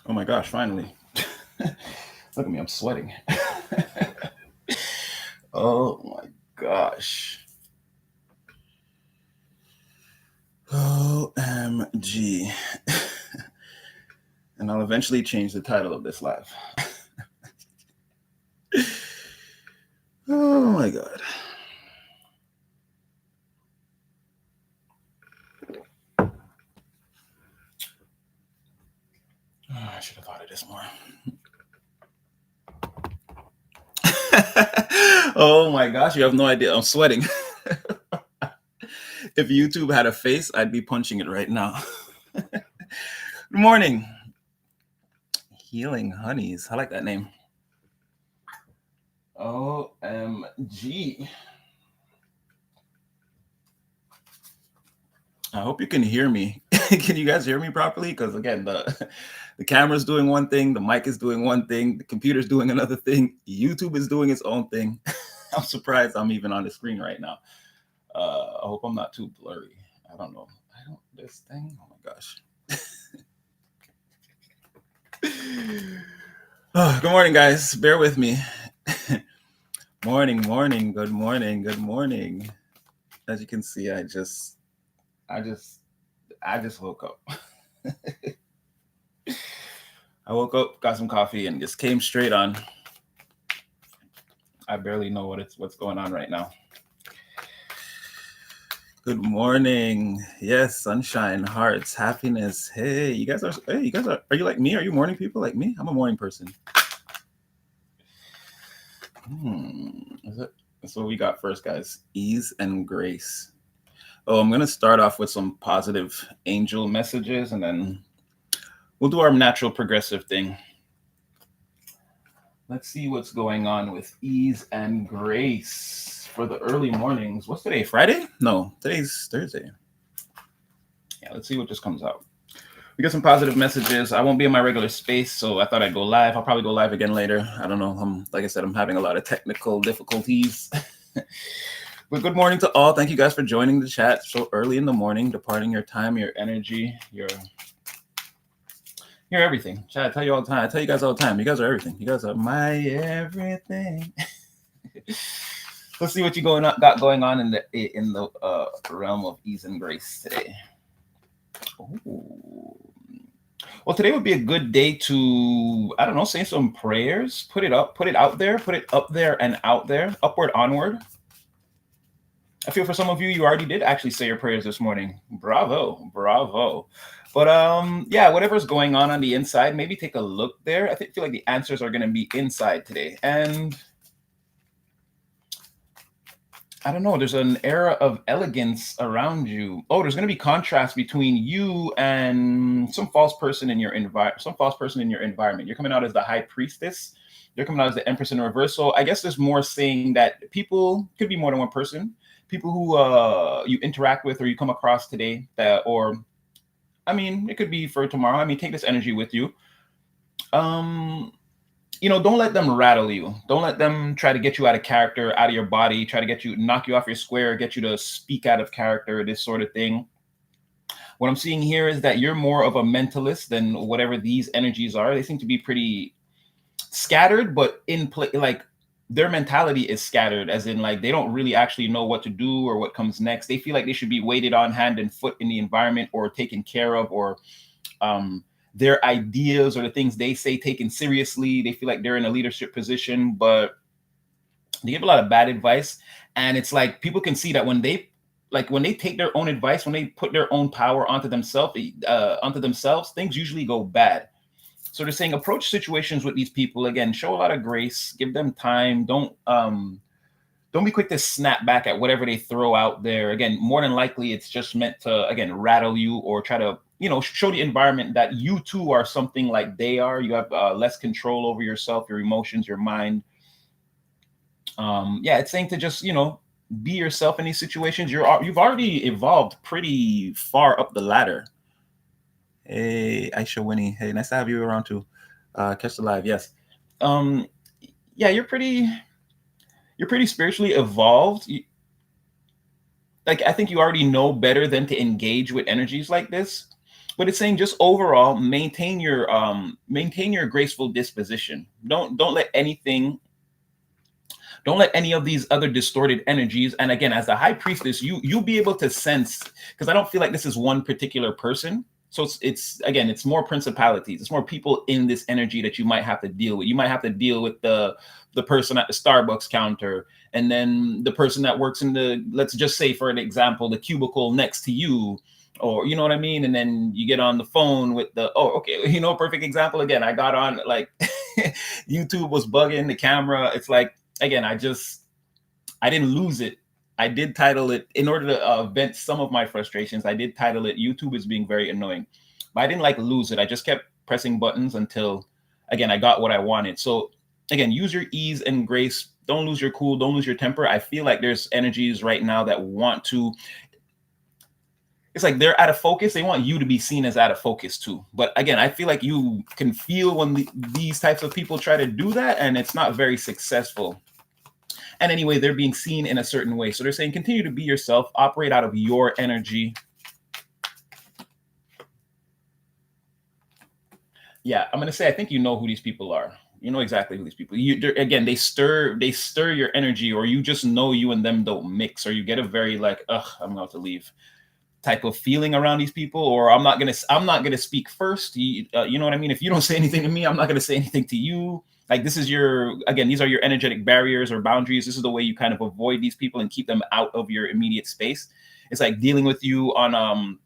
Oh my gosh, finally. Look at me, I'm sweating. Oh my gosh. OMG. And I'll eventually change the title of this live. Oh my god. Oh, I should have thought of this more. Oh my gosh, you have no idea. I'm sweating. If YouTube had a face, I'd be punching it right now. Good morning. Healing Honeys. I like that name. OMG. I hope you can hear me. Can you guys hear me properly? Because again, the camera's doing one thing, the mic is doing one thing, the computer's doing another thing, YouTube is doing its own thing. I'm surprised I'm even on the screen right now. I hope I'm not too blurry. I don't know. This thing. Oh my gosh. Oh, good morning, guys. Bear with me. Morning. Good morning. As you can see, I just woke up. I woke up, got some coffee, and just came straight on. I barely know what's going on right now. Good morning. Yes, sunshine, hearts, happiness. Hey, you guys are you like me? Are you morning people like me? I'm a morning person. That's what we got first, guys. Ease and grace. Oh, I'm gonna start off with some positive angel messages, and then we'll do our natural progressive thing. Let's see what's going on with ease and grace for the early mornings. What's today? Friday? No, today's Thursday. Yeah, let's see what just comes out. We got some positive messages. I won't be in my regular space, so I thought I'd go live. I'll probably go live again later. I don't know. Like I said, I'm having a lot of technical difficulties. But good morning to all. Thank you guys for joining the chat so early in the morning, departing your time, your energy, your everything. Chat, I tell you all the time. I tell you guys all the time. You guys are everything. You guys are my everything. Let's see what you got going on in the realm of ease and grace today. Ooh. Well, today would be a good day to, I don't know, say some prayers, put it out there, put it up there and out there, upward, onward. I feel for some of you, you already did actually say your prayers this morning. Bravo. But yeah, whatever's going on the inside, maybe take a look there. I feel like the answers are going to be inside today. And I don't know, there's an era of elegance around you. Oh, there's going to be contrast between you and some false person in your environment. You're coming out as the high priestess. You're coming out as the empress in reversal. I guess there's more saying that people, could be more than one person, people who you interact with or you come across today, or I mean, it could be for tomorrow. I mean, take this energy with you. Don't let them rattle you. Don't let them try to get you out of character, out of your body, try to knock you off your square, get you to speak out of character, this sort of thing. What I'm seeing here is that you're more of a mentalist than whatever these energies are. They seem to be pretty scattered, but in play, like their mentality is scattered, as in like they don't really actually know what to do or what comes next. They feel like they should be weighted on hand and foot in the environment or taken care of, or their ideas or the things they say taken seriously. They feel like they're in a leadership position, but they give a lot of bad advice. And it's like people can see that when they take their own advice, when they put their own power onto themselves, things usually go bad. So they're saying approach situations with these people, again, show a lot of grace, give them time. Don't be quick to snap back at whatever they throw out there. Again, more than likely, it's just meant to, again, rattle you or try to, show the environment that you too are something like they are. You have less control over yourself, your emotions, your mind. Yeah, it's saying to just, be yourself in these situations. You've already evolved pretty far up the ladder. Hey, Aisha Winnie. Hey, nice to have you around too. Catch the live. Yes. Yeah, you're pretty spiritually evolved. I think you already know better than to engage with energies like this. But it's saying just overall maintain your graceful disposition. Don't let anything, don't let any of these other distorted energies. And again, as the high priestess, you'll be able to sense, because I don't feel like this is one particular person. So it's again, it's more principalities, it's more people in this energy that you might have to deal with. You might have to deal with the person at the Starbucks counter, and then the person that works in the, let's just say for an example, the cubicle next to you, or you know what I mean. And then you get on the phone with the, oh okay, you know, perfect example. Again, I got on like YouTube was bugging the camera. It's like, again, I didn't lose it. I did title it, in order to vent some of my frustrations, I did title it YouTube is being very annoying. But I didn't like lose it. I just kept pressing buttons until, again, I got what I wanted. So again, use your ease and grace. Don't lose your cool. Don't lose your temper. I feel like there's energies right now that want to, it's like they're out of focus. They want you to be seen as out of focus too. But again, I feel like you can feel when these types of people try to do that, and it's not very successful. And anyway, they're being seen in a certain way. So they're saying, continue to be yourself, operate out of your energy. Yeah, I'm going to say, I think you know who these people are. You know exactly who these people, again, they stir your energy, or you just know you and them don't mix, or you get a very like, ugh, I'm about to leave type of feeling around these people, or I'm not gonna speak first. You know what I mean? If you don't say anything to me, I'm not gonna say anything to you. Like, this is your, again, these are your energetic barriers or boundaries. This is the way you kind of avoid these people and keep them out of your immediate space. It's like dealing with you on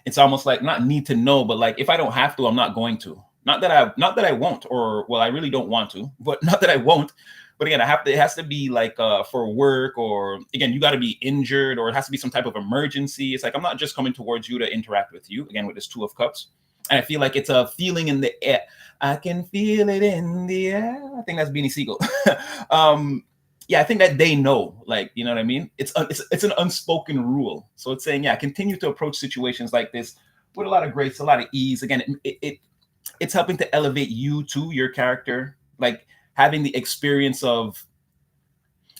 it's almost like, not need to know, but like, if I don't have to, I'm not going to. Not that I won't, or well, I really don't want to, but not that I won't. But again, it has to be like for work, or again, you got to be injured, or it has to be some type of emergency. It's like, I'm not just coming towards you to interact with you, again, with this Two of Cups. And I feel like it's a feeling in the air. I can feel it in the air. I think that's Beanie Siegel. Yeah, I think that they know, like, you know what I mean? It's an unspoken rule. So it's saying, yeah, continue to approach situations like this with a lot of grace, a lot of ease. Again, it's helping to elevate you to your character, like having the experience of,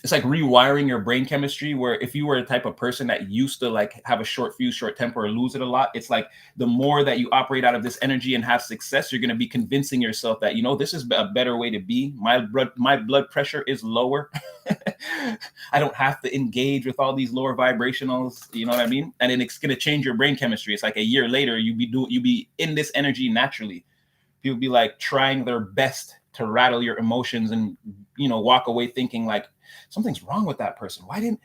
it's like rewiring your brain chemistry, where if you were a type of person that used to like have a short fuse, short temper, or lose it a lot, it's like the more that you operate out of this energy and have success, you're going to be convincing yourself that, you know, this is a better way to be. My blood pressure is lower. I don't have to engage with all these lower vibrationals, you know what I mean? And then it's going to change your brain chemistry. It's like a year later, you be in this energy naturally. People be like trying their best to rattle your emotions, and, you know, walk away thinking like, something's wrong with that person. Why didn't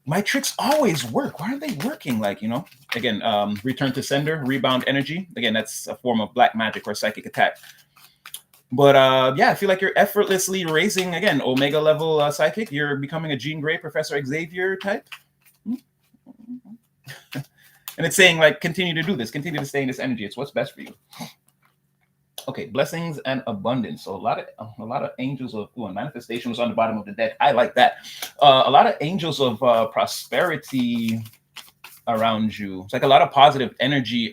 my tricks always work? Why aren't they working? Like, you know, again, return to sender, rebound energy. Again, that's a form of black magic or psychic attack. But yeah, I feel like you're effortlessly raising, again, Omega level psychic. You're becoming a Jean Grey, Professor Xavier type. And it's saying, like, continue to do this, continue to stay in this energy. It's what's best for you. Okay, blessings and abundance. So a lot of angels of, and manifestation was on the bottom of the deck. I like that. A lot of angels of prosperity around you. It's like a lot of positive energy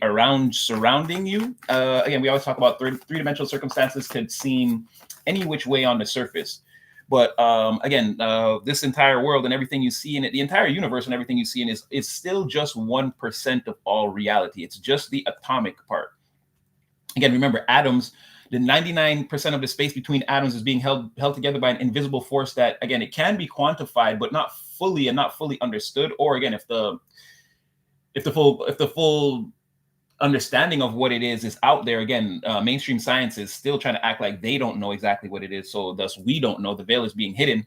surrounding you. Again, we always talk about three-dimensional circumstances could seem any which way on the surface. But again, this entire world and everything you see in it, the entire universe and everything you see in it is still just 1% of all reality. It's just the atomic part. Again, remember, atoms, the 99% of the space between atoms is being held together by an invisible force that, again, it can be quantified, but not fully understood. Or again, if the full understanding of what it is out there, again, mainstream science is still trying to act like they don't know exactly what it is. So thus we don't know. The veil is being hidden.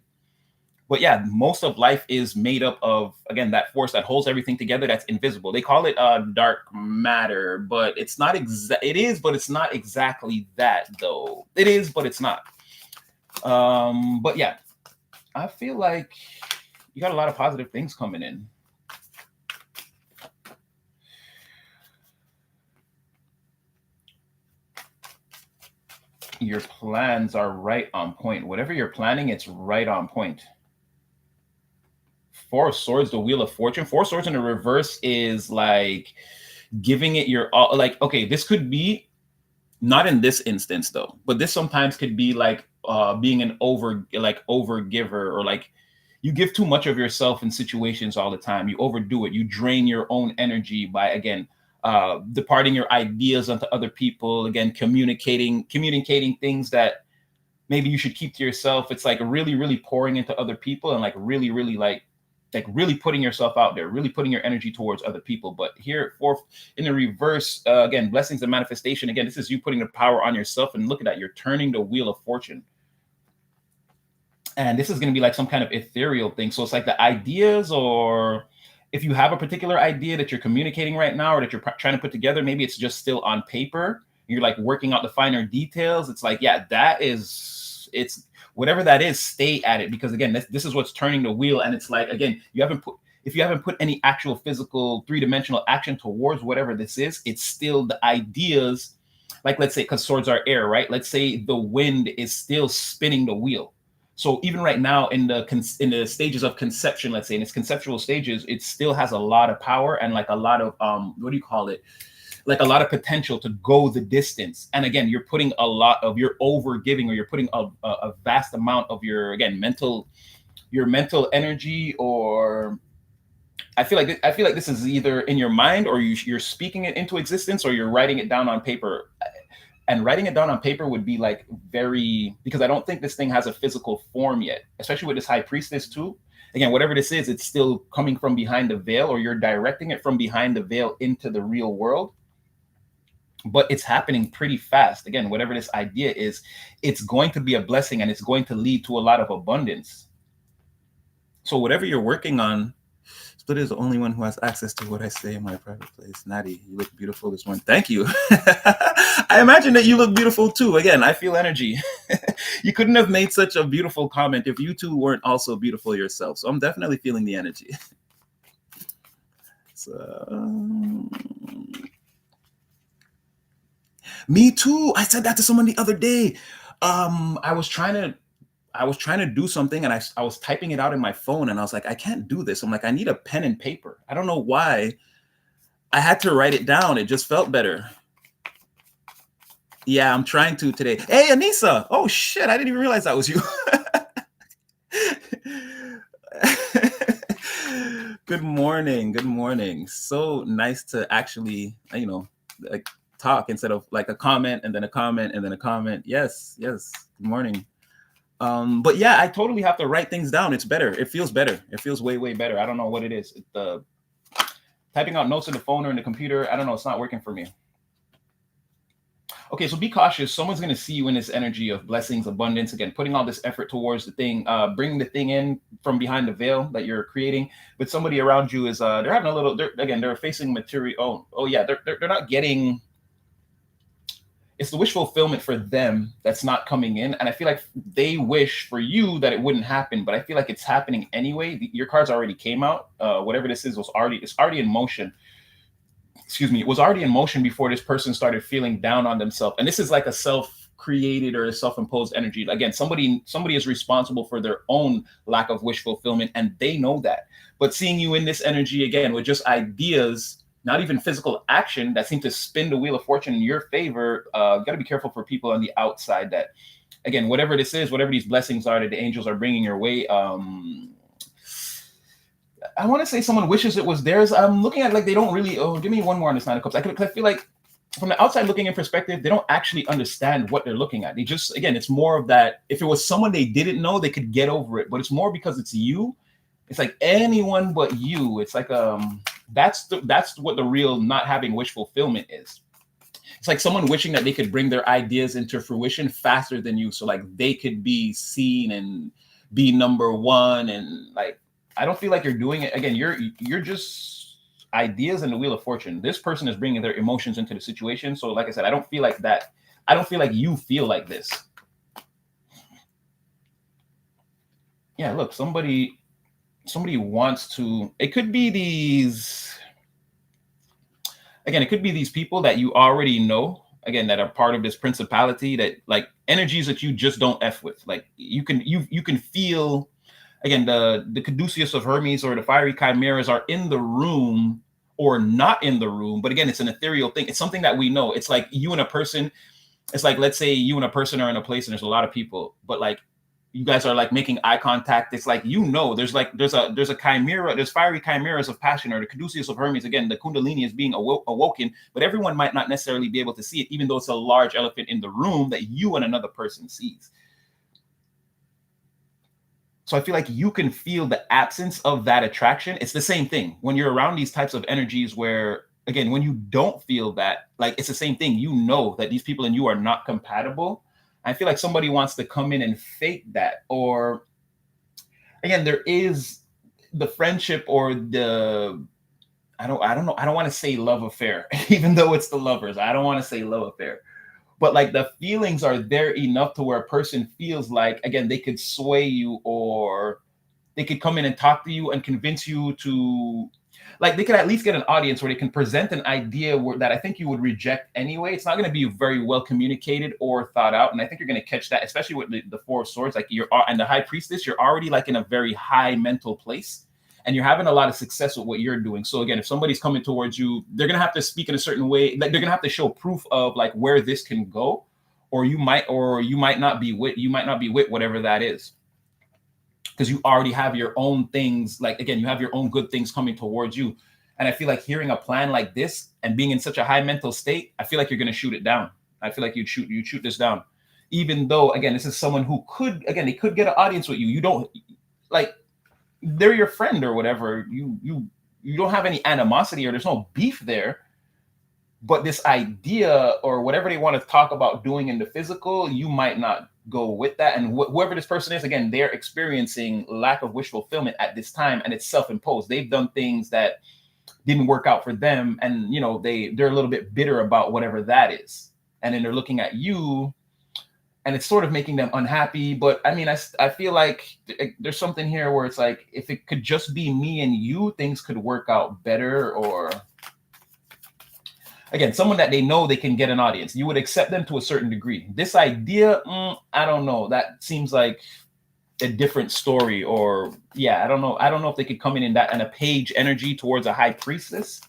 But yeah, most of life is made up of, again, that force that holds everything together that's invisible. They call it dark matter, but it's not it is, but it's not exactly that, though. It is, but it's not. But yeah, I feel like you got a lot of positive things coming in. Your plans are right on point. Whatever you're planning, it's right on point. Four of Swords, the Wheel of Fortune. Four Swords in the reverse is like giving it your all. Like, okay, this could be, not in this instance though, but this sometimes could be like being an over giver, or like you give too much of yourself in situations all the time. You overdo it. You drain your own energy by, again, departing your ideas onto other people, again, communicating things that maybe you should keep to yourself. It's like really, really pouring into other people, and like really, really like really putting yourself out there, really putting your energy towards other people. But here, fourth in the reverse, again, blessings and manifestation. Again, this is you putting the power on yourself, and look at that, you're turning the wheel of fortune. And this is going to be like some kind of ethereal thing. So it's like the ideas, or if you have a particular idea that you're communicating right now, or that you're trying to put together, maybe it's just still on paper. You're like working out the finer details. It's like, yeah, it's whatever that is, stay at it, because again, this is what's turning the wheel. And it's like, again, if you haven't put any actual physical 3-dimensional action towards whatever this is, it's still the ideas. Like, let's say, because swords are air, right? Let's say the wind is still spinning the wheel. So even right now in the stages of conception, let's say in its conceptual stages, it still has a lot of power and like a lot of what do you call it? Like a lot of potential to go the distance. And again, you're putting a lot of your over giving, or you're putting a vast amount of your, again, mental energy. Or I feel like this is either in your mind, or you're speaking it into existence, or you're writing it down on paper. And writing it down on paper would be like very, because I don't think this thing has a physical form yet, especially with this high priestess too. Again, whatever this is, it's still coming from behind the veil, or you're directing it from behind the veil into the real world. But it's happening pretty fast. Again, whatever this idea is, it's going to be a blessing, and it's going to lead to a lot of abundance. So whatever you're working on, Split is the only one who has access to what I say in my private place. Natty, you look beautiful this morning. Thank you. I imagine that you look beautiful too. Again, I feel energy. You couldn't have made such a beautiful comment if you two weren't also beautiful yourself. So I'm definitely feeling the energy. So, me too. I said that to someone the other day. I was trying to do something, and I was typing it out in my phone, and I was like, I can't do this. I'm like, I need a pen and paper. I don't know why. I had to write it down. It just felt better. Yeah, I'm trying to today. Hey, Anissa. Oh shit, I didn't even realize that was you. Good morning. Good morning. So nice to actually, like talk instead of like a comment and then a comment and then a comment. Yes. Good morning. But yeah, I totally have to write things down. It's better. It feels better. It feels way, way better. I don't know what it is. Typing out notes on the phone or in the computer, I don't know. It's not working for me. Okay, so be cautious. Someone's going to see you in this energy of blessings, abundance. Again, putting all this effort towards the thing, bringing the thing in from behind the veil that you're creating. But somebody around you is, they're having a little, they're facing material. Oh yeah, they're not getting, it's the wish fulfillment for them that's not coming in. And I feel like they wish for you that it wouldn't happen, but I feel like it's happening anyway. Your cards already came out. Whatever this is it's already in motion. Excuse me, it was already in motion before this person started feeling down on themselves. And this is like a self-created or a self-imposed energy. Again, somebody is responsible for their own lack of wish fulfillment, and they know that. But seeing you in this energy again with just ideas, not even physical action, that seem to spin the wheel of fortune in your favor, got to be careful for people on the outside that, again, whatever this is, whatever these blessings are that the angels are bringing your way, I want to say someone wishes it was theirs. I'm looking at it like they don't really. Oh, give me one more on this Nine of Cups. I feel like from the outside looking in perspective, they don't actually understand what they're looking at. They just, again, it's more of that. If it was someone they didn't know, they could get over it. But it's more because it's you. It's like anyone but you. It's like that's what the real not having wish fulfillment is. It's like someone wishing that they could bring their ideas into fruition faster than you, so like they could be seen and be number one. And like, I don't feel like you're doing it. Again, you're just ideas in the wheel of fortune. This person is bringing their emotions into the situation. So like I said, I don't feel like that. I don't feel like you feel like this. Yeah, look, somebody wants to, it could be these, again, it could be these people that you already know, again, that are part of this principality, that like energies that you just don't F with. Like you can feel, again, the caduceus of Hermes or the fiery chimeras are in the room or not in the room. But again, it's an ethereal thing. It's something that we know. It's like you and a person. It's like, let's say you and a person are in a place and there's a lot of people, but like you guys are like making eye contact. It's like, there's a chimera, there's fiery chimeras of passion, or the caduceus of Hermes. Again, the kundalini is being awoken, but everyone might not necessarily be able to see it, even though it's a large elephant in the room that you and another person sees. So I feel like you can feel the absence of that attraction. It's the same thing when you're around these types of energies where, again, when you don't feel that, like, it's the same thing. You know that these people and you are not compatible. I feel like somebody wants to come in and fake that. Or again, there is the friendship or the, I don't know. I don't want to say love affair, even though it's the lovers. I don't want to say love affair. But like the feelings are there enough to where a person feels like, again, they could sway you, or they could come in and talk to you and convince you to, like, they could at least get an audience where they can present an idea that I think you would reject anyway. It's not going to be very well communicated or thought out. And I think you're going to catch that, especially with the Four of Swords, like and the High Priestess, you're already like in a very high mental place. And you're having a lot of success with what you're doing. So again, if somebody's coming towards you, they're gonna have to speak in a certain way. Like they're gonna have to show proof of like where this can go, or you might not be with whatever that is, because you already have your own things. Like again, you have your own good things coming towards you. And I feel like hearing a plan like this and being in such a high mental state, I feel like you're gonna shoot it down. I feel like you'd shoot this down, even though again, this is someone who they could get an audience with you. You don't like. They're your friend or whatever. You don't have any animosity or there's no beef there, but this idea or whatever they want to talk about doing in the physical, you might not go with that. And whoever this person is, again, they're experiencing lack of wish fulfillment at this time, and it's self-imposed. They've done things that didn't work out for them, and they're a little bit bitter about whatever that is, and then they're looking at you, and it's sort of making them unhappy. But I mean, I feel like there's something here where it's like, if it could just be me and you, things could work out better. Or again, someone that they know they can get an audience, you would accept them to a certain degree. This idea, I don't know. That seems like a different story. Or yeah, I don't know if they could come in that and a page energy towards a High Priestess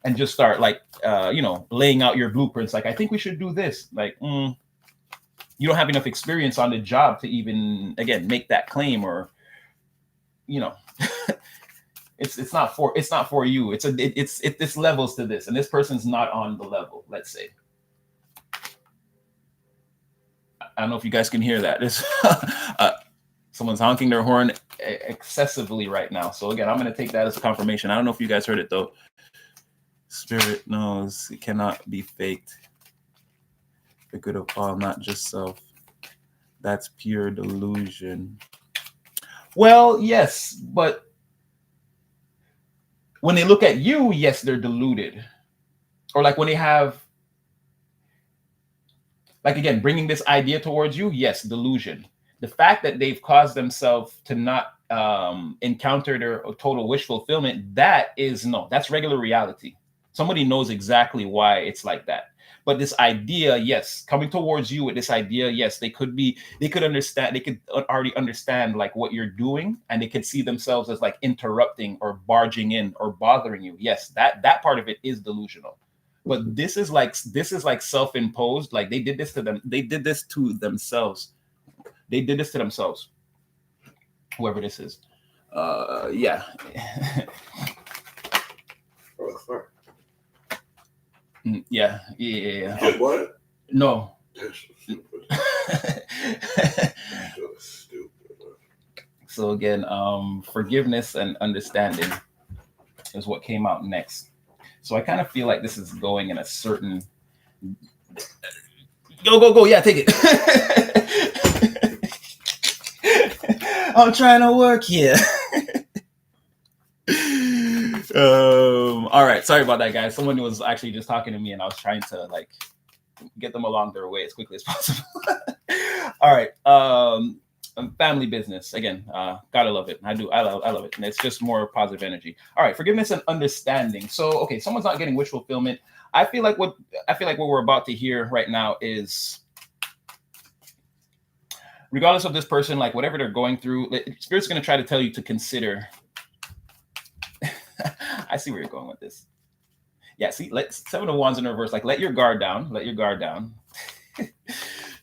and just start like laying out your blueprints. Like, I think we should do this. Like, you don't have enough experience on the job to even, again, make that claim. Or it's not for you. This levels to this, and this person's not on the level, let's say. I don't know if you guys can hear that. This someone's honking their horn excessively right now. So again, I'm going to take that as a confirmation. I don't know if you guys heard it though. Spirit knows it cannot be faked. The good of all, not just self. That's pure delusion. Well, yes, but when they look at you, yes, they're deluded. Or like when they have, like again, bringing this idea towards you, yes, delusion. The fact that they've caused themselves to not encounter their total wish fulfillment, that's regular reality. Somebody knows exactly why it's like that. But this idea, yes, coming towards you with this idea, yes, they could understand, they could already understand like what you're doing, and they could see themselves as like interrupting or barging in or bothering you. Yes, that part of it is delusional. But this is like self-imposed. Like they did this to them. They did this to themselves. They did this to themselves. Whoever this is. Yeah. Yeah. What? No. That's so stupid. So again, forgiveness and understanding is what came out next. So I kind of feel like this is going in a certain. Go. Yeah, take it. I'm trying to work here. All right, sorry about that, guys. Someone was actually just talking to me, and I was trying to like get them along their way as quickly as possible. All right, family business again. Gotta love it. I love it, and it's just more positive energy. All right, forgiveness and understanding. So okay, someone's not getting wish fulfillment. I feel like what we're about to hear right now is, regardless of this person, like whatever they're going through, Spirit's going to try to tell you to consider. I see where you're going with this. Yeah, see, Seven of Wands in reverse. Like, let your guard down. Let your guard down.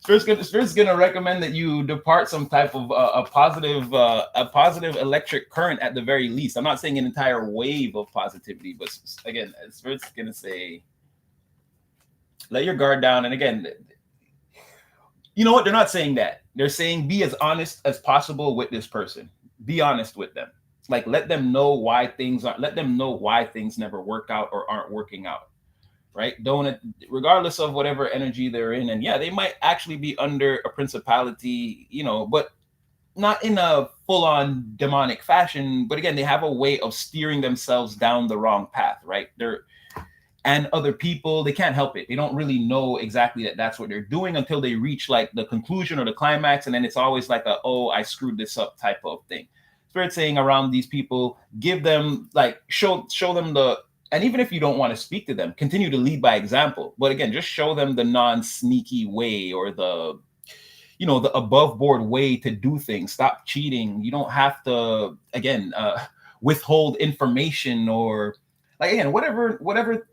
Spirit's gonna recommend that you depart some type of a positive electric current at the very least. I'm not saying an entire wave of positivity, but again, Spirit's gonna say, let your guard down. And again, you know what? They're not saying that. They're saying be as honest as possible with this person. Be honest with them. Like let them know why things aren't. Let them know why things never work out or aren't working out. Right? Don't, regardless of whatever energy they're in. And yeah, they might actually be under a principality, you know, but not in a full-on demonic fashion. But again, they have a way of steering themselves down the wrong path, right? And other people, they can't help it. They don't really know exactly that that's what they're doing until they reach like the conclusion or the climax. And then it's always like oh, I screwed this up type of thing. Spirit saying around these people, give them like, show them and even if you don't want to speak to them, continue to lead by example. But again, just show them the non-sneaky way or the above board way to do things. Stop cheating. You don't have to, again, withhold information or like, again, whatever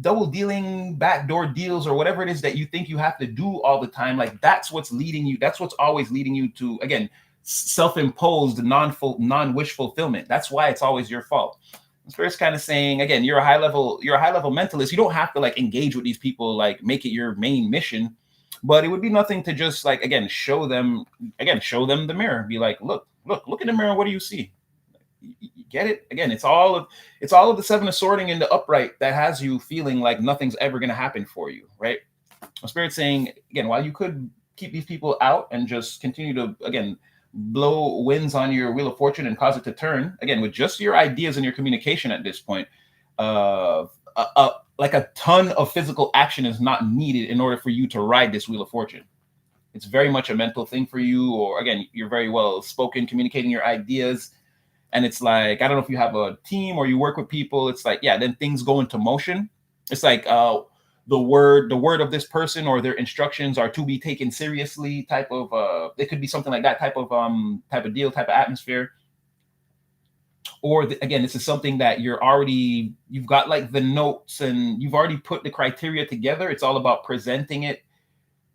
double dealing, backdoor deals, or whatever it is that you think you have to do all the time. Like that's what's leading you. That's what's always leading you to, again, self-imposed non-wish fulfillment. That's why it's always your fault. Spirit's kind of saying, again, you're a high level mentalist. You don't have to like engage with these people, like make it your main mission, but it would be nothing to just like, again, show them the mirror. Be like, look in the mirror. What do you see? You get it? Again, it's all of the seven of sorting in the upright that has you feeling like nothing's ever going to happen for you, right? Spirit's saying, again, while you could keep these people out and just continue to, again, blow winds on your wheel of fortune and cause it to turn, again, with just your ideas and your communication at this point, like a ton of physical action is not needed in order for you to ride this wheel of fortune. It's very much a mental thing for you, or again, you're very well spoken, communicating your ideas. And it's like, I don't know if you have a team or you work with people, it's like, yeah, then things go into motion. It's like, the word of this person or their instructions are to be taken seriously type of it could be something like that type of deal, type of atmosphere. Or again, this is something that you've got like the notes and you've already put the criteria together. It's all about presenting it,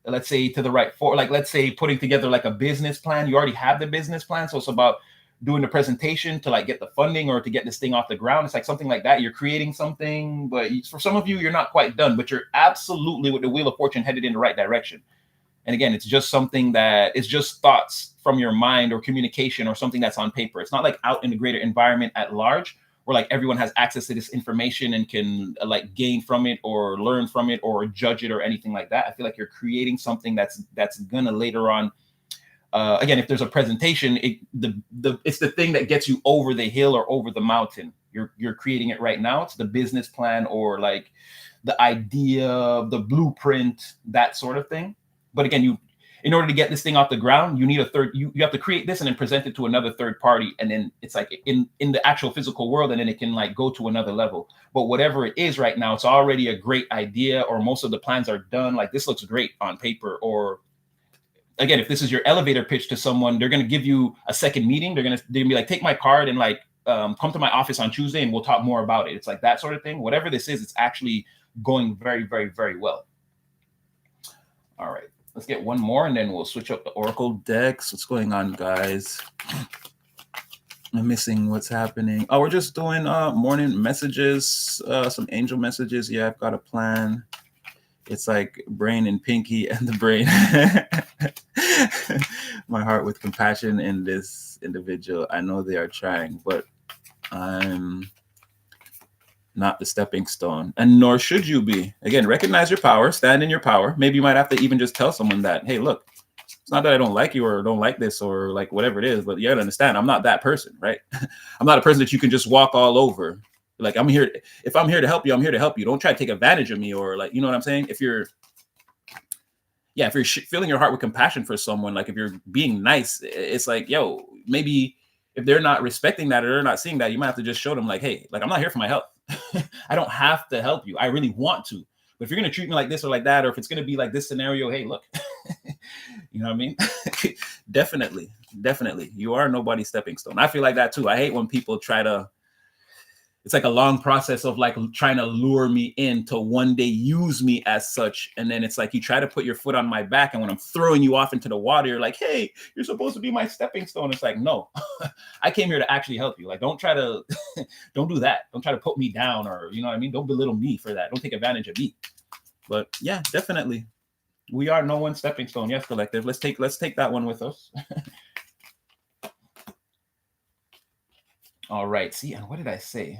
let's say to the right like let's say putting together like a business plan. You already have the business plan, so it's about doing the presentation to like get the funding or to get this thing off the ground. It's like something like that. You're creating something, but for some of you, you're not quite done, but you're absolutely with the wheel of fortune headed in the right direction. And again, it's just something that is just thoughts from your mind or communication or something that's on paper. It's not like out in the greater environment at large where like everyone has access to this information and can like gain from it or learn from it or judge it or anything like that. I feel like you're creating something that's gonna later on, again, if there's a presentation, it's the thing that gets you over the hill or over the mountain. You're creating it right now. It's the business plan or like the idea, the blueprint, that sort of thing. But again, in order to get this thing off the ground, you need a third. You have to create this and then present it to another third party, and then it's like in the actual physical world, and then it can like go to another level. But whatever it is right now, it's already a great idea, or most of the plans are done. Like this looks great on paper, or again, if this is your elevator pitch to someone, they're going to give you a second meeting. They're going to be like, take my card and like come to my office on Tuesday and we'll talk more about it. It's like that sort of thing. Whatever this is, it's actually going very, very, very well. All right, let's get one more and then we'll switch up the Oracle decks. What's going on, guys? I'm missing what's happening. Oh, we're just doing morning messages, some angel messages. Yeah, I've got a plan. It's like brain and pinky and the brain. My heart with compassion in this individual. I know they are trying, but I'm not the stepping stone, and nor should you be. Again, recognize your power, stand in your power. Maybe you might have to even just tell someone that, hey, look, it's not that I don't like you or don't like this or like whatever it is, but you gotta understand, I'm not that person, right? I'm not a person that you can just walk all over. Like I'm here. If I'm here to help you, I'm here to help you. Don't try to take advantage of me or like, you know what I'm saying? If you're filling your heart with compassion for someone, like if you're being nice, it's like, yo, maybe if they're not respecting that or they're not seeing that, you might have to just show them like, hey, like I'm not here for my help. I don't have to help you. I really want to. But if you're going to treat me like this or like that, or if it's going to be like this scenario, hey, look, you know what I mean? Definitely. You are nobody's stepping stone. I feel like that too. I hate when people try to, it's like a long process of like trying to lure me in to one day use me as such. And then it's like you try to put your foot on my back, and when I'm throwing you off into the water, you're like, hey, you're supposed to be my stepping stone. It's like, no, I came here to actually help you. Like, don't try to don't do that. Don't try to put me down, or you know what I mean? Don't belittle me for that. Don't take advantage of me. But yeah, definitely. We are no one's stepping stone. Yes, collective. Let's take that one with us. All right. See, and what did I say?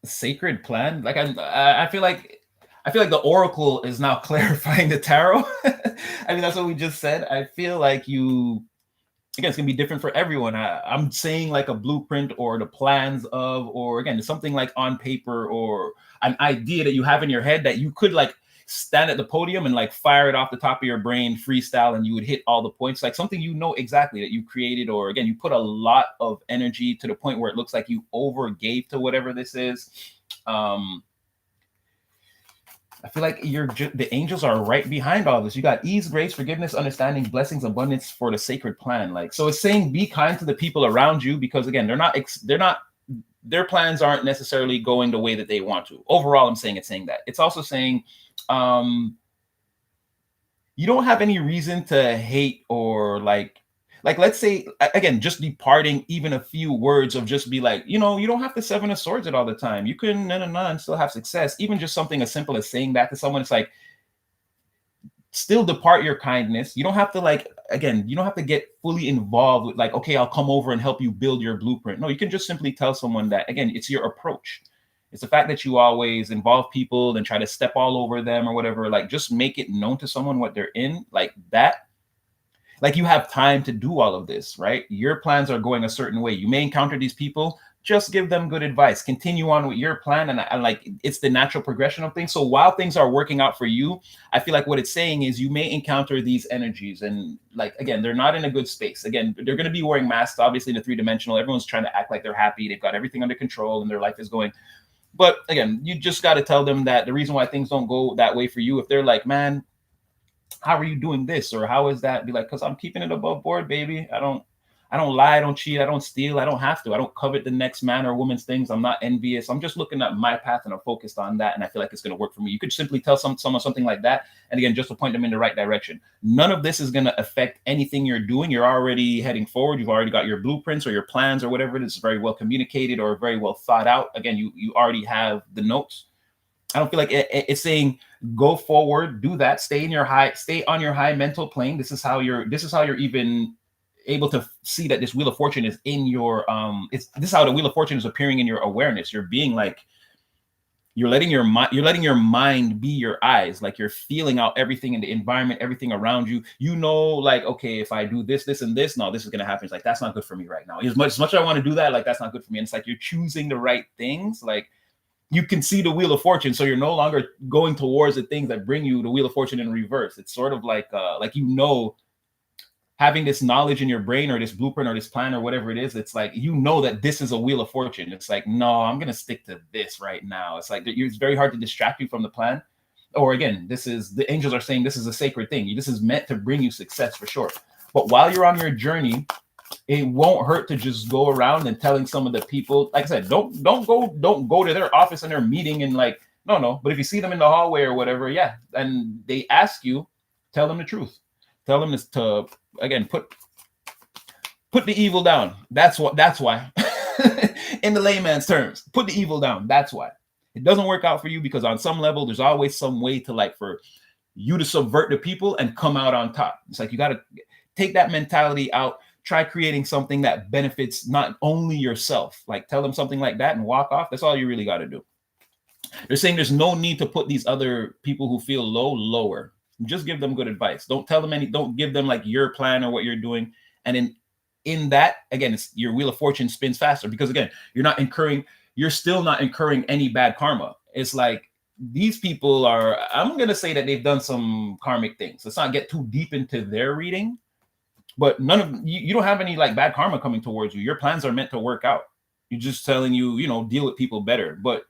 Sacred plan. Like I feel like the oracle is now clarifying the tarot. I mean, that's what we just said. I feel like again, it's gonna be different for everyone. I'm saying like a blueprint or the plans of, or again, something like on paper or an idea that you have in your head that you could like stand at the podium and like fire it off the top of your brain, freestyle, and you would hit all the points, like something you know exactly that you created, or again, you put a lot of energy to the point where it looks like you overgave to whatever this is. I feel like the angels are right behind all this. You got ease, grace, forgiveness, understanding, blessings, abundance for the sacred plan. Like, so it's saying be kind to the people around you, because again, their plans aren't necessarily going the way that they want to. Overall, it's saying that. It's also saying you don't have any reason to hate, or like let's say again, just departing even a few words of just be like, you don't have to Seven of Swords it all the time. You can and still have success. Even just something as simple as saying that to someone, it's like, still depart your kindness. You don't have to you don't have to get fully involved with like, okay, I'll come over and help you build your blueprint. No, you can just simply tell someone that, again, it's your approach. It's the fact that you always involve people and try to step all over them or whatever. Like, just make it known to someone what they're in, like that. Like, you have time to do all of this, right? Your plans are going a certain way. You may encounter these people. Just give them good advice. Continue on with your plan. And like, it's the natural progression of things. So while things are working out for you, I feel like what it's saying is you may encounter these energies. And like, again, they're not in a good space. Again, they're going to be wearing masks, obviously, in the three-dimensional. Everyone's trying to act like they're happy. They've got everything under control and their life is going. But again, you just got to tell them that the reason why things don't go that way for you, if they're like, man, how are you doing this? Or how is that? Be like, because I'm keeping it above board, baby. I don't lie, I don't cheat, I don't steal, I don't have to. I don't covet the next man or woman's things. I'm not envious. I'm just looking at my path and I'm focused on that. And I feel like it's going to work for me. You could simply tell someone something like that. And again, just to point them in the right direction. None of this is going to affect anything you're doing. You're already heading forward. You've already got your blueprints or your plans or whatever it is, very well communicated or very well thought out. Again, you already have the notes. I don't feel like it's saying go forward, do that, stay on your high mental plane. This is how you're even able to see that this Wheel of Fortune is in your this is how the Wheel of Fortune is appearing in your awareness. You're being like, you're letting your mind be your eyes. Like, you're feeling out everything in the environment, everything around you. Like, okay, if I do this, this, and this, no, this is gonna happen. It's like, that's not good for me right now. As much as I want to do that, like, that's not good for me. And it's like you're choosing the right things. Like, you can see the Wheel of Fortune, so you're no longer going towards the things that bring you the Wheel of Fortune in reverse. It's sort of like having this knowledge in your brain or this blueprint or this plan or whatever it is. It's like, that this is a Wheel of Fortune. It's like, no, I'm going to stick to this right now. It's like, it's very hard to distract you from the plan. Or again, the angels are saying this is a sacred thing. This is meant to bring you success for sure. But while you're on your journey, it won't hurt to just go around and telling some of the people, like I said, don't go to their office and their meeting and like, no. But if you see them in the hallway or whatever, yeah, and they ask you, tell them the truth. Tell them to, again, put the evil down. That's why. In the layman's terms, put the evil down. That's why. It doesn't work out for you, because on some level, there's always some way to, like, for you to subvert the people and come out on top. It's like, you got to take that mentality out. Try creating something that benefits not only yourself. Like, tell them something like that and walk off. That's all you really got to do. They're saying there's no need to put these other people who feel lower. Just give them good advice. Don't tell them don't give them like your plan or what you're doing. And in that, again, it's your Wheel of Fortune spins faster, because again, you're still not incurring any bad karma. It's like, these people I'm going to say that they've done some karmic things. Let's not get too deep into their reading, but you don't have any like bad karma coming towards you. Your plans are meant to work out. You're just telling you, deal with people better. But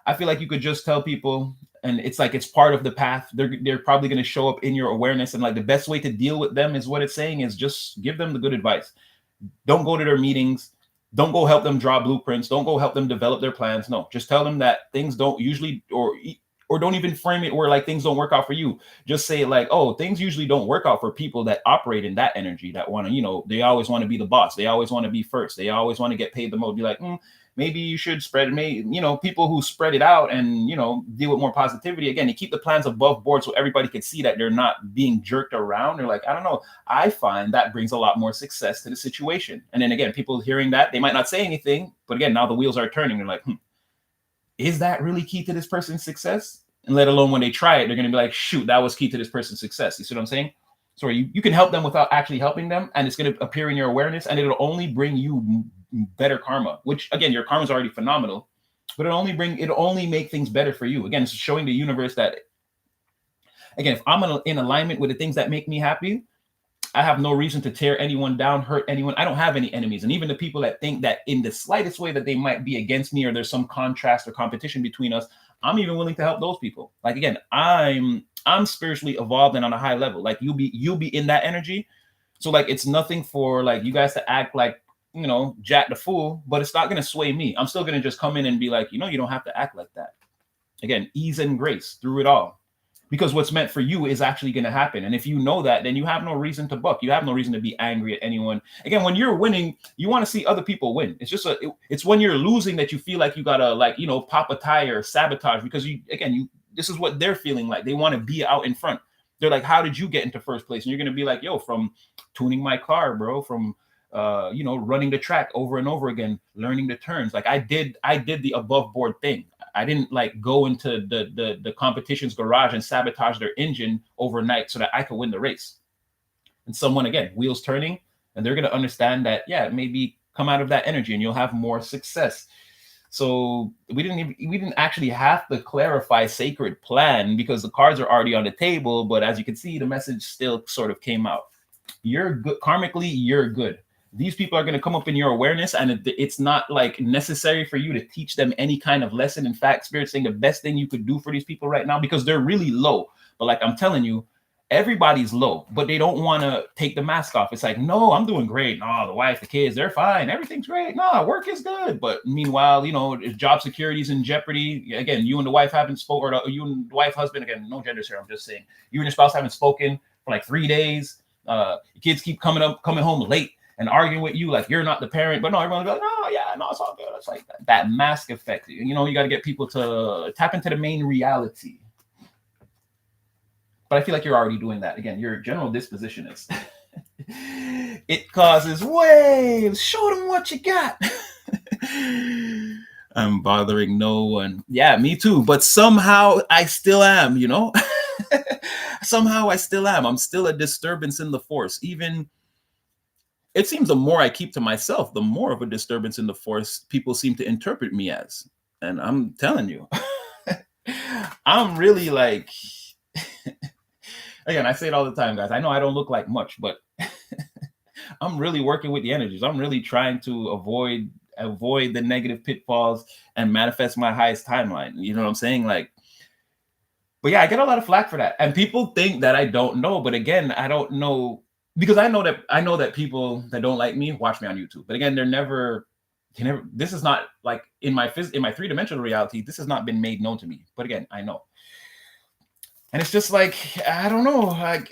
I feel like you could just tell people, and it's like, it's part of the path. They're probably going to show up in your awareness. And like, the best way to deal with them is what it's saying is just give them the good advice. Don't go to their meetings. Don't go help them draw blueprints. Don't go help them develop their plans. No, just tell them that things don't usually, or don't even frame it where like things don't work out for you. Just say like, oh, things usually don't work out for people that operate in that energy, that want to, you know, they always want to be the boss. They always want to be first. They always want to get paid the most. Be like, maybe you should spread, you know, people who spread it out and, you know, deal with more positivity. Again, you keep the plans above board so everybody can see that they're not being jerked around. They're like, I don't know. I find that brings a lot more success to the situation. And then again, people hearing that, they might not say anything, but again, now the wheels are turning. They're like, is that really key to this person's success? And let alone when they try it, they're going to be like, shoot, that was key to this person's success. You see what I'm saying? So you can help them without actually helping them, and it's going to appear in your awareness, and it'll only bring you better karma, which again, your karma is already phenomenal, but it'll only make things better for you. Again, it's showing the universe that, again, if I'm in alignment with the things that make me happy, I have no reason to tear anyone down, hurt anyone. I don't have any enemies. And even the people that think that in the slightest way that they might be against me or there's some contrast or competition between us, I'm even willing to help those people. Like, again, I'm spiritually evolved and on a high level. Like you'll be in that energy. So like, it's nothing for like you guys to act like, you know, Jack the fool, but it's not going to sway me. I'm still going to just come in and be like, you know, you don't have to act like that. Again, ease and grace through it all. Because what's meant for you is actually going to happen. And if you know that, then you have no reason to buck. You have no reason to be angry at anyone. Again, when you're winning, you want to see other people win. It's just it's when you're losing that you feel like you got to, like, you know, pop a tire, sabotage, because this is what they're feeling like. They want to be out in front. They're like, how did you get into first place? And you're going to be like, yo, from tuning my car, bro, from, you know, running the track over and over again, learning the turns. Like I did the above board thing. I didn't like go into the competition's garage and sabotage their engine overnight so that I could win the race. And someone, again, wheels turning, and they're going to understand that, yeah, maybe come out of that energy and you'll have more success. So we didn't actually have to clarify sacred plan because the cards are already on the table. But as you can see, the message still sort of came out. You're good. Karmically, you're good. These people are going to come up in your awareness, and it's not like necessary for you to teach them any kind of lesson. In fact, Spirit's saying the best thing you could do for these people right now, because they're really low. But like I'm telling you, everybody's low, but they don't want to take the mask off. It's like, no, I'm doing great. No, the wife, the kids, they're fine. Everything's great. No, work is good. But meanwhile, you know, job security is in jeopardy. Again, you and the wife haven't spoken, or you and the wife, husband, again, no genders here. I'm just saying, you and your spouse haven't spoken for like 3 days. Kids keep coming home late and arguing with you like you're not the parent, but no, everyone's like, oh yeah, no, it's all good. It's like that mask effect. You know, you got to get people to tap into the main reality. But I feel like you're already doing that. Again, your general disposition is it causes waves. Show them what you got. I'm bothering no one. Yeah, me too. But somehow I still am, you know? Somehow I still am. I'm still a disturbance in the force. Even it seems the more I keep to myself, the more of a disturbance in the force people seem to interpret me as. And I'm telling you, I'm really like, again, I say it all the time, guys. I know I don't look like much, but I'm really working with the energies. I'm really trying to avoid the negative pitfalls and manifest my highest timeline. You know what I'm saying? Like, but yeah, I get a lot of flack for that. And people think that I don't know. But again, I don't know. Because I know that people that don't like me watch me on YouTube. But again, this is not like in my 3-dimensional reality, this has not been made known to me. But again, I know. And it's just like, I don't know, like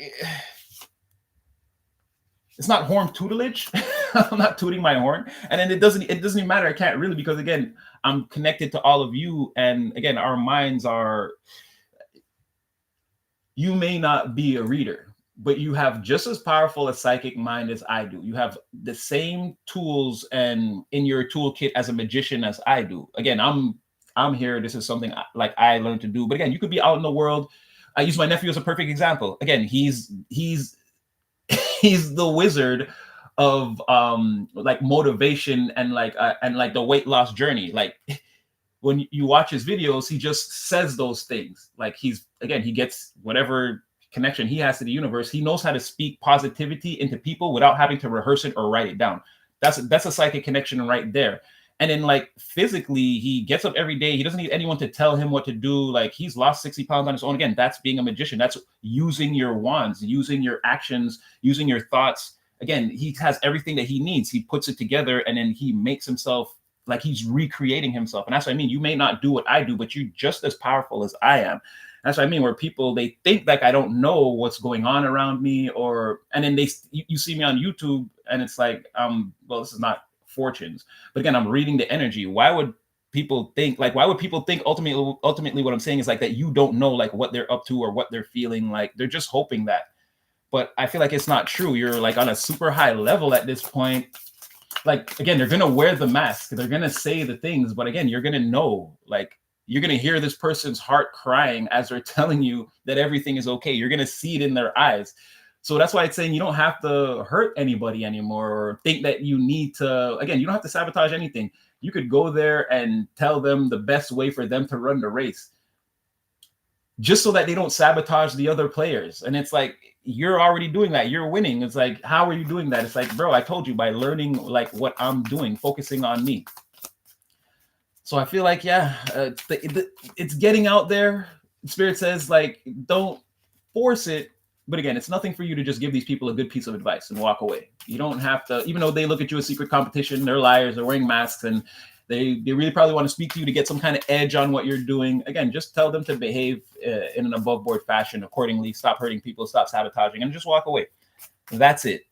it's not horn tutelage. I'm not tooting my horn. And then it doesn't even matter. I can't really, because again, I'm connected to all of you. And again, our minds are, you may not be a reader, but you have just as powerful a psychic mind as I do. You have the same tools and in your toolkit as a magician as I do. Again, I'm here. This is something like I learned to do. But again, you could be out in the world. I use my nephew as a perfect example. Again, he's the wizard of like motivation and like the weight loss journey. Like when you watch his videos, he just says those things. Like he gets whatever connection he has to the universe. He knows how to speak positivity into people without having to rehearse it or write it down. That's a psychic connection right there. And then like physically, he gets up every day. He doesn't need anyone to tell him what to do. Like he's lost 60 pounds on his own. Again, that's being a magician. That's using your wands, using your actions, using your thoughts. again, he has everything that he needs. He puts it together and then he makes himself like he's recreating himself. And that's what I mean. You may not do what I do, but you're just as powerful as I am. That's what I mean, where people, they think like I don't know what's going on around me, and then you see me on YouTube and it's like, well, this is not fortunes. But again, I'm reading the energy. Why would people think ultimately what I'm saying is like that you don't know like what they're up to or what they're feeling. Like they're just hoping that. But I feel like it's not true. You're like on a super high level at this point. Like, again, they're going to wear the mask. They're going to say the things. But again, you're going to know, like, you're going to hear this person's heart crying as they're telling you that everything is okay. You're going to see it in their eyes. So that's why it's saying you don't have to hurt anybody anymore or think that you need to, again, you don't have to sabotage anything. You could go there and tell them the best way for them to run the race just so that they don't sabotage the other players. And it's like, you're already doing that. You're winning. It's like, how are you doing that? It's like, bro, I told you, by learning like what I'm doing, focusing on me. So I feel like, yeah, it's getting out there. Spirit says, like, don't force it. But again, it's nothing for you to just give these people a good piece of advice and walk away. You don't have to, even though they look at you as secret competition, they're liars, they're wearing masks, and they really probably want to speak to you to get some kind of edge on what you're doing. Again, just tell them to behave in an above board fashion accordingly. Stop hurting people, stop sabotaging, and just walk away. That's it.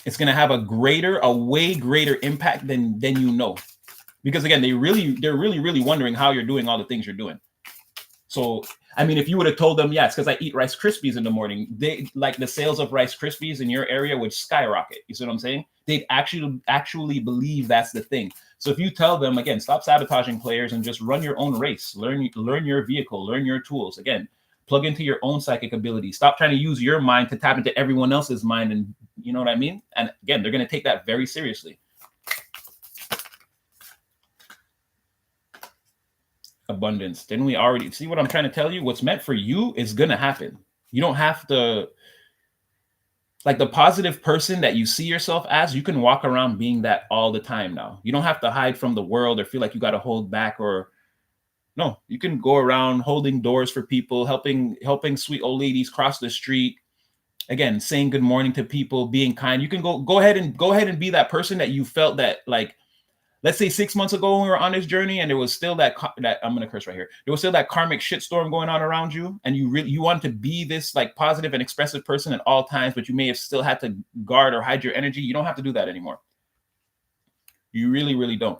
It's going to have a way greater impact than you know. Because again, they're really wondering how you're doing all the things you're doing. So, I mean, if you would have told them, yeah, it's because I eat Rice Krispies in the morning, they like the sales of Rice Krispies in your area would skyrocket. You see what I'm saying? They'd actually believe that's the thing. So if you tell them, again, stop sabotaging players and just run your own race, learn your vehicle, learn your tools. Again, plug into your own psychic ability. Stop trying to use your mind to tap into everyone else's mind. And you know what I mean? And again, they're going to take that very seriously. Abundance. Didn't we already see what I'm trying to tell you? What's meant for you is going to happen. You don't have to, like, the positive person that you see yourself as, you can walk around being that all the time now. You don't have to hide from the world or feel like you got to hold back, or no, you can go around holding doors for people, helping sweet old ladies cross the street. Again, saying good morning to people, being kind. You can go ahead and be that person that you felt that, like, let's say 6 months ago when we were on this journey and there was still that I'm going to curse right here. There was still that karmic shitstorm going on around you. And you want to be this like positive and expressive person at all times, but you may have still had to guard or hide your energy. You don't have to do that anymore. You really, really don't.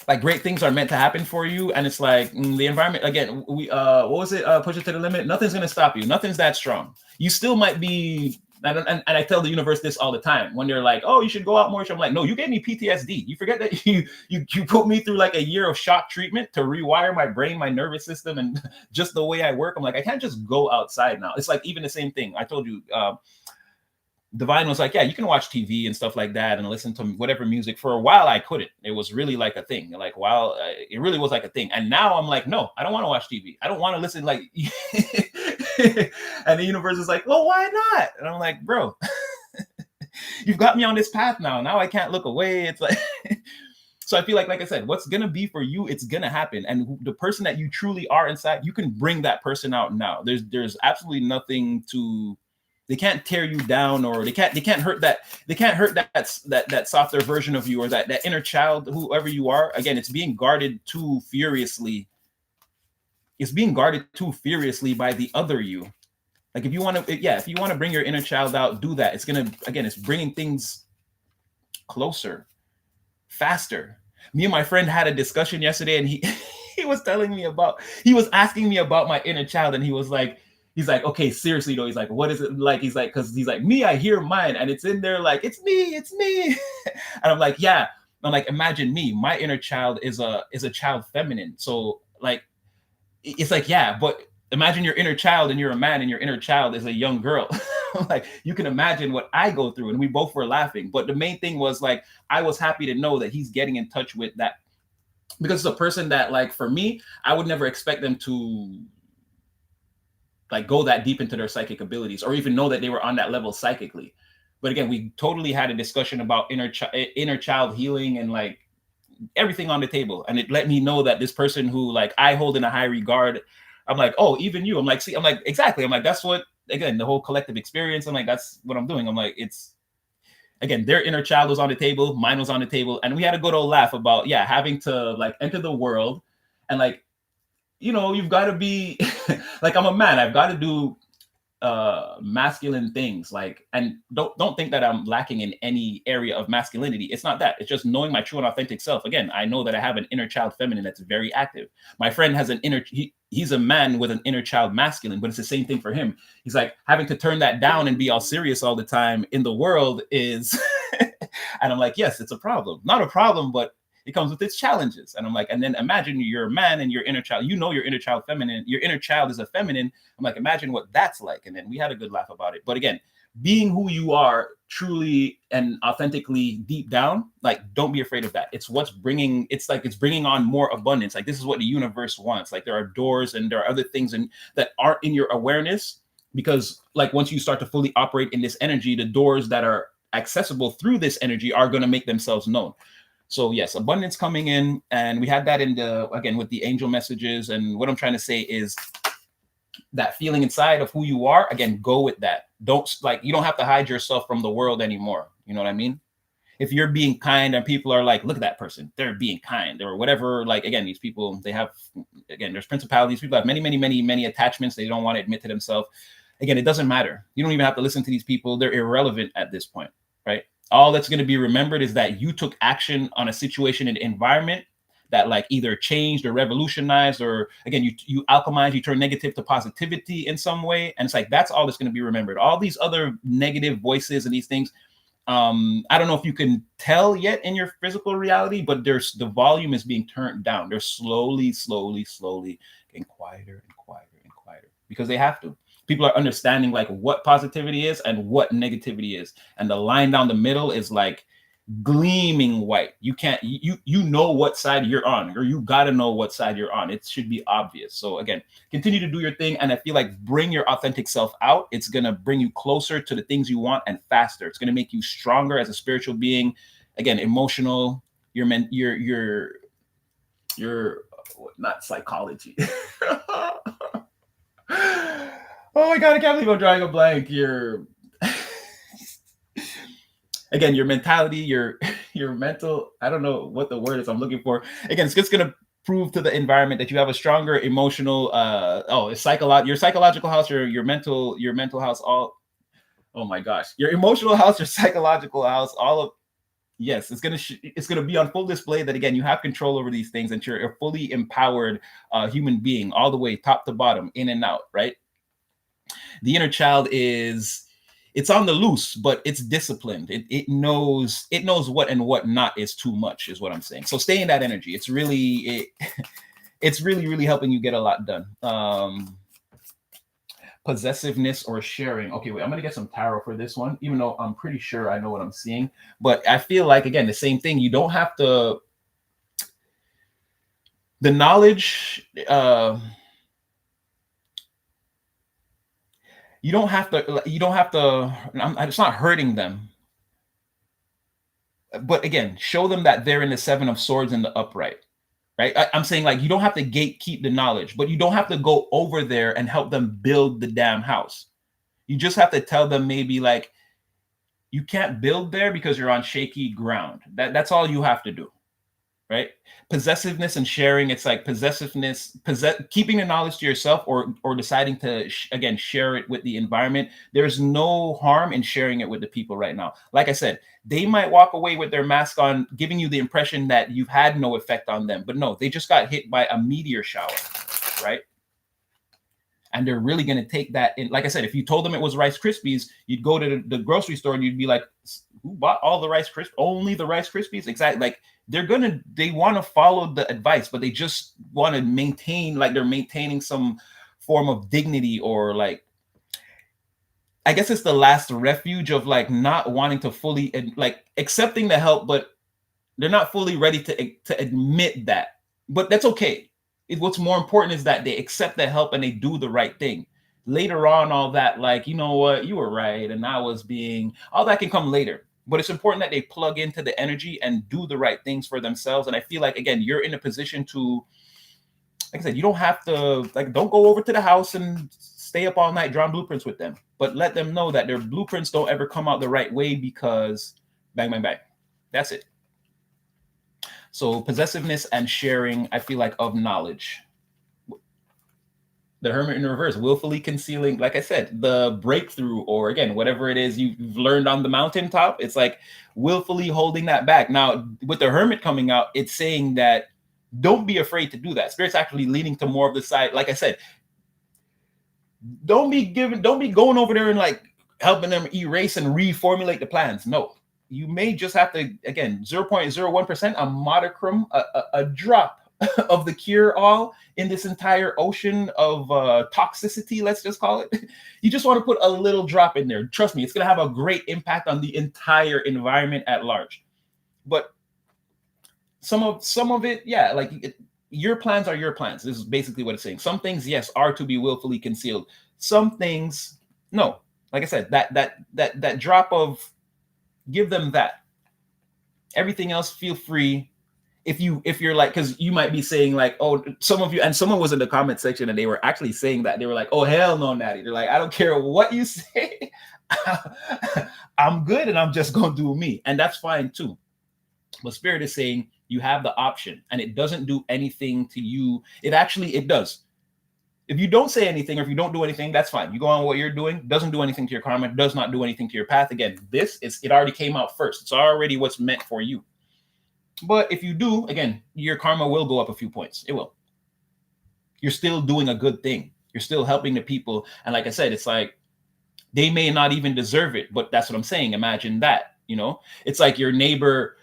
Like, great things are meant to happen for you. And it's like the environment, again, what was it? Push it to the limit. Nothing's going to stop you. Nothing's that strong. You still might be. And I tell the universe this all the time when they're like, oh, you should go out more. I'm like, no, you gave me PTSD. You forget that you put me through like a year of shock treatment to rewire my brain, my nervous system, and just the way I work. I'm like, I can't just go outside now. It's like even the same thing. I told you, Divine was like, yeah, you can watch TV and stuff like that and listen to whatever music. For a while, I couldn't. It was really like a thing. Like, wow, it really was like a thing. And now I'm like, no, I don't want to watch TV. I don't want to listen. Like, and the universe is like, well, why not? And I'm like, bro, you've got me on this path now. Now I can't look away. It's like, so I feel like I said, what's going to be for you, it's going to happen. And the person that you truly are inside, you can bring that person out now. There's absolutely nothing they can't tear you down, or they can't hurt that softer version of you, or that inner child, whoever you are. Again, it's being guarded too furiously. It's being guarded too furiously by the other you. Like, if you want to bring your inner child out, do that. It's bringing things closer, faster. Me and my friend had a discussion yesterday, and he was asking me about my inner child, and he's like, okay, seriously though. He's like, what is it like? He's like, because he's like, me, I hear mine, and it's in there like, it's me. And I'm like, yeah. I'm like, imagine me. My inner child is a child feminine. So like, it's like, yeah, but imagine your inner child and you're a man and your inner child is a young girl. Like, you can imagine what I go through. And we both were laughing. But the main thing was, like, I was happy to know that he's getting in touch with that, because it's a person that, like, for me, I would never expect them to like go that deep into their psychic abilities or even know that they were on that level psychically. But again, we totally had a discussion about inner child healing and like everything on the table. And it let me know that this person who like I hold in a high regard, I'm like, oh, even you. I'm like, exactly. I'm like, that's what, again, the whole collective experience. I'm like, that's what I'm doing. I'm like, it's again, their inner child was on the table, mine was on the table, and we had a good old laugh about, yeah, having to like enter the world and like, you know, you've got to be like, I'm a man, I've got to do masculine things, like, and don't think that I'm lacking in any area of masculinity. It's not that. It's just knowing my true and authentic self. Again, I know that I have an inner child feminine that's very active. My friend has an inner, he's a man with an inner child masculine, but it's the same thing for him. He's like, having to turn that down and be all serious all the time in the world is and I'm like, yes, it's a problem. Not a problem, but it comes with its challenges. And I'm like, and then imagine you're a man and your inner child, you know, your inner child feminine, your inner child is a feminine. I'm like, imagine what that's like. And then we had a good laugh about it. But again, being who you are truly and authentically deep down, like, don't be afraid of that. It's what's bringing, it's like, it's bringing on more abundance. Like, this is what the universe wants. Like, there are doors and there are other things and that aren't in your awareness, because like, once you start to fully operate in this energy, the doors that are accessible through this energy are going to make themselves known. So yes, abundance coming in, and we had that in the, again, with the angel messages. And what I'm trying to say is that feeling inside of who you are, again, go with that. Don't, like, you don't have to hide yourself from the world anymore. You know what I mean? If you're being kind and people are like, look at that person, they're being kind or whatever. Like, again, these people, they have, again, there's principalities. People have many attachments. They don't want to admit to themselves. Again, it doesn't matter. You don't even have to listen to these people. They're irrelevant at this point, right? All that's going to be remembered is that you took action on a situation and environment that like either changed or revolutionized, or again, you alchemize, you turn negative to positivity in some way. And it's like, that's all that's going to be remembered. All these other negative voices and these things, I don't know if you can tell yet in your physical reality, but there's, the volume is being turned down. They're slowly getting quieter and quieter because they have to. People are understanding like what positivity is and what negativity is. And the line down the middle is like gleaming white. You can't, you know what side you're on, or you got to know what side you're on. It should be obvious. So again, continue to do your thing. And I feel like bring your authentic self out. It's going to bring you closer to the things you want and faster. It's going to make you stronger as a spiritual being. Again, emotional, you're not psychology. Oh my God, I can't believe I'm drawing a blank. Again, your mentality, your mental, I don't know what the word is I'm looking for. Again, it's just going to prove to the environment that you have a stronger emotional, your psychological house, your mental house, all, oh my gosh, your emotional house, your psychological house, all of, yes, it's going to be on full display that, again, you have control over these things and you're a fully empowered human being all the way top to bottom, in and out, right? The inner child it's on the loose, but it's disciplined. It knows what and what not is too much, is what I'm saying. So stay in that energy. It's really, it's really helping you get a lot done. Possessiveness or sharing. Okay, wait, I'm going to get some tarot for this one, even though I'm pretty sure I know what I'm seeing. But I feel like, again, the same thing. You don't have to, the knowledge, you don't have to, it's not hurting them. But again, show them that they're in the Seven of Swords in the upright, right? I'm saying, like, you don't have to gatekeep the knowledge, but you don't have to go over there and help them build the damn house. You just have to tell them, maybe, like, you can't build there because you're on shaky ground. That's all you have to do, right? Possessiveness and sharing, it's like possessiveness, keeping the knowledge to yourself, or deciding to again share it with the environment. There's no harm in sharing it with the people right now. Like I said, they might walk away with their mask on, giving you the impression that you've had no effect on them, but no, they just got hit by a meteor shower, right? And they're really going to take that in. Like I said, if you told them it was Rice Krispies, you'd go to the grocery store and you'd be like, who bought all the Rice Krispies? Only the Rice Krispies? Exactly. Like, they want to follow the advice, but they just want to maintain, like, they're maintaining some form of dignity, or like, I guess it's the last refuge of like not wanting to fully, like, accepting the help, but they're not fully ready to admit that. But that's okay. What's more important is that they accept the help and they do the right thing. Later on, all that, like, you know what, you were right, and I was being, all that can come later. But it's important that they plug into the energy and do the right things for themselves. And I feel like, again, you're in a position to, like I said, you don't have to, like, don't go over to the house and stay up all night drawing blueprints with them, but let them know that their blueprints don't ever come out the right way, because Bang, bang, bang. That's it. So possessiveness and sharing, I feel like, of knowledge. The hermit in reverse, willfully concealing, like I said, the breakthrough, or again, whatever it is you've learned on the mountaintop. It's like willfully holding that back. Now, with the hermit coming out, it's saying that don't be afraid to do that. Spirit's actually leaning to more of the side. Like I said, don't be going over there and like helping them erase and reformulate the plans. No, you may just have to, again, 0.01%, a modicum, a drop of the cure all in this entire ocean of toxicity, let's just call it. You just want to put a little drop in there. Trust me, it's going to have a great impact on the entire environment at large. But some of it, yeah, like your plans are your plans. This is basically what it's saying. Some things, yes, are to be willfully concealed. Some things, no. Like I said, that drop of, give them that. Everything else, feel free. If you're like, because you might be saying like, oh, some of you, and someone was in the comment section and they were actually saying that, they were like, oh, hell no, Natty. They're like, I don't care what you say. I'm good and I'm just going to do me. And that's fine too. But Spirit is saying you have the option and it doesn't do anything to you. It does. If you don't say anything or if you don't do anything, that's fine. You go on what you're doing, doesn't do anything to your karma, does not do anything to your path. Again, it already came out first. It's already what's meant for you. But if you do, again, your karma will go up a few points. It will. You're still doing a good thing. You're still helping the people. And like I said, it's like they may not even deserve it, but that's what I'm saying. Imagine that, it's like your neighbor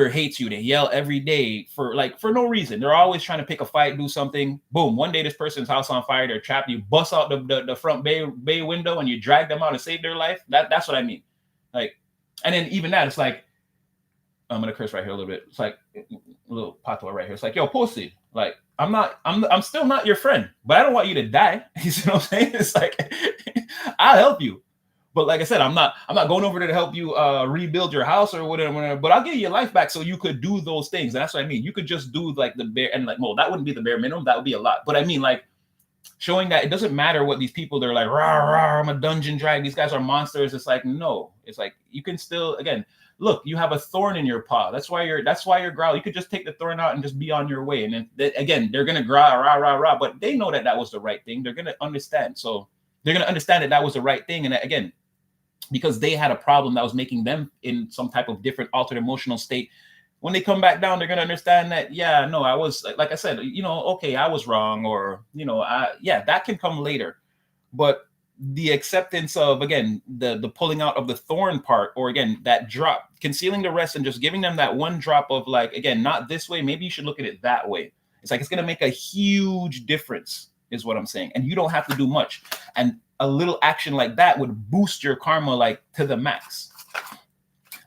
hates you. They yell every day for no reason. They're always trying to pick a fight, do something. Boom. One day this person's house on fire. They're trapped. You bust out the front bay window and you drag them out and save their life. That's what I mean. Like, and then even that, it's like, I'm gonna curse right here a little bit. It's like a little patois right here. It's like, yo, pussy. Like, I'm still not your friend, but I don't want you to die. You see what I'm saying? It's like, I'll help you. But like I said, I'm not going over there to help you rebuild your house or whatever, but I'll give you your life back so you could do those things. And that's what I mean. You could just do like the bare, and like, well, that wouldn't be the bare minimum. That would be a lot. But I mean, like, showing that it doesn't matter what these people, they're like, rah, rah, I'm a dungeon drag. These guys are monsters. It's like, no, it's like, you can still, again, look, you have a thorn in your paw. That's why you're growling. You could just take the thorn out and just be on your way. And then again, they're going to growl, rah, rah, rah, but they know that was the right thing. They're going to understand. So they're going to understand that was the right thing. And again, because they had a problem that was making them in some type of different altered emotional state. When they come back down, they're going to understand that, yeah, no, I was, like I said, okay, I was wrong, or, that can come later. But the acceptance of, again, the pulling out of the thorn part, or again, that drop, concealing the rest and just giving them that one drop of like, again, not this way, maybe you should look at it that way. It's like, it's going to make a huge difference is what I'm saying. And you don't have to do much. And a little action like that would boost your karma like to the max.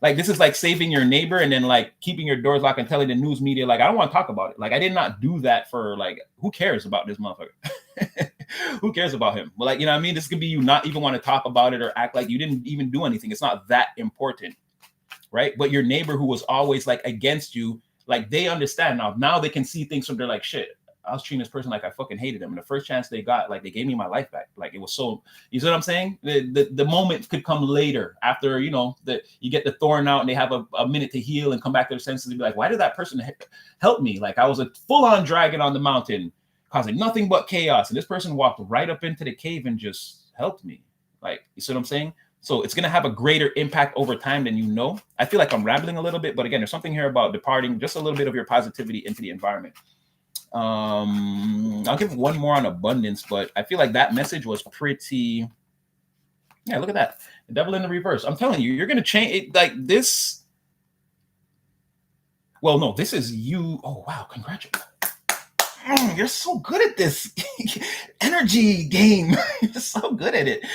Like, this is like saving your neighbor and then like keeping your doors locked and telling the news media, like, I don't want to talk about it. Like, I did not do that for, like, who cares about this motherfucker? Who cares about him? Well, like, you know what I mean? This could be you not even want to talk about it or act like you didn't even do anything. It's not that important, right? But your neighbor who was always like against you, like, they understand now they can see things from, they're like, shit, I was treating this person like I fucking hated them. And the first chance they got, like, they gave me my life back. Like, it was so, you see what I'm saying? The moment could come later after, you get the thorn out and they have a minute to heal and come back to their senses and be like, why did that person help me? Like, I was a full-on dragon on the mountain causing nothing but chaos. And this person walked right up into the cave and just helped me. Like, you see what I'm saying? So it's going to have a greater impact over time than you know. I feel like I'm rambling a little bit, but again, there's something here about departing just a little bit of your positivity into the environment. I'll give one more on abundance, but I feel like that message was pretty, yeah, look at that. The devil in the reverse. I'm telling you, you're going to change it like this. Well, no, this is you. Oh, wow. Congratulations. You're so good at this energy game. You're so good at it.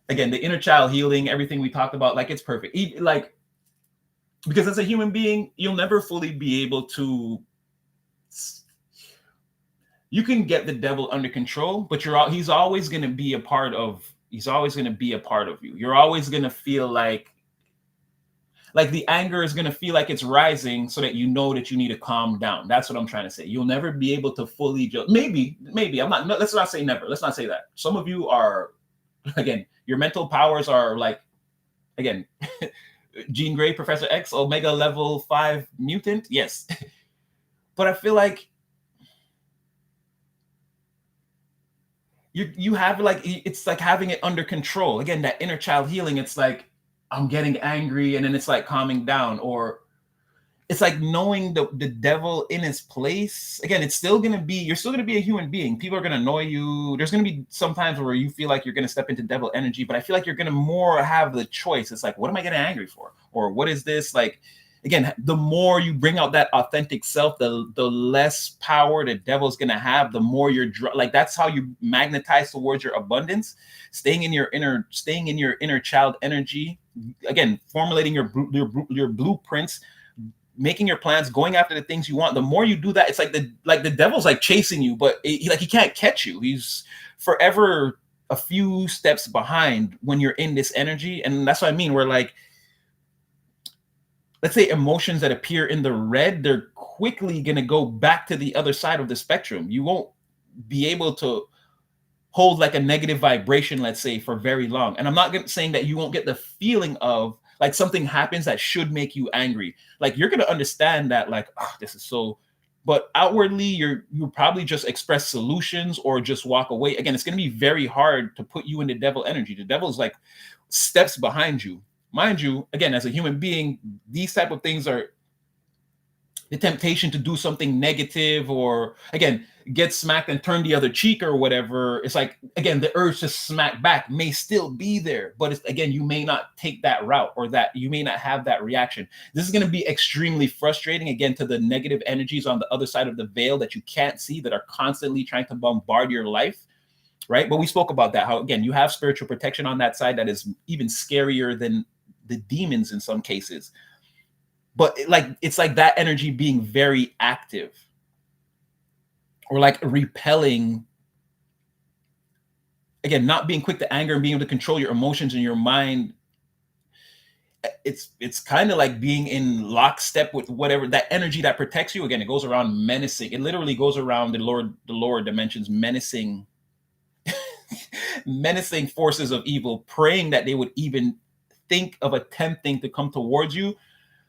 Again, the inner child healing, everything we talked about, like, it's perfect. Like, because as a human being, you'll never fully be able to, you can get the devil under control, but he's always going to be a part of you. You're always going to feel like the anger is going to feel like it's rising so that you know that you need to calm down. That's what I'm trying to say. You'll never be able to fully just, maybe let's not say never. Let's not say that. Some of you are, again, your mental powers are like, again, Jean Grey, Professor X, Omega level 5 mutant. Yes. But I feel like you have like, it's like having it under control. Again, that inner child healing. It's like I'm getting angry and then it's like calming down, or it's like knowing the devil in his place. Again, it's still gonna be, you're still gonna be a human being. People are gonna annoy you. There's gonna be some times where you feel like you're gonna step into devil energy, but I feel like you're gonna more have the choice. It's like, what am I getting angry for? Or what is this? Like, again, the more you bring out that authentic self, the less power the devil's gonna have, the more you're like, that's how you magnetize towards your abundance, staying in your inner child energy. Again, formulating your blueprints, making your plans, going after the things you want. The more you do that, it's like the devil's like chasing you, but he can't catch you. He's forever a few steps behind when you're in this energy. And that's what I mean. We're like, let's say emotions that appear in the red, they're quickly going to go back to the other side of the spectrum. You won't be able to hold like a negative vibration, let's say, for very long. And I'm not saying that you won't get the feeling of like something happens that should make you angry. Like, you're going to understand that, like, oh, this is so, but outwardly you probably just express solutions or just walk away. Again, it's going to be very hard to put you into devil energy. The devil's like steps behind you. Mind you, again, as a human being, these type of things are the temptation to do something negative, or again, get smacked and turn the other cheek or whatever. It's like, again, the urge to smack back may still be there, but it's, again, you may not take that route, or that you may not have that reaction. This is going to be extremely frustrating, again, to the negative energies on the other side of the veil that you can't see, that are constantly trying to bombard your life. Right. But we spoke about that, how, again, you have spiritual protection on that side that is even scarier than the demons in some cases. But it's like that energy being very active, or like repelling, again, not being quick to anger and being able to control your emotions and your mind. It's kind of like being in lockstep with whatever that energy that protects you. Again, it goes around menacing. It literally goes around the lower dimensions, menacing menacing forces of evil, praying that they would even think of attempting to come towards you,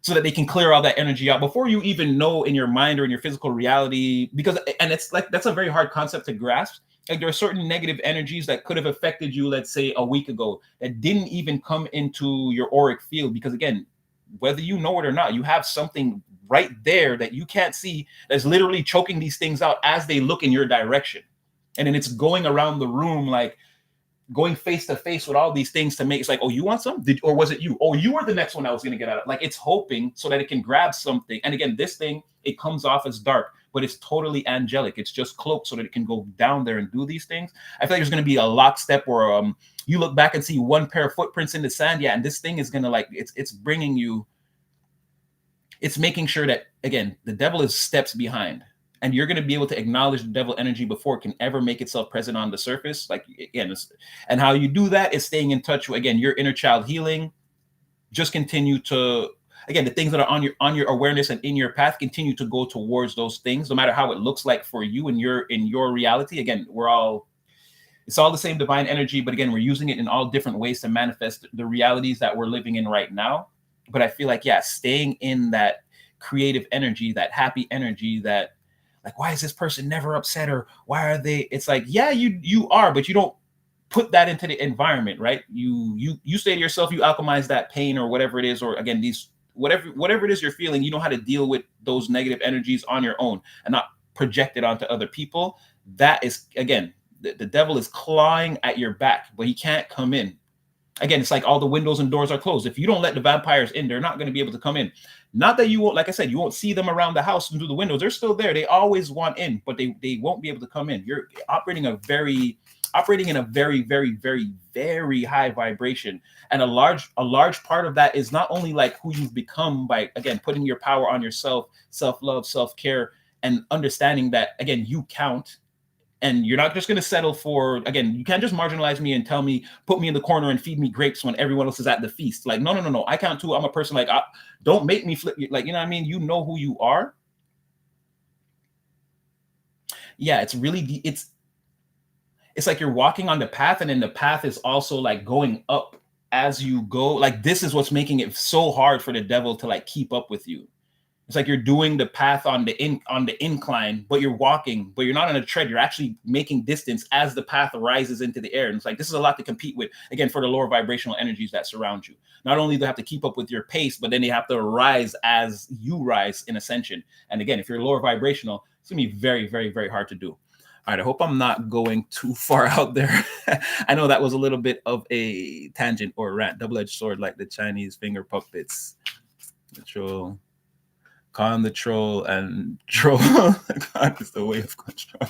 so that they can clear all that energy out before you even know in your mind or in your physical reality. Because, and it's like, that's a very hard concept to grasp. Like, there are certain negative energies that could have affected you, let's say a week ago, that didn't even come into your auric field. Because again, whether you know it or not, you have something right there that you can't see that's literally choking these things out as they look in your direction. And then it's going around the room, like going face to face with all these things to make it's like, oh, you want some? Or was it you? Oh, you were the next one I was going to get out of. Like, it's hoping so that it can grab something. And again, this thing, it comes off as dark, but it's totally angelic. It's just cloaked so that it can go down there and do these things. I feel like there's going to be a lockstep where you look back and see one pair of footprints in the sand. Yeah, and this thing is going to, like, it's bringing you, it's making sure that, again, the devil is steps behind. And you're going to be able to acknowledge the devil energy before it can ever make itself present on the surface. Like, again, and how you do that is staying in touch with, again, your inner child healing. Just continue to, again, the things that are on your awareness and in your path, continue to go towards those things, no matter how it looks like for you in your reality. Again, it's all the same divine energy, but again, we're using it in all different ways to manifest the realities that we're living in right now. But I feel like, yeah, staying in that creative energy, that happy energy, that, like, why is this person never upset, or why are they? It's like, yeah, you are, but you don't put that into the environment, right? You say to yourself, you alchemize that pain or whatever it is, or again, these whatever it is you're feeling, you know how to deal with those negative energies on your own and not project it onto other people. That is, again, the devil is clawing at your back, but he can't come in. Again, it's like all the windows and doors are closed. If you don't let the vampires in, they're not going to be able to come in. Not that you won't, like I said, you won't see them around the house and through the windows. They're still there. They always want in, but they won't be able to come in. You're operating in a very, very, very, very high vibration. And a large part of that is not only like who you've become by, again, putting your power on yourself, self-love, self-care, and understanding that, again, you count. And you're not just going to settle for, again, you can't just marginalize me and tell me, put me in the corner and feed me grapes when everyone else is at the feast. Like, no. I count too. I'm a person. Like, don't make me flip. Like, you know what I mean? You know who you are. Yeah, it's really, it's like you're walking on the path, and then the path is also like going up as you go, like this is what's making it so hard for the devil to like keep up with you. It's like you're doing the path on the incline, but you're walking, but you're not on a tread. You're actually making distance as the path rises into the air. And it's like this is a lot to compete with, again, for the lower vibrational energies that surround you. Not only do they have to keep up with your pace, but then they have to rise as you rise in ascension. And again, if you're lower vibrational, it's gonna be very, very, very hard to do. All right, I hope I'm not going too far out there. I know that was a little bit of a tangent or rant, double-edged sword like the Chinese finger puppets. The troll. Con the troll and troll. Con is the way of control.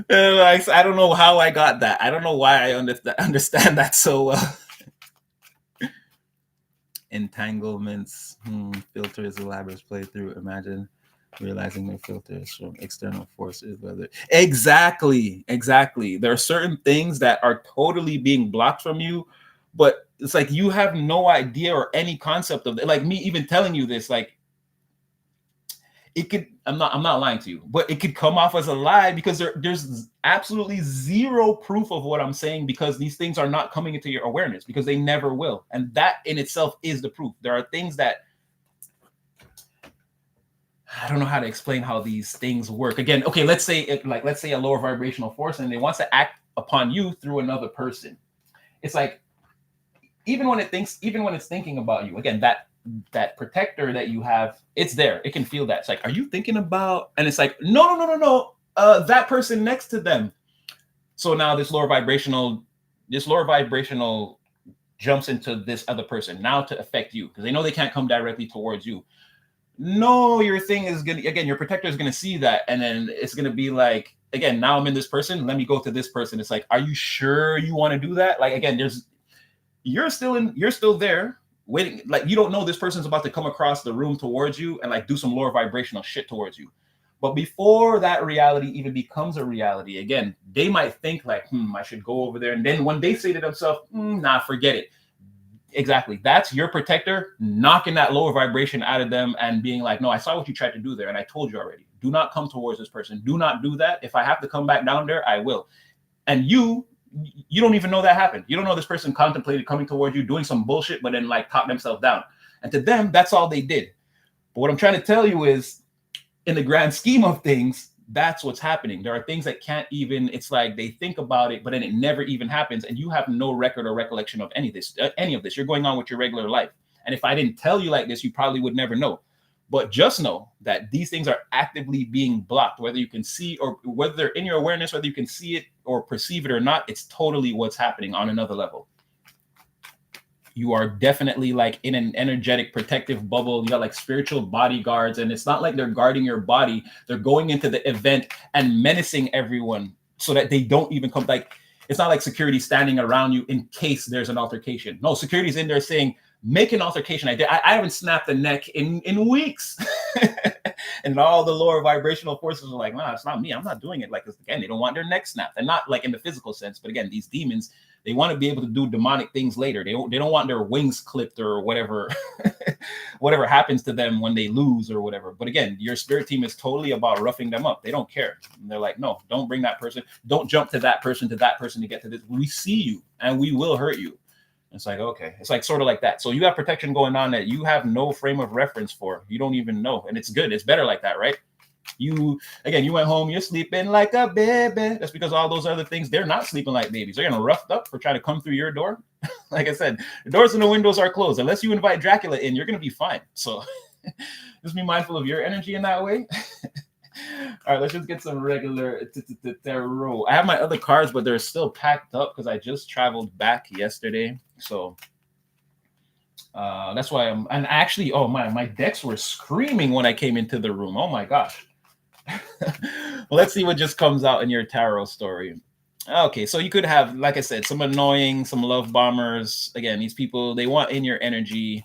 Like, I don't know how I got that. I don't know why I understand that so well. Entanglements, filters, elaborate playthrough. Imagine realizing no filters from external forces. Whether exactly. There are certain things that are totally being blocked from you, but it's like you have no idea or any concept of it. Like me even telling you this, like it could, I'm not lying to you, but it could come off as a lie because there's absolutely zero proof of what I'm saying, because these things are not coming into your awareness, because they never will. And that in itself is the proof. There are things that I don't know how to explain how these things work. Again, okay, let's say a lower vibrational force and it wants to act upon you through another person. It's like, even when it's thinking about you, again, that protector that you have, it's there. It can feel that. It's like, are you thinking about? And it's like, no. That person next to them. So now this lower vibrational jumps into this other person now to affect you, because they know they can't come directly towards you. No, your thing is gonna, again, your protector is gonna see that, and then it's gonna be like, again, now I'm in this person. Let me go to this person. It's like, are you sure you want to do that? Like, again, you're still there waiting. Like, you don't know this person's about to come across the room towards you and like do some lower vibrational shit towards you. But before that reality even becomes a reality, again, they might think like, I should go over there. And then when they say to themselves, nah, forget it. Exactly. That's your protector knocking that lower vibration out of them and being like, no, I saw what you tried to do there. And I told you already, do not come towards this person. Do not do that. If I have to come back down there, I will. And you don't even know that happened. You don't know this person contemplated coming towards you, doing some bullshit, but then like talk themselves down. And to them, that's all they did. But what I'm trying to tell you is, in the grand scheme of things, that's what's happening. There are things that can't even, it's like they think about it, but then it never even happens. And you have no record or recollection of any of this. You're going on with your regular life. And if I didn't tell you like this, you probably would never know. But just know that these things are actively being blocked, whether you can see or whether they're in your awareness, whether you can see it or perceive it or not, it's totally what's happening on another level. You are definitely like in an energetic protective bubble. You got like spiritual bodyguards, and it's not like they're guarding your body. They're going into the event and menacing everyone so that they don't even come. Like, it's not like security standing around you in case there's an altercation. No, security's in there saying, make an altercation. I haven't snapped a neck in weeks. And all the lower vibrational forces are like, nah, it's not me. I'm not doing it. Like, again, they don't want their neck snapped. And not like in the physical sense, but again, these demons, they want to be able to do demonic things later. They don't want their wings clipped or whatever, whatever happens to them when they lose or whatever. But again, your spirit team is totally about roughing them up. They don't care. And they're like, no, don't bring that person. Don't jump to that person to get to this. We see you and we will hurt you. It's like, okay, it's like sort of like that. So you have protection going on that you have no frame of reference for. You don't even know. And it's good. It's better like that, right? You went home, you're sleeping like a baby. That's because all those other things, they're not sleeping like babies. They're getting roughed up for trying to come through your door. Like I said, the doors and the windows are closed. Unless you invite Dracula in, you're going to be fine. So just be mindful of your energy in that way. All right, let's just get some regular tarot. I have my other cards, but they're still packed up because I just traveled back yesterday. So that's why I'm, and actually, oh my decks were screaming when I came into the room. Oh my gosh. Well, let's see what just comes out in your tarot story. Okay, so you could have, like I said, some annoying, some love bombers. Again, these people, they want in your energy.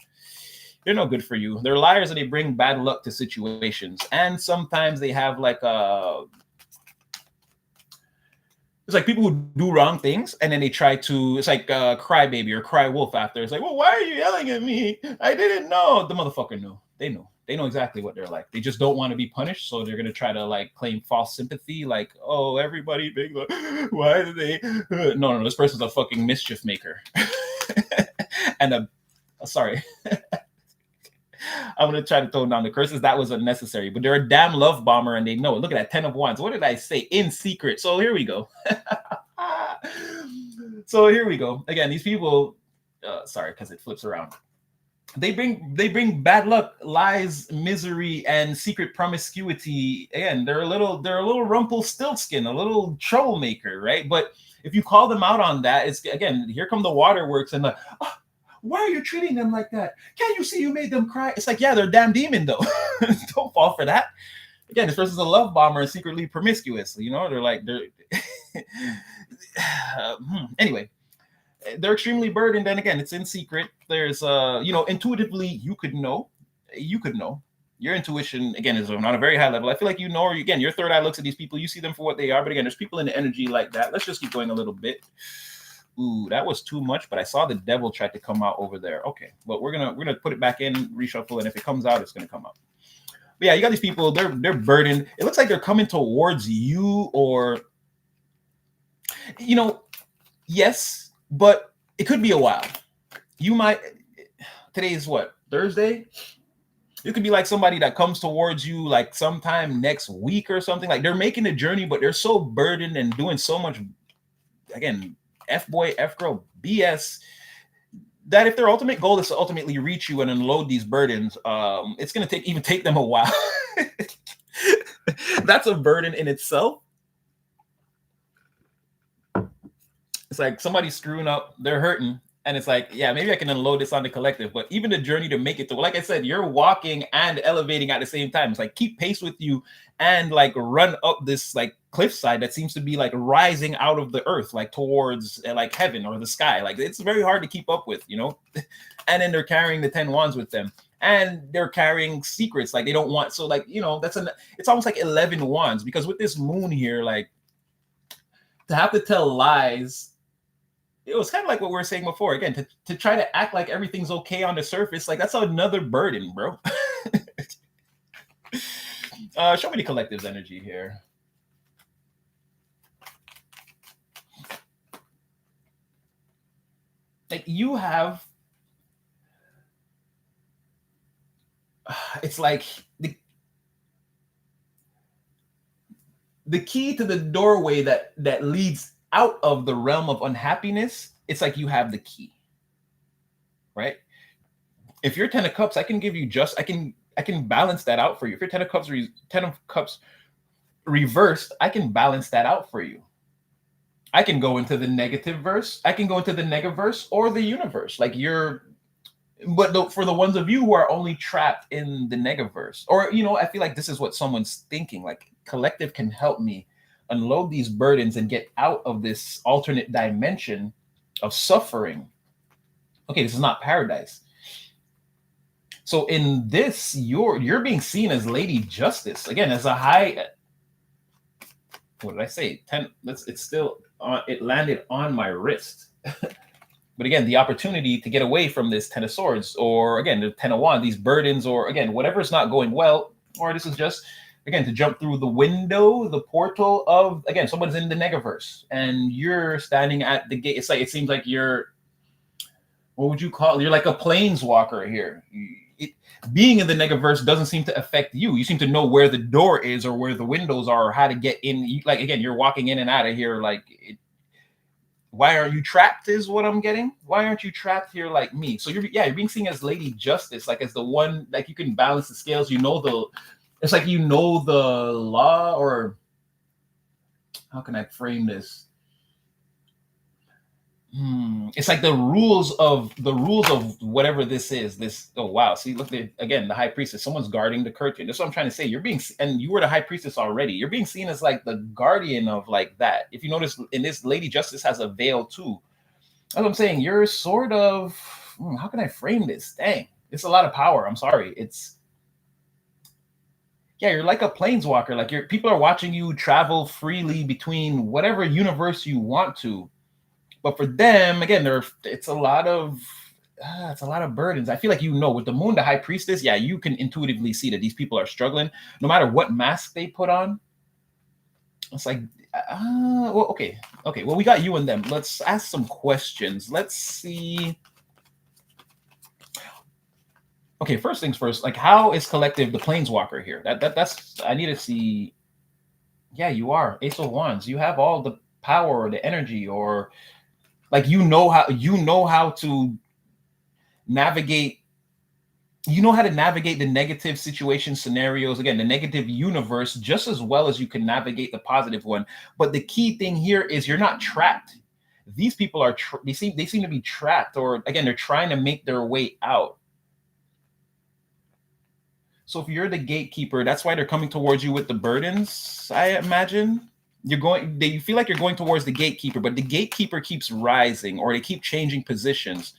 They're no good for you. They're liars and they bring bad luck to situations. And sometimes they have like it's like people who do wrong things and then they try to, it's like cry baby or cry wolf after. It's like, well, why are you yelling at me? I didn't know. The motherfucker knew. They knew. They know exactly what they're like. They just don't want to be punished, so they're gonna try to like claim false sympathy, like, oh, everybody big, why do they? No, this person's a fucking mischief maker, and sorry. I'm gonna try to tone down the curses. That was unnecessary, but they're a damn love bomber, and they know it. Look at that 10 of Wands. What did I say? In secret. So here we go. So here we go. Again, these people. Sorry, because it flips around. They bring bad luck, lies, misery, and secret promiscuity. Again, they're a little Rumpelstiltskin, a little troublemaker, right? But if you call them out on that, it's again, here come the waterworks and the why are you treating them like that? Can't you see you made them cry? It's like, yeah, they're a damn demon though. Don't fall for that. Again, this person's a love bomber and secretly promiscuous. You know, they're anyway. They're extremely burdened, and again, it's in secret. There's intuitively you could know your intuition again is on a very high level. I feel like or again, your third eye looks at these people, you see them for what they are, but again, there's people in the energy like that. Let's just keep going a little bit. Ooh, that was too much, but I saw the devil try to come out over there. Okay, but we're gonna put it back in, reshuffle, and if it comes out, it's gonna come out. But yeah, you got these people, they're burdened. It looks like they're coming towards you, or yes. But it could be a while. You might, today is what, Thursday? It could be like somebody that comes towards you like sometime next week or something. Like they're making a journey, but they're so burdened and doing so much, again, F-boy, F-girl, BS, that if their ultimate goal is to ultimately reach you and unload these burdens, it's going to take them a while. That's a burden in itself. It's like somebody's screwing up, they're hurting, and it's like, yeah, maybe I can unload this on the collective, but even the journey to make it to, like I said, you're walking and elevating at the same time. It's like keep pace with you and like run up this like cliffside that seems to be like rising out of the earth, like towards like heaven or the sky. Like it's very hard to keep up with, and then they're carrying the 10 wands with them. And they're carrying secrets, like they don't want, so like, it's almost like 11 wands, because with this moon here, like to have to tell lies, it was kind of like what we were saying before. Again, to try to act like everything's okay on the surface, like that's another burden, bro. Show me the collective's energy here. Like you have, it's like the key to the doorway that leads out of the realm of unhappiness. It's like you have the key, right? If you're 10 of cups, I can give you I can balance that out for you. If you're 10 of cups reversed, I can balance that out for you. I can go into the negative verse. I can go into the negaverse or the universe. Like for the ones of you who are only trapped in the negaverse, or I feel like this is what someone's thinking. Like collective can help me unload these burdens and get out of this alternate dimension of suffering. Okay, this is not paradise. So in this, you're being seen as Lady Justice again, as a high. What did I say? 10. It's still it landed on my wrist. But again, the opportunity to get away from this 10 of swords, or again the 10 of wands, these burdens, or again whatever's not going well, or this is just again to jump through the window, the portal of, again, someone's in the negaverse and you're standing at the gate. It's like, it seems like you're, what would you call it? You're like a planeswalker here. Being in the negaverse doesn't seem to affect you. You seem to know where the door is or where the windows are or how to get in. Like, again, you're walking in and out of here. Like, why aren't you trapped is what I'm getting. Why aren't you trapped here like me? So you're being seen as Lady Justice, like as the one, like you can balance the scales. It's like the law, or how can I frame this? It's like the rules of whatever this is. Oh wow! See, look at again the high priestess. Someone's guarding the curtain. That's what I'm trying to say. And you were the high priestess already. You're being seen as like the guardian of like that. If you notice, in this, Lady Justice has a veil too. That's what I'm saying. You're sort of. How can I frame this? Dang, it's a lot of power. I'm sorry. You're like a planeswalker. Like people are watching you travel freely between whatever universe you want to. But for them, again, it's a lot of it's a lot of burdens. I feel like, with the moon, the high priestess, yeah, you can intuitively see that these people are struggling no matter what mask they put on. It's like, well, okay. Well, we got you and them. Let's ask some questions. Let's see. Okay, first things first. Like, how is Collective the Planeswalker here? That's I need to see. Yeah, you are Ace of Wands. You have all the power or the energy, or like you know how to navigate. You know how to navigate the negative situation scenarios, again, the negative universe, just as well as you can navigate the positive one. But the key thing here is you're not trapped. These people are they seem to be trapped, or again, they're trying to make their way out. So if you're the gatekeeper, that's why they're coming towards you with the burdens, I imagine. You feel like you're going towards the gatekeeper, but the gatekeeper keeps rising, or they keep changing positions.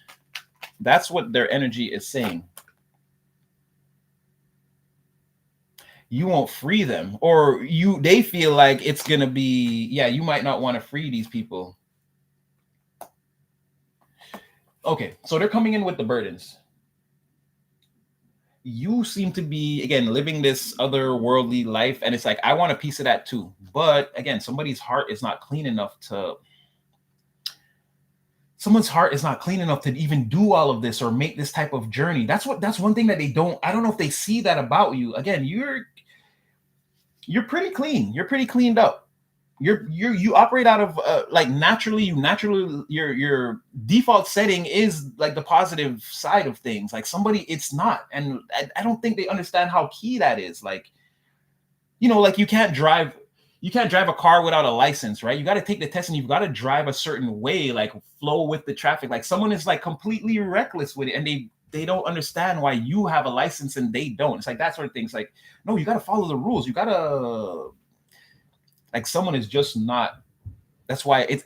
That's what their energy is saying. You won't free them, or they feel like it's gonna be, you might not want to free these people. Okay, so they're coming in with the burdens. You seem to be, again, living this otherworldly life, and it's like, I want a piece of that too. But again, someone's heart is not clean enough to even do all of this or make this type of journey. That's one thing that I don't know if they see that about you. Again, you're pretty clean. You're pretty cleaned up. You operate out of like naturally your default setting is like the positive side of things. Like somebody, it's not, and I don't think they understand how key that is. Like, like you can't drive a car without a license, right? You got to take the test and you've got to drive a certain way, like flow with the traffic. Like someone is like completely reckless with it, and they don't understand why you have a license and they don't. It's like that sort of thing. It's like, no, you got to follow the rules. You got to, like, someone is just not. That's why it's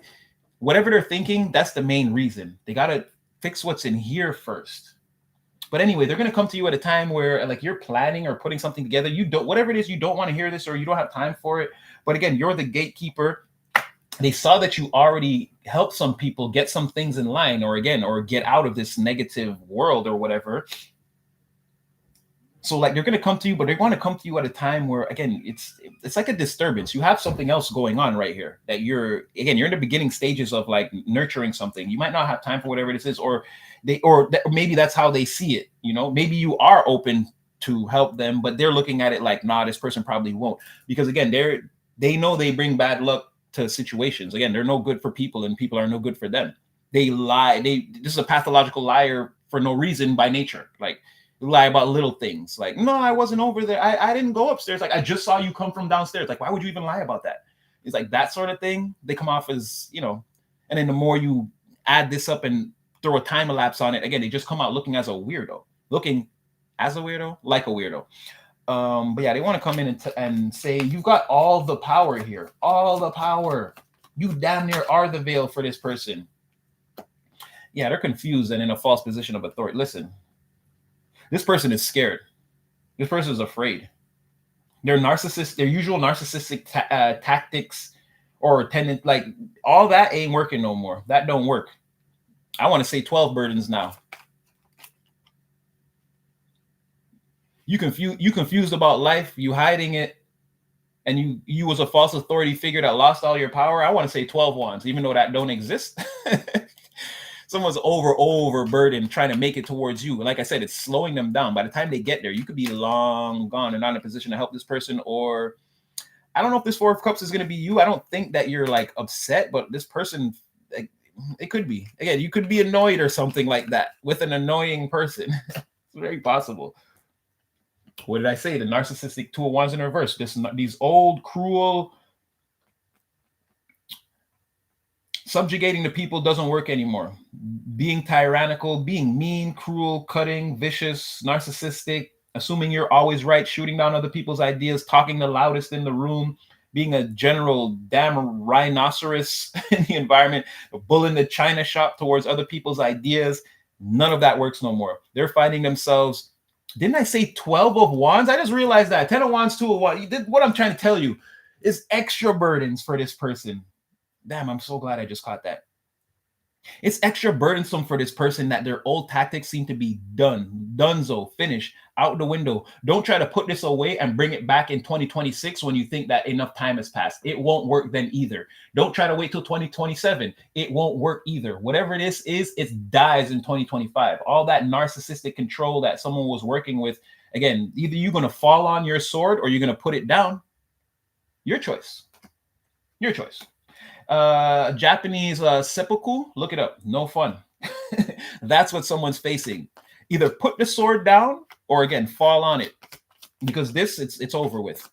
whatever they're thinking. That's the main reason. They got to fix what's in here first. But anyway, they're going to come to you at a time where like you're planning or putting something together. Whatever it is, you don't want to hear this or you don't have time for it. But again, you're the gatekeeper. They saw that you already helped some people get some things in line, or get out of this negative world or whatever. So like they're going to come to you, but they want to come to you at a time where, again, it's like a disturbance. You have something else going on right here that you're in the beginning stages of like nurturing something. You might not have time for whatever this is, or maybe that's how they see it. Maybe you are open to help them, but they're looking at it like, nah, this person probably won't, because again, they know they bring bad luck to situations. Again, they're no good for people, and people are no good for them. They lie. This is a pathological liar for no reason by nature. Like, lie about little things, like, no, I wasn't over there. I didn't go upstairs. Like, I just saw you come from downstairs. Like, why would you even lie about that? It's like that sort of thing. They come off as, and then the more you add this up and throw a time elapse on it, again, they just come out looking like a weirdo. But yeah, they want to come in and say, you've got all the power here, all the power. You damn near are the veil for this person. Yeah, they're confused and in a false position of authority. Listen, this person is scared. This person is afraid. Their usual narcissistic tactics or tendency, like all that ain't working no more. That don't work. I want to say 12 burdens now. You confused about life, you hiding it, and you was a false authority figure that lost all your power. I want to say 12 wands, even though that don't exist. Someone's overburdened trying to make it towards you. Like I said, it's slowing them down. By the time they get there, you could be long gone and not in a position to help this person. Or I don't know if this Four of Cups is going to be you. I don't think that you're like upset, but this person, like, it could be. Again, you could be annoyed or something like that with an annoying person. It's very possible. What did I say? The narcissistic Two of Wands in reverse. These old, cruel, subjugating the people doesn't work anymore. Being tyrannical, being mean, cruel, cutting, vicious, narcissistic, assuming you're always right, shooting down other people's ideas, talking the loudest in the room, being a general damn rhinoceros in the environment, a bull in the china shop towards other people's ideas. None of that works no more. They're finding themselves. Didn't I say 12 of Wands? I just realized that. 10 of Wands, 2 of Wands. What I'm trying to tell you is extra burdens for this person. Damn, I'm so glad I just caught that. It's extra burdensome for this person that their old tactics seem to be donezo, finished, out the window. Don't try to put this away and bring it back in 2026 when you think that enough time has passed. It won't work then either. Don't try to wait till 2027. It won't work either. Whatever this is, it dies in 2025. All that narcissistic control that someone was working with, again, either you're going to fall on your sword or you're going to put it down. Your choice. Your choice. Japanese seppuku, look it up. No fun. That's what someone's facing. Either put the sword down or again fall on it, because this it's over with.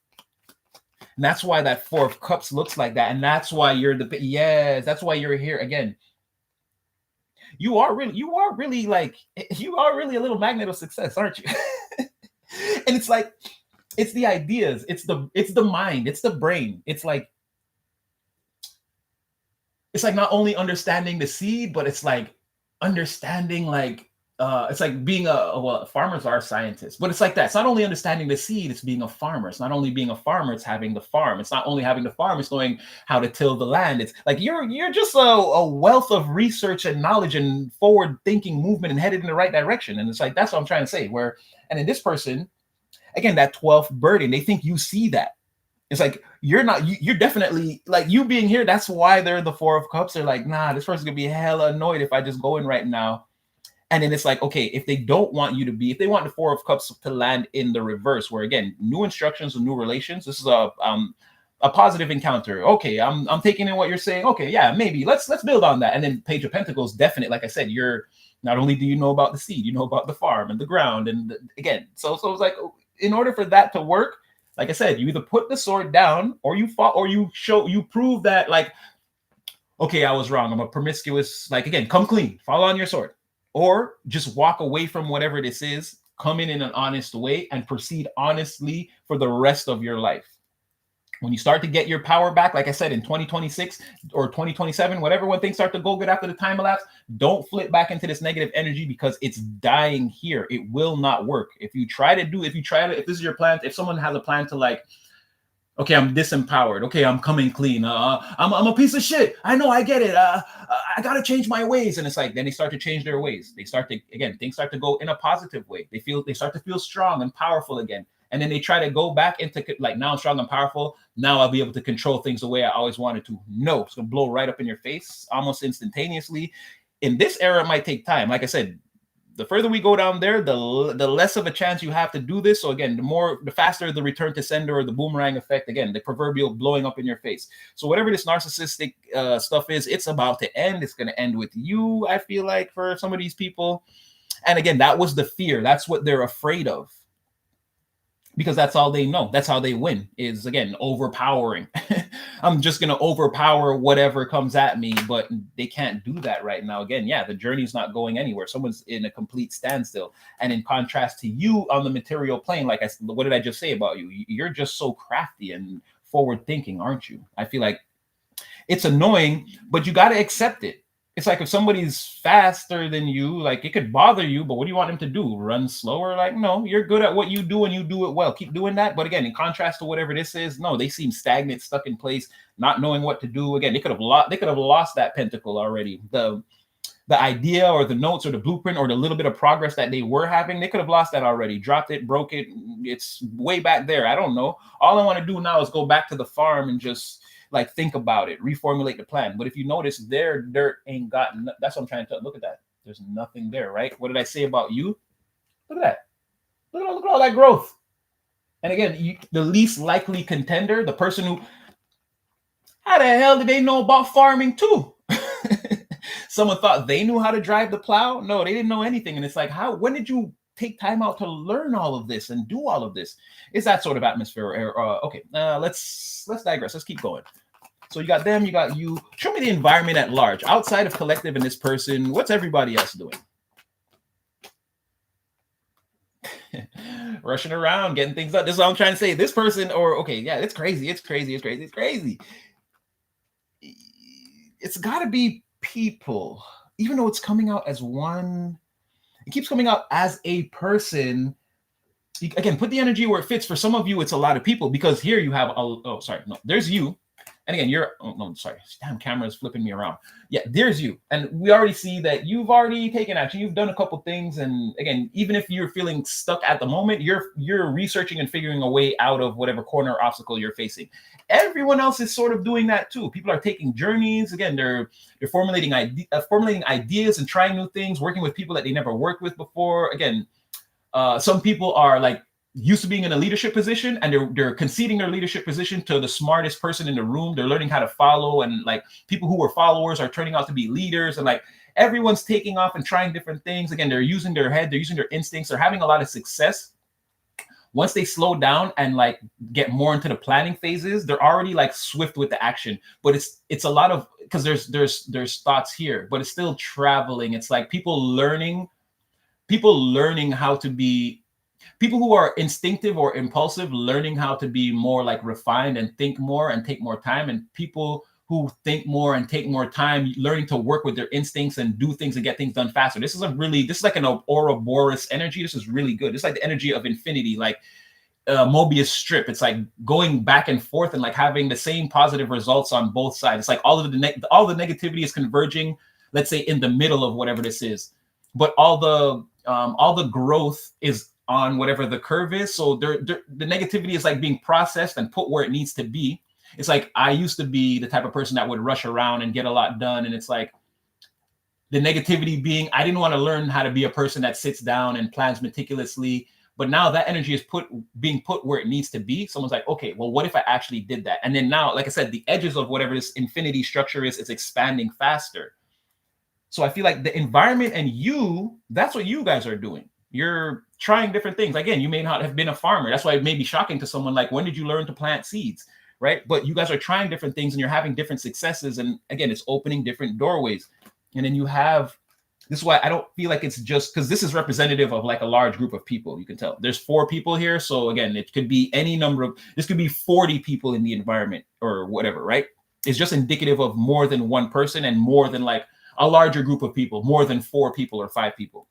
And that's why that Four of Cups looks like that, and that's why you're the yes. That's why you're here again. You are really like you are really a little magnet of success, aren't you? And it's like it's the ideas, it's the mind, it's the brain. It's like not only understanding the seed, but it's like understanding like it's like being farmers are scientists, but it's like that. It's not only understanding the seed, it's being a farmer. It's not only being a farmer, it's having the farm. It's not only having the farm, it's knowing how to till the land. It's like you're just a wealth of research and knowledge and forward thinking movement and headed in the right direction. And it's like that's what I'm trying to say. And in this person, again, that 12th burden, they think you see that. It's like you're not. You're definitely like you being here. That's why they're the Four of Cups. They're like, nah, this person's gonna be hella annoyed if I just go in right now. And then it's like, okay, if they don't want you to be, if they want the Four of Cups to land in the reverse, where again, new instructions and new relations. This is a positive encounter. Okay, I'm taking in what you're saying. Okay, yeah, maybe let's build on that. And then Page of Pentacles, definite. Like I said, you're not only do you know about the seed, you know about the farm and the ground, and again, so it's like in order for that to work. Like I said, you either put the sword down or you fought, or you prove that like, okay, I was wrong. I'm a promiscuous, like again, come clean, fall on your sword, or just walk away from whatever this is, come in an honest way and proceed honestly for the rest of your life. When you start to get your power back, like I said, in 2026 or 2027, whatever, when things start to go good after the time elapse, don't flip back into this negative energy because it's dying here. It will not work. If this is your plan, if someone has a plan to like, okay, I'm disempowered. Okay, I'm coming clean. I'm a piece of shit. I know, I get it. I gotta change my ways. And it's like, then they start to change their ways. Things start to go in a positive way. They start to feel strong and powerful again. And then they try to go back into like, now I'm strong and powerful. Now I'll be able to control things the way I always wanted to. No, it's gonna blow right up in your face almost instantaneously. In this era, it might take time. Like I said, the further we go down there, the less of a chance you have to do this. So again, the faster the return to sender or the boomerang effect, again, the proverbial blowing up in your face. So whatever this narcissistic stuff is, it's about to end. It's going to end with you, I feel like, for some of these people. And again, that was the fear. That's what they're afraid of. Because that's all they know. That's how they win, is again, overpowering. I'm just going to overpower whatever comes at me, but they can't do that right now. Again, yeah, the journey's not going anywhere. Someone's in a complete standstill. And in contrast to you on the material plane, like what did I just say about you? You're just so crafty and forward thinking, aren't you? I feel like it's annoying, but you got to accept it. It's like if somebody's faster than you, like it could bother you, but what do you want them to do? Run slower? Like, no, you're good at what you do and you do it well. Keep doing that. But again, in contrast to whatever this is, no, they seem stagnant, stuck in place, not knowing what to do. Again, they could have lost that pentacle already. The idea or the notes or the blueprint or the little bit of progress that they were having, they could have lost that already, dropped it, broke it. It's way back there. I don't know. All I want to do now is go back to the farm and just like think about it, reformulate the plan. But if you notice, their dirt ain't got. That's what I'm trying to look at. That there's nothing there, right? What did I say about you? Look at that. Look at all that growth. And again, the least likely contender, the person who, how the hell did they know about farming too? Someone thought they knew how to drive the plow. No, they didn't know anything. And it's like, when did you take time out to learn all of this and do all of this? It's that sort of atmosphere. Okay, let's digress. Let's keep going. So you got them, you got you. Show me the environment at large. Outside of collective and this person, what's everybody else doing? Rushing around, getting things done. This is what I'm trying to say. This person, it's crazy. It's got to be people. Even though it's coming out as one, it keeps coming out as a person. Again, put the energy where it fits. For some of you, it's a lot of people, because here you have there's you, And again, you're, oh no, sorry, damn, camera is flipping me around. Yeah, there's you. And we already see that you've already taken action. You've done a couple things. And again, even if you're feeling stuck at the moment, you're researching and figuring a way out of whatever corner or obstacle you're facing. Everyone else is sort of doing that too. People are taking journeys. Again, they're formulating ideas and trying new things, working with people that they never worked with before. Again, some people are like used to being in a leadership position, and they're conceding their leadership position to the smartest person in the room. They're learning how to follow, and like people who were followers are turning out to be leaders, and like everyone's taking off and trying different things. Again, they're using their head, they're using their instincts, they're having a lot of success. Once they slow down and like get more into the planning phases, they're already like swift with the action. But it's a lot of, because there's thoughts here, but it's still traveling. It's like people learning how to be, people who are instinctive or impulsive learning how to be more like refined and think more and take more time, and people who think more and take more time learning to work with their instincts and do things and get things done faster. This is like an Ouroboros energy. This is really good. It's like the energy of infinity, like Mobius strip. It's like going back and forth and like having the same positive results on both sides. It's like all the negativity is converging, let's say, in the middle of whatever this is, but all the growth is on whatever the curve is. So the negativity is like being processed and put where it needs to be. It's like, I used to be the type of person that would rush around and get a lot done. And it's like the negativity being, I didn't want to learn how to be a person that sits down and plans meticulously. But now that energy is being put where it needs to be. Someone's like, okay, well, what if I actually did that? And then now, like I said, the edges of whatever this infinity structure is, it's expanding faster. So I feel like the environment and that's what you guys are doing. You're trying different things. Again, you may not have been a farmer. That's why it may be shocking to someone like, when did you learn to plant seeds? Right? But you guys are trying different things and you're having different successes. And again, it's opening different doorways. And then this is why I don't feel like it's just, because this is representative of like a large group of people. You can tell there's 4 people here. So again, it could be any number of, this could be 40 people in the environment or whatever, right? It's just indicative of more than one person and more than like a larger group of people, more than 4 people or 5 people.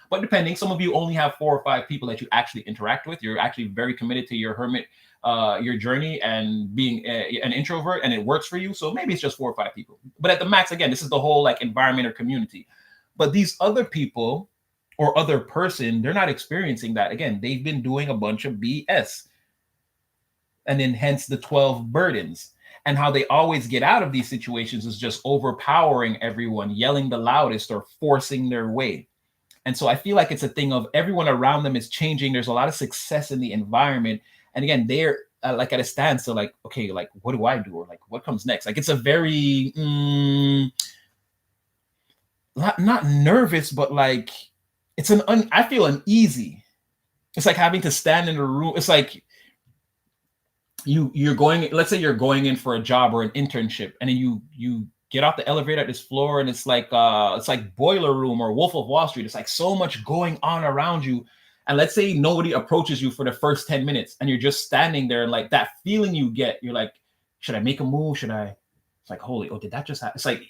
But depending, some of you only have 4 or 5 people that you actually interact with. You're actually very committed to your hermit, your journey and being an introvert, and it works for you. So maybe it's just 4 or 5 people. But at the max, again, this is the whole like environment or community. But these other people or other person, they're not experiencing that. Again, they've been doing a bunch of BS. And then hence the 12 burdens. And how they always get out of these situations is just overpowering everyone, yelling the loudest or forcing their way. And so I feel like it's a thing of everyone around them is changing. There's a lot of success in the environment. And again, they're like at a standstill, like, okay, like, what do I do? Or like, what comes next? Like, it's a very, not nervous, but like, I feel uneasy. It's like having to stand in a room. It's like you're going, let's say you're going in for a job or an internship, and then you get off the elevator at this floor, and it's like Boiler Room or Wolf of Wall Street. It's like so much going on around you. And let's say nobody approaches you for the first 10 minutes and you're just standing there, and like that feeling you get, you're like, should I make a move? Should I? It's like, holy, did that just happen? It's like,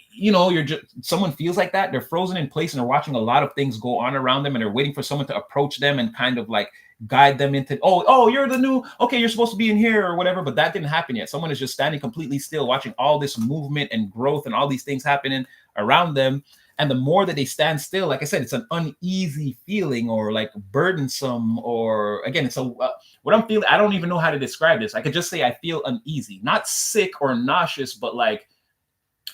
someone feels like that. They're frozen in place and they're watching a lot of things go on around them, and they're waiting for someone to approach them and kind of like guide them into, you're the new, okay, you're supposed to be in here or whatever. But that didn't happen yet. Someone is just standing completely still, watching all this movement and growth and all these things happening around them. And the more that they stand still, like I said, it's an uneasy feeling or like burdensome, or again, it's what I'm feeling. I don't even know how to describe this. I could just say I feel uneasy, not sick or nauseous, but like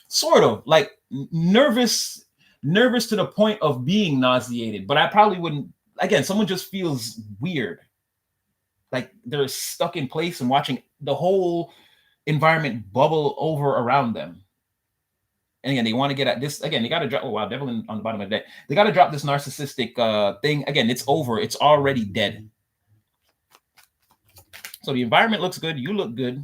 sort of like nervous to the point of being nauseated. But I probably wouldn't. Again, someone just feels weird, like they're stuck in place and watching the whole environment bubble over around them. And again, they want to get at this. Again, they got to drop. Oh, wow, Devil on the bottom of the deck. They got to drop this narcissistic thing. Again, it's over. It's already dead. So the environment looks good. You look good.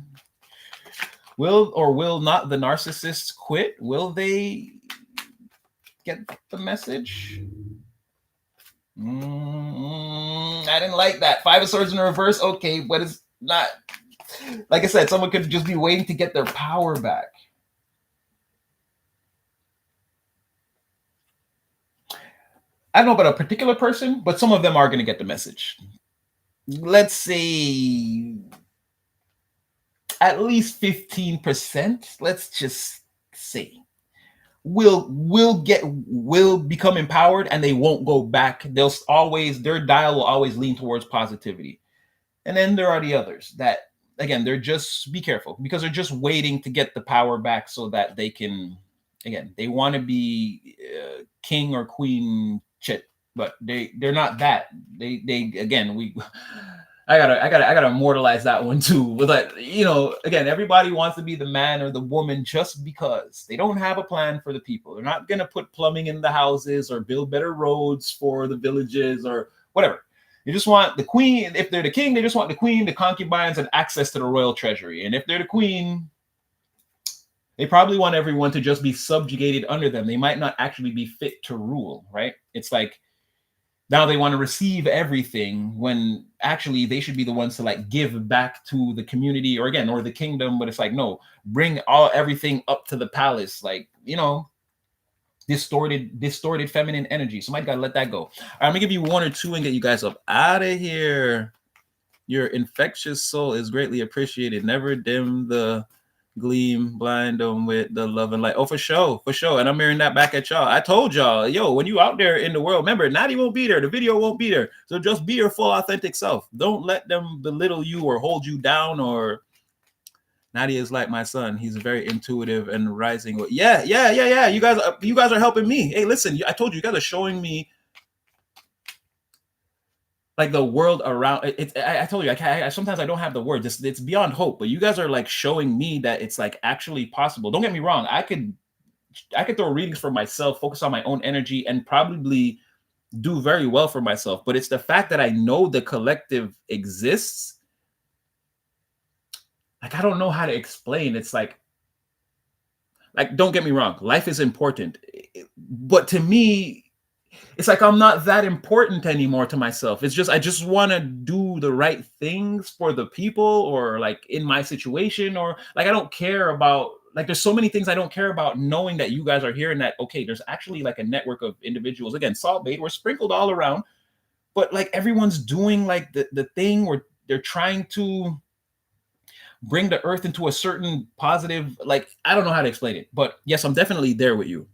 Will or will not the narcissists quit? Will they get the message? I didn't like that. 5 of Swords in reverse. Okay, but it's not. Like I said, someone could just be waiting to get their power back. I don't know about a particular person, but some of them are going to get the message. Let's say at least 15%, let's just say, will become empowered, and they won't go back. They'll always, their dial will always lean towards positivity. And then there are the others that, again, they're just, be careful, because they're just waiting to get the power back so that they can, again, they want to be king or queen shit, but they're not that. They again, I gotta immortalize that one too. But like, you know, again, everybody wants to be the man or the woman just because they don't have a plan for the people. They're not gonna put plumbing in the houses or build better roads for the villages or whatever. You just want the queen. If they're the king, they just want the queen, the concubines, and access to the royal treasury. And if they're the queen, they probably want everyone to just be subjugated under them. They might not actually be fit to rule, right? It's like, now they want to receive everything when actually they should be the ones to like give back to the community or the kingdom. But it's like, no, bring everything up to the palace. Like, you know, distorted feminine energy. Somebody got to let that go. All right, I'm gonna give you one or two and get you guys up out of here. Your infectious soul is greatly appreciated. Never dim the gleam, blind them with the love and light. Oh, for sure. And I'm mirroring that back at y'all. I told y'all, yo, when you out there in the world, remember, Natty won't be there, the video won't be there, so just be your full authentic self. Don't let them belittle you or hold you down. Or Natty is like my son, he's very intuitive and rising. Yeah, you guys are helping me. Hey, listen, I told you, you guys are showing me like the world around it. I told you, I sometimes I don't have the words. It's beyond hope, but you guys are like showing me that it's like actually possible. Don't get me wrong. I could throw readings for myself, focus on my own energy, and probably do very well for myself. But it's the fact that I know the collective exists. Like, I don't know how to explain. It's like, don't get me wrong. Life is important, but to me, it's like I'm not that important anymore to myself. It's just I just want to do the right things for the people, or like in my situation, or like I don't care about, like, there's so many things I don't care about, knowing that you guys are here and that, okay, there's actually like a network of individuals. Again, Salt Bait, we're sprinkled all around, but like everyone's doing like the thing where they're trying to bring the earth into a certain positive, like, I don't know how to explain it, but yes, I'm definitely there with you.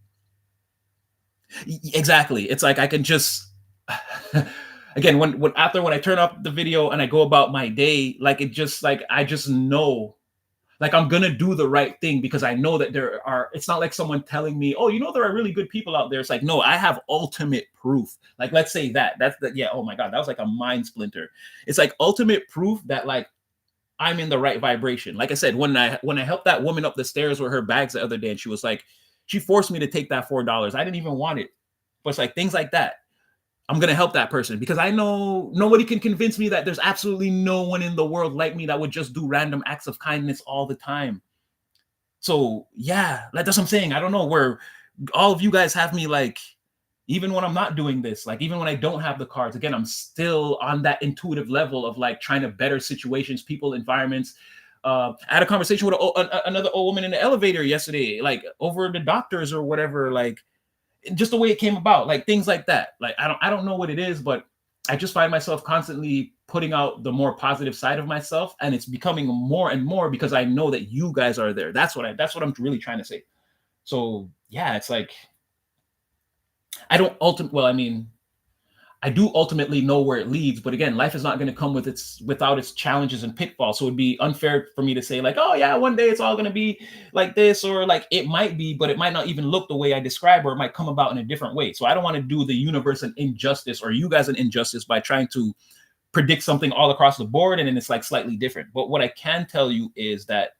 Exactly. It's like I can just again, when I turn off the video and I go about my day, like, it just like I just know, like, I'm gonna do the right thing because I know that it's not like someone telling me, oh, you know, there are really good people out there. It's like, no, I have ultimate proof. Like, let's say oh my God, that was like a mind splinter. It's like ultimate proof that like I'm in the right vibration. Like I said, when I helped that woman up the stairs with her bags the other day, and she was like, she forced me to take that $4. I didn't even want it. But it's like things like that. I'm going to help that person because I know nobody can convince me that there's absolutely no one in the world like me that would just do random acts of kindness all the time. So yeah, that's what I'm saying. I don't know where all of you guys have me, like, even when I'm not doing this, like even when I don't have the cards, again, I'm still on that intuitive level of like trying to better situations, people, environments. I had a conversation with another old woman in the elevator yesterday, like over the doctors or whatever, like just the way it came about, like things like that. Like, I don't know what it is, but I just find myself constantly putting out the more positive side of myself, and it's becoming more and more because I know that you guys are there. That's what I'm really trying to say. So yeah, it's like I do ultimately know where it leads, but again, life is not going to come without its challenges and pitfalls. So it'd be unfair for me to say like, oh yeah, one day it's all going to be like this, or like it might be, but it might not even look the way I describe, or it might come about in a different way. So I don't want to do the universe an injustice or you guys an injustice by trying to predict something all across the board and then it's like slightly different. But what I can tell you is that,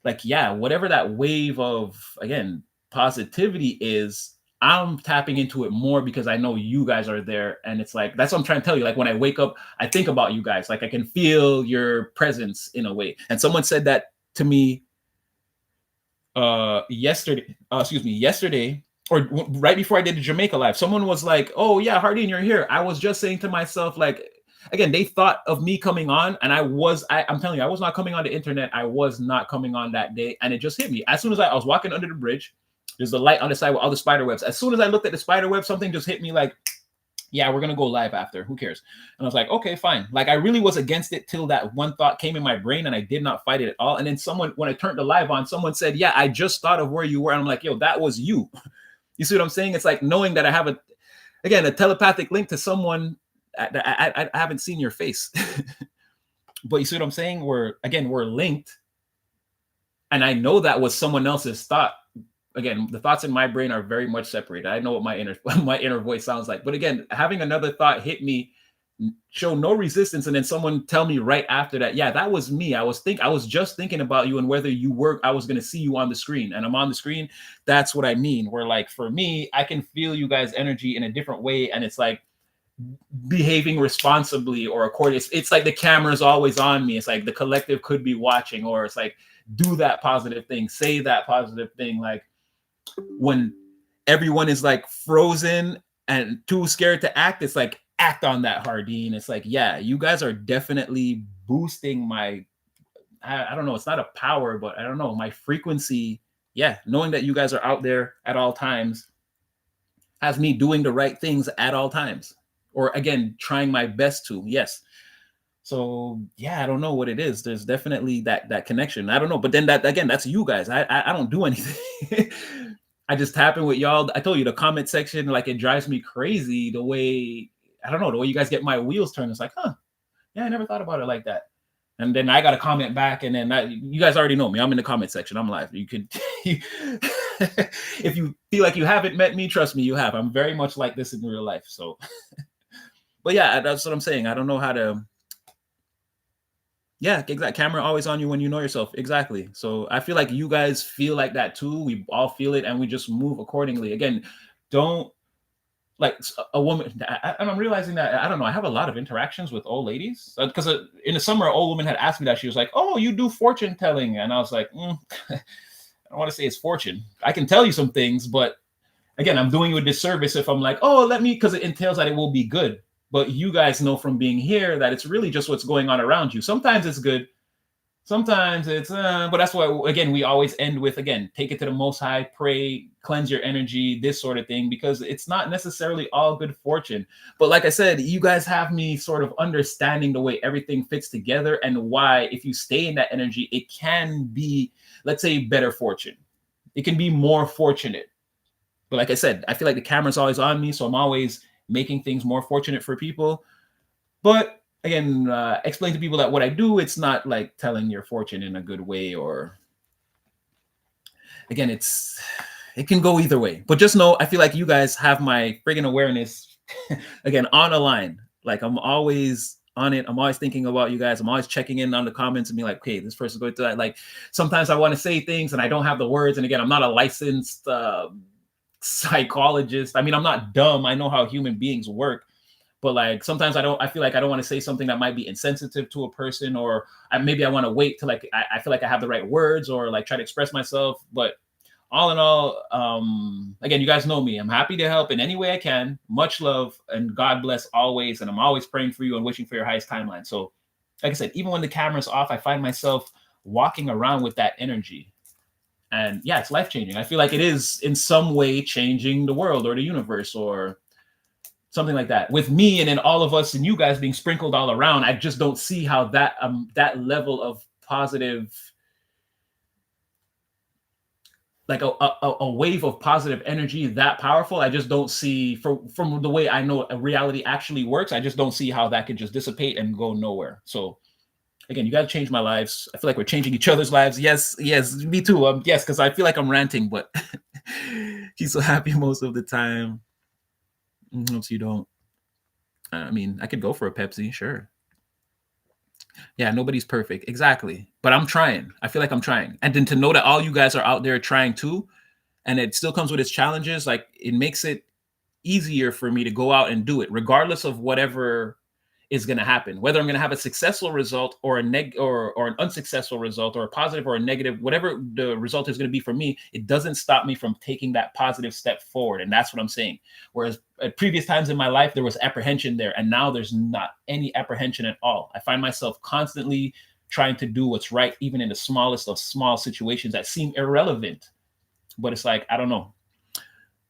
like, yeah, whatever that wave of, again, positivity is, I'm tapping into it more because I know you guys are there. And it's like, that's what I'm trying to tell you. Like when I wake up, I think about you guys. Like I can feel your presence in a way. And someone said that to me yesterday, or right before I did the Jamaica live. Someone was like, oh yeah, Hardin, you're here. I was just saying to myself, like, again, they thought of me coming on, and I'm telling you, I was not coming on the internet. I was not coming on that day. And it just hit me. As soon as I was walking under the bridge, there's the light on the side with all the spider webs. As soon as I looked at the spider web, something just hit me like, yeah, we're gonna go live after. Who cares? And I was like, okay, fine. Like I really was against it till that one thought came in my brain, and I did not fight it at all. And then someone, when I turned the live on, someone said, "Yeah, I just thought of where you were." And I'm like, "Yo, that was you." You see what I'm saying? It's like knowing that I have a telepathic link to someone. I haven't seen your face, but you see what I'm saying? We're linked, and I know that was someone else's thought. Again, the thoughts in my brain are very much separated. I know what my inner voice sounds like. But again, having another thought hit me, show no resistance, and then someone tell me right after that, yeah, that was me. I was just thinking about you and whether you were, I was going to see you on the screen, and I'm on the screen. That's what I mean. Where like for me, I can feel you guys' energy in a different way, and it's like behaving responsibly or according. It's like the camera's always on me. It's like the collective could be watching, or it's like do that positive thing, say that positive thing, like. When everyone is like frozen and too scared to act, it's like act on that, Hardeen. It's like, yeah, you guys are definitely boosting my, I don't know, it's not a power, but I don't know, my frequency. Yeah, knowing that you guys are out there at all times has me doing the right things at all times, or again, trying my best to. Yes. So yeah, I don't know what it is. There's definitely that connection. I don't know, but then that again, that's you guys. I don't do anything. I just tap in with y'all. I told you the comment section, like it drives me crazy the way, I don't know, the way you guys get my wheels turned. It's like, huh, yeah, I never thought about it like that. And then I got to comment back, and then you guys already know me. I'm in the comment section. I'm live. You could, if you feel like you haven't met me, trust me, you have. I'm very much like this in real life. So, but yeah, that's what I'm saying. I don't know how to. Yeah, exactly. Camera always on you when you know yourself. Exactly. So I feel like you guys feel like that too. We all feel it, and we just move accordingly. Again, don't like a woman. And I'm realizing that I don't know. I have a lot of interactions with old ladies because in the summer, an old woman had asked me that. She was like, "Oh, you do fortune telling," and I was like, I don't want to say it's fortune. I can tell you some things, but again, I'm doing you a disservice if I'm like, "Oh, let me," because it entails that it will be good. But you guys know from being here that it's really just what's going on around you. Sometimes it's good. Sometimes it's, but that's why, again, we always end with, again, take it to the Most High, pray, cleanse your energy, this sort of thing, because it's not necessarily all good fortune. But like I said, you guys have me sort of understanding the way everything fits together and why, if you stay in that energy, it can be, let's say, better fortune. It can be more fortunate. But like I said, I feel like the camera's always on me, so I'm always making things more fortunate for people. But again, explain to people that what I do, it's not like telling your fortune in a good way, or again, it can go either way. But just know, I feel like you guys have my friggin' awareness again on a line. Like I'm always on it. I'm always thinking about you guys. I'm always checking in on the comments and being like, okay, this person's going through that. Like sometimes I want to say things and I don't have the words. And again, I'm not a licensed psychologist. I mean, I'm not dumb. I know how human beings work, but like sometimes I feel like I don't want to say something that might be insensitive to a person, or maybe I want to wait till like I feel like I have the right words, or like try to express myself. But all in all, again, you guys know me. I'm happy to help in any way I can. Much love and God bless always. And I'm always praying for you and wishing for your highest timeline. So like I said, even when the camera's off, I find myself walking around with that energy. And yeah, it's life-changing. I feel like it is in some way changing the world or the universe or something like that. With me and then all of us and you guys being sprinkled all around, I just don't see how that level of positive, like a wave of positive energy that powerful. I just don't see, from the way I know a reality actually works, I just don't see how that could just dissipate and go nowhere. So again, you got to change my lives. I feel like we're changing each other's lives. Yes, me too. Yes, because I feel like I'm ranting, but he's so happy most of the time. Hopes you don't. I mean, I could go for a Pepsi, sure. Yeah, nobody's perfect. Exactly. But I'm trying. I feel like I'm trying. And then to know that all you guys are out there trying too, and it still comes with its challenges, like it makes it easier for me to go out and do it, regardless of whatever is going to happen, whether I'm going to have a successful result or or an unsuccessful result, or a positive or a negative, whatever the result is going to be for me, it doesn't stop me from taking that positive step forward. And that's what I'm saying. Whereas at previous times in my life, there was apprehension there, and now there's not any apprehension at all. I find myself constantly trying to do what's right, even in the smallest of small situations that seem irrelevant. But it's like, I don't know.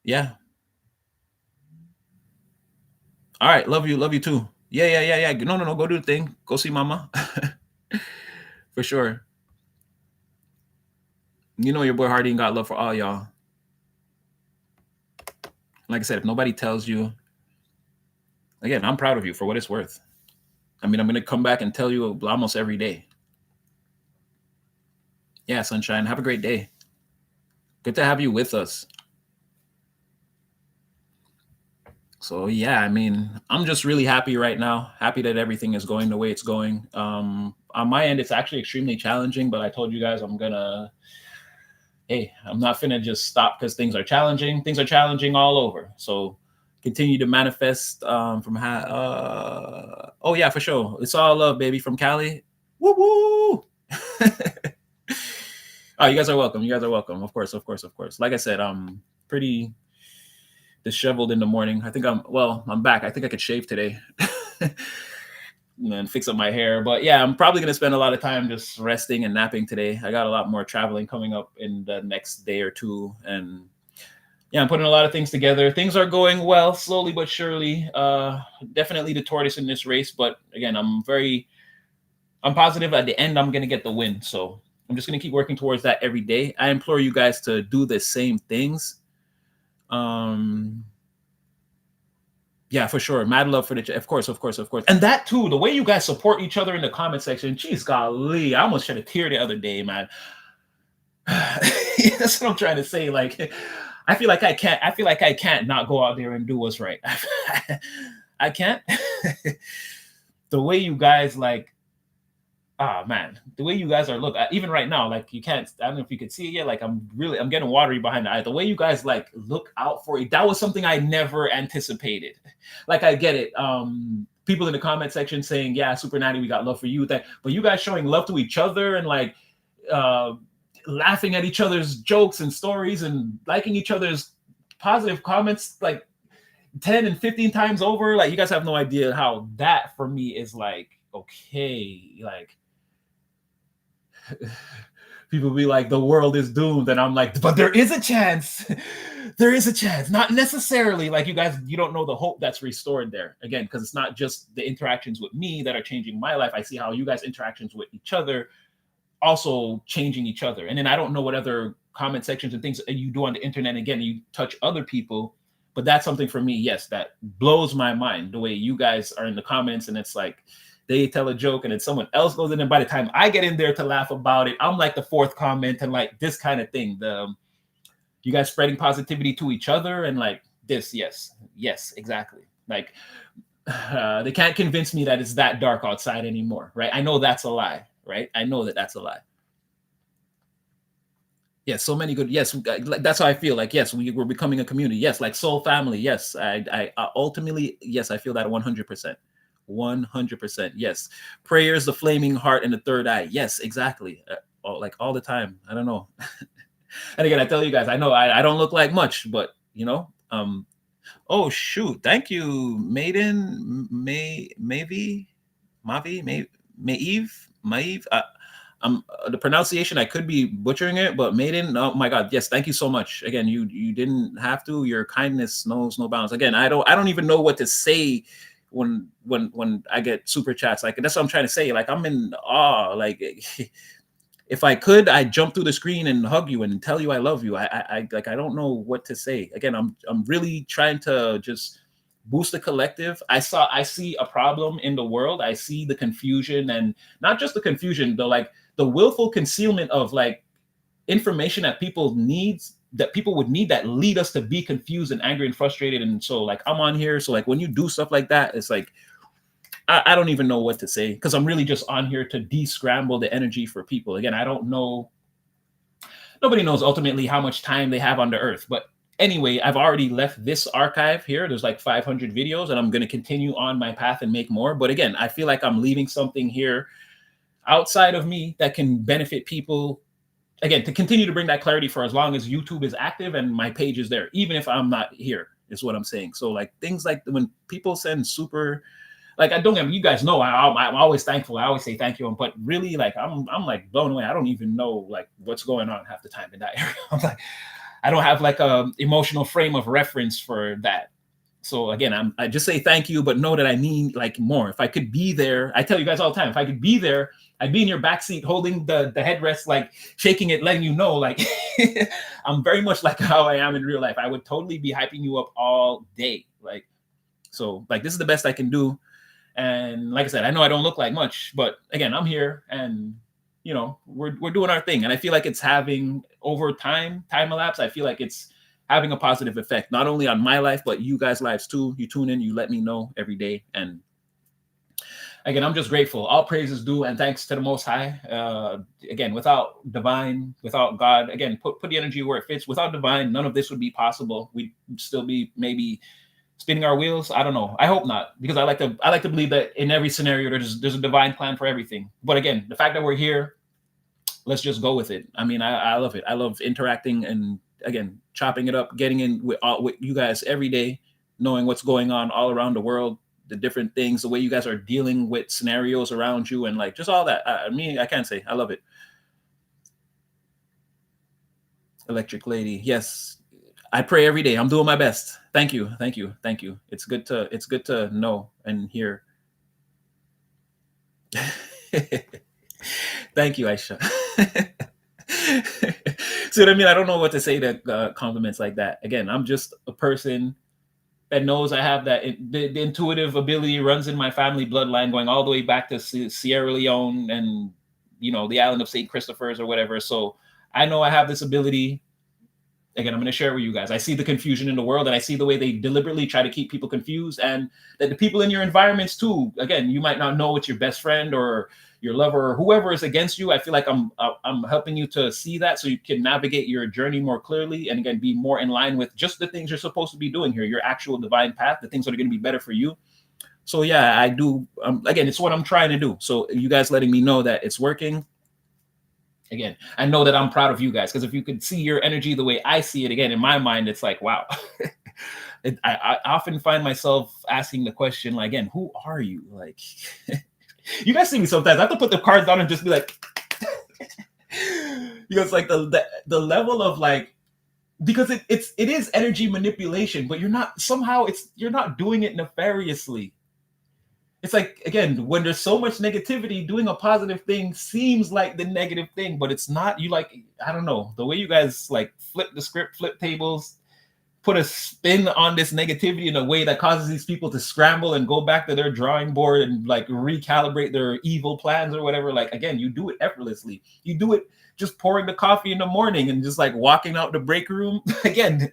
Yeah. All right, love you too. Yeah. No. Go do the thing. Go see mama. For sure. You know your boy Hardy got love for all y'all. Like I said, if nobody tells you, again, I'm proud of you for what it's worth. I mean, I'm gonna come back and tell you almost every day. Yeah, sunshine. Have a great day. Good to have you with us. So yeah, I mean, I'm just really happy right now. Happy that everything is going the way it's going. On my end, it's actually extremely challenging, but I told you guys hey, I'm not finna just stop because things are challenging. Things are challenging all over. So continue to manifest oh yeah, for sure. It's all love, baby, from Cali. Woo woo. Oh, you guys are welcome. You guys are welcome. Of course. Like I said, I'm pretty disheveled in the morning. I think I'm back. I think I could shave today. And fix up my hair. But yeah, I'm probably going to spend a lot of time just resting and napping today. I got a lot more traveling coming up in the next day or two. And yeah, I'm putting a lot of things together. Things are going well, slowly but surely. Definitely the tortoise in this race. But again, I'm positive at the end I'm going to get the win. So I'm just going to keep working towards that every day. I implore you guys to do the same things. Yeah, for sure. Mad love for the of course. And that too, the way you guys support each other in the comment section. Jeez, golly, I almost shed a tear the other day, man. That's what I'm trying to say. Like, I feel like I can't not go out there and do what's right. I can't. The way you guys like, man, the way you guys are look, even right now, like you can't, I don't know if you could see it yet, like I'm getting watery behind the eye. The way you guys like look out for it, that was something I never anticipated. Like I get it. People in the comment section saying, yeah, Super Natty, we got love for you. But you guys showing love to each other and like laughing at each other's jokes and stories and liking each other's positive comments like 10 and 15 times over. Like you guys have no idea how that for me is like, okay, like people be like, the world is doomed. And I'm like, but there is a chance. There is a chance. Not necessarily like you don't know the hope that's restored there. Again, because it's not just the interactions with me that are changing my life. I see how you guys' interactions with each other also changing each other. And then I don't know what other comment sections and things you do on the internet. Again, you touch other people. But that's something for me, yes, that blows my mind. The way you guys are in the comments and it's like, they tell a joke and then someone else goes in, and by the time I get in there to laugh about it, I'm like the fourth comment and like this kind of thing. You guys spreading positivity to each other and like this, yes, exactly. Like they can't convince me that it's that dark outside anymore, right? I know that's a lie, right? I know that that's a lie. Yes, so many good. Yes, that's how I feel. Like yes, we're becoming a community. Yes, like soul family. Yes, I ultimately yes, I feel that 100%. 100%. Yes. Prayers, the flaming heart, and the third eye. Yes, exactly. Like all the time. I don't know. And again, I tell you guys, I know I don't look like much, but you know, oh shoot. Thank you, Maiden, Maeve. The pronunciation, I could be butchering it, but Maiden, oh my God, yes, thank you so much. Again, you didn't have to. Your kindness knows no bounds. Again, I don't even know what to say when I get super chats. Like that's what I'm trying to say. Like I'm in awe. Like if I could, I'd jump through the screen and hug you and tell you I love you. I like I don't know what to say. Again, I'm really trying to just boost the collective. I see a problem in the world. I see the confusion, and not just the confusion, though, like the willful concealment of like information that people would need that lead us to be confused and angry and frustrated. And so like I'm on here. So like when you do stuff like that, it's like I don't even know what to say because I'm really just on here to de-scramble the energy for people. Again, I don't know. Nobody knows ultimately how much time they have on the earth. But anyway, I've already left this archive here. There's like 500 videos and I'm going to continue on my path and make more. But again, I feel like I'm leaving something here outside of me that can benefit people. Again, to continue to bring that clarity for as long as YouTube is active and my page is there, even if I'm not here, is what I'm saying. So like things like when people send super, like I don't get you guys know I'm always thankful. I always say thank you, but really like I'm like blown away. I don't even know like what's going on half the time in that area. I'm like I don't have like a emotional frame of reference for that. So again, I just say thank you, but know that I mean like more. If I could be there, I tell you guys all the time, if I could be there, I'd be in your backseat holding the headrest, like shaking it, letting you know, like I'm very much like how I am in real life. I would totally be hyping you up all day. Like, so like this is the best I can do. And like I said, I know I don't look like much, but again, I'm here and you know, we're doing our thing. And I feel like it's having over time elapsed, I feel like it's having a positive effect, not only on my life, but you guys' lives too. You tune in, you let me know every day. And again, I'm just grateful. All praises due and thanks to the Most High. Again, without divine, without God, again, put the energy where it fits. Without divine, none of this would be possible. We'd still be maybe spinning our wheels. I don't know. I hope not, because I like to believe that in every scenario there's a divine plan for everything. But again, the fact that we're here, let's just go with it. I mean, I love it. I love interacting and again chopping it up, getting in with you guys every day, knowing what's going on all around the world, the different things, the way you guys are dealing with scenarios around you, and like just all that. I mean, I can't say I love it. Electric Lady, yes. I pray every day. I'm doing my best. Thank you. It's good to know and hear. Thank you, Aisha. See what I mean? I don't know what to say to compliments like that. Again, I'm just a person that knows I have that the intuitive ability runs in my family bloodline, going all the way back to Sierra Leone and you know the island of St. Christopher's or whatever. So I know I have this ability. Again, I'm going to share with you guys. I see the confusion in the world, and I see the way they deliberately try to keep people confused, and that the people in your environments too. Again, you might not know it's your best friend or your lover or whoever is against you. I feel like I'm helping you to see that, so you can navigate your journey more clearly, and again, be more in line with just the things you're supposed to be doing here, your actual divine path, the things that are going to be better for you. So yeah, I do. Again, it's what I'm trying to do. So you guys letting me know that it's working. Again, I know that I'm proud of you guys, because if you could see your energy the way I see it, again, in my mind, it's like, wow. I often find myself asking the question, like, again, who are you? Like, you guys see me sometimes. I have to put the cards down and just be like, because like the level of like, because it is energy manipulation, but you're not doing it nefariously. It's like, again, when there's so much negativity, doing a positive thing seems like the negative thing, but it's not. You like, I don't know, the way you guys like flip the script, flip tables, put a spin on this negativity in a way that causes these people to scramble and go back to their drawing board and like recalibrate their evil plans or whatever. Like, again, you do it effortlessly. You do it just pouring the coffee in the morning and just like walking out the break room. Again,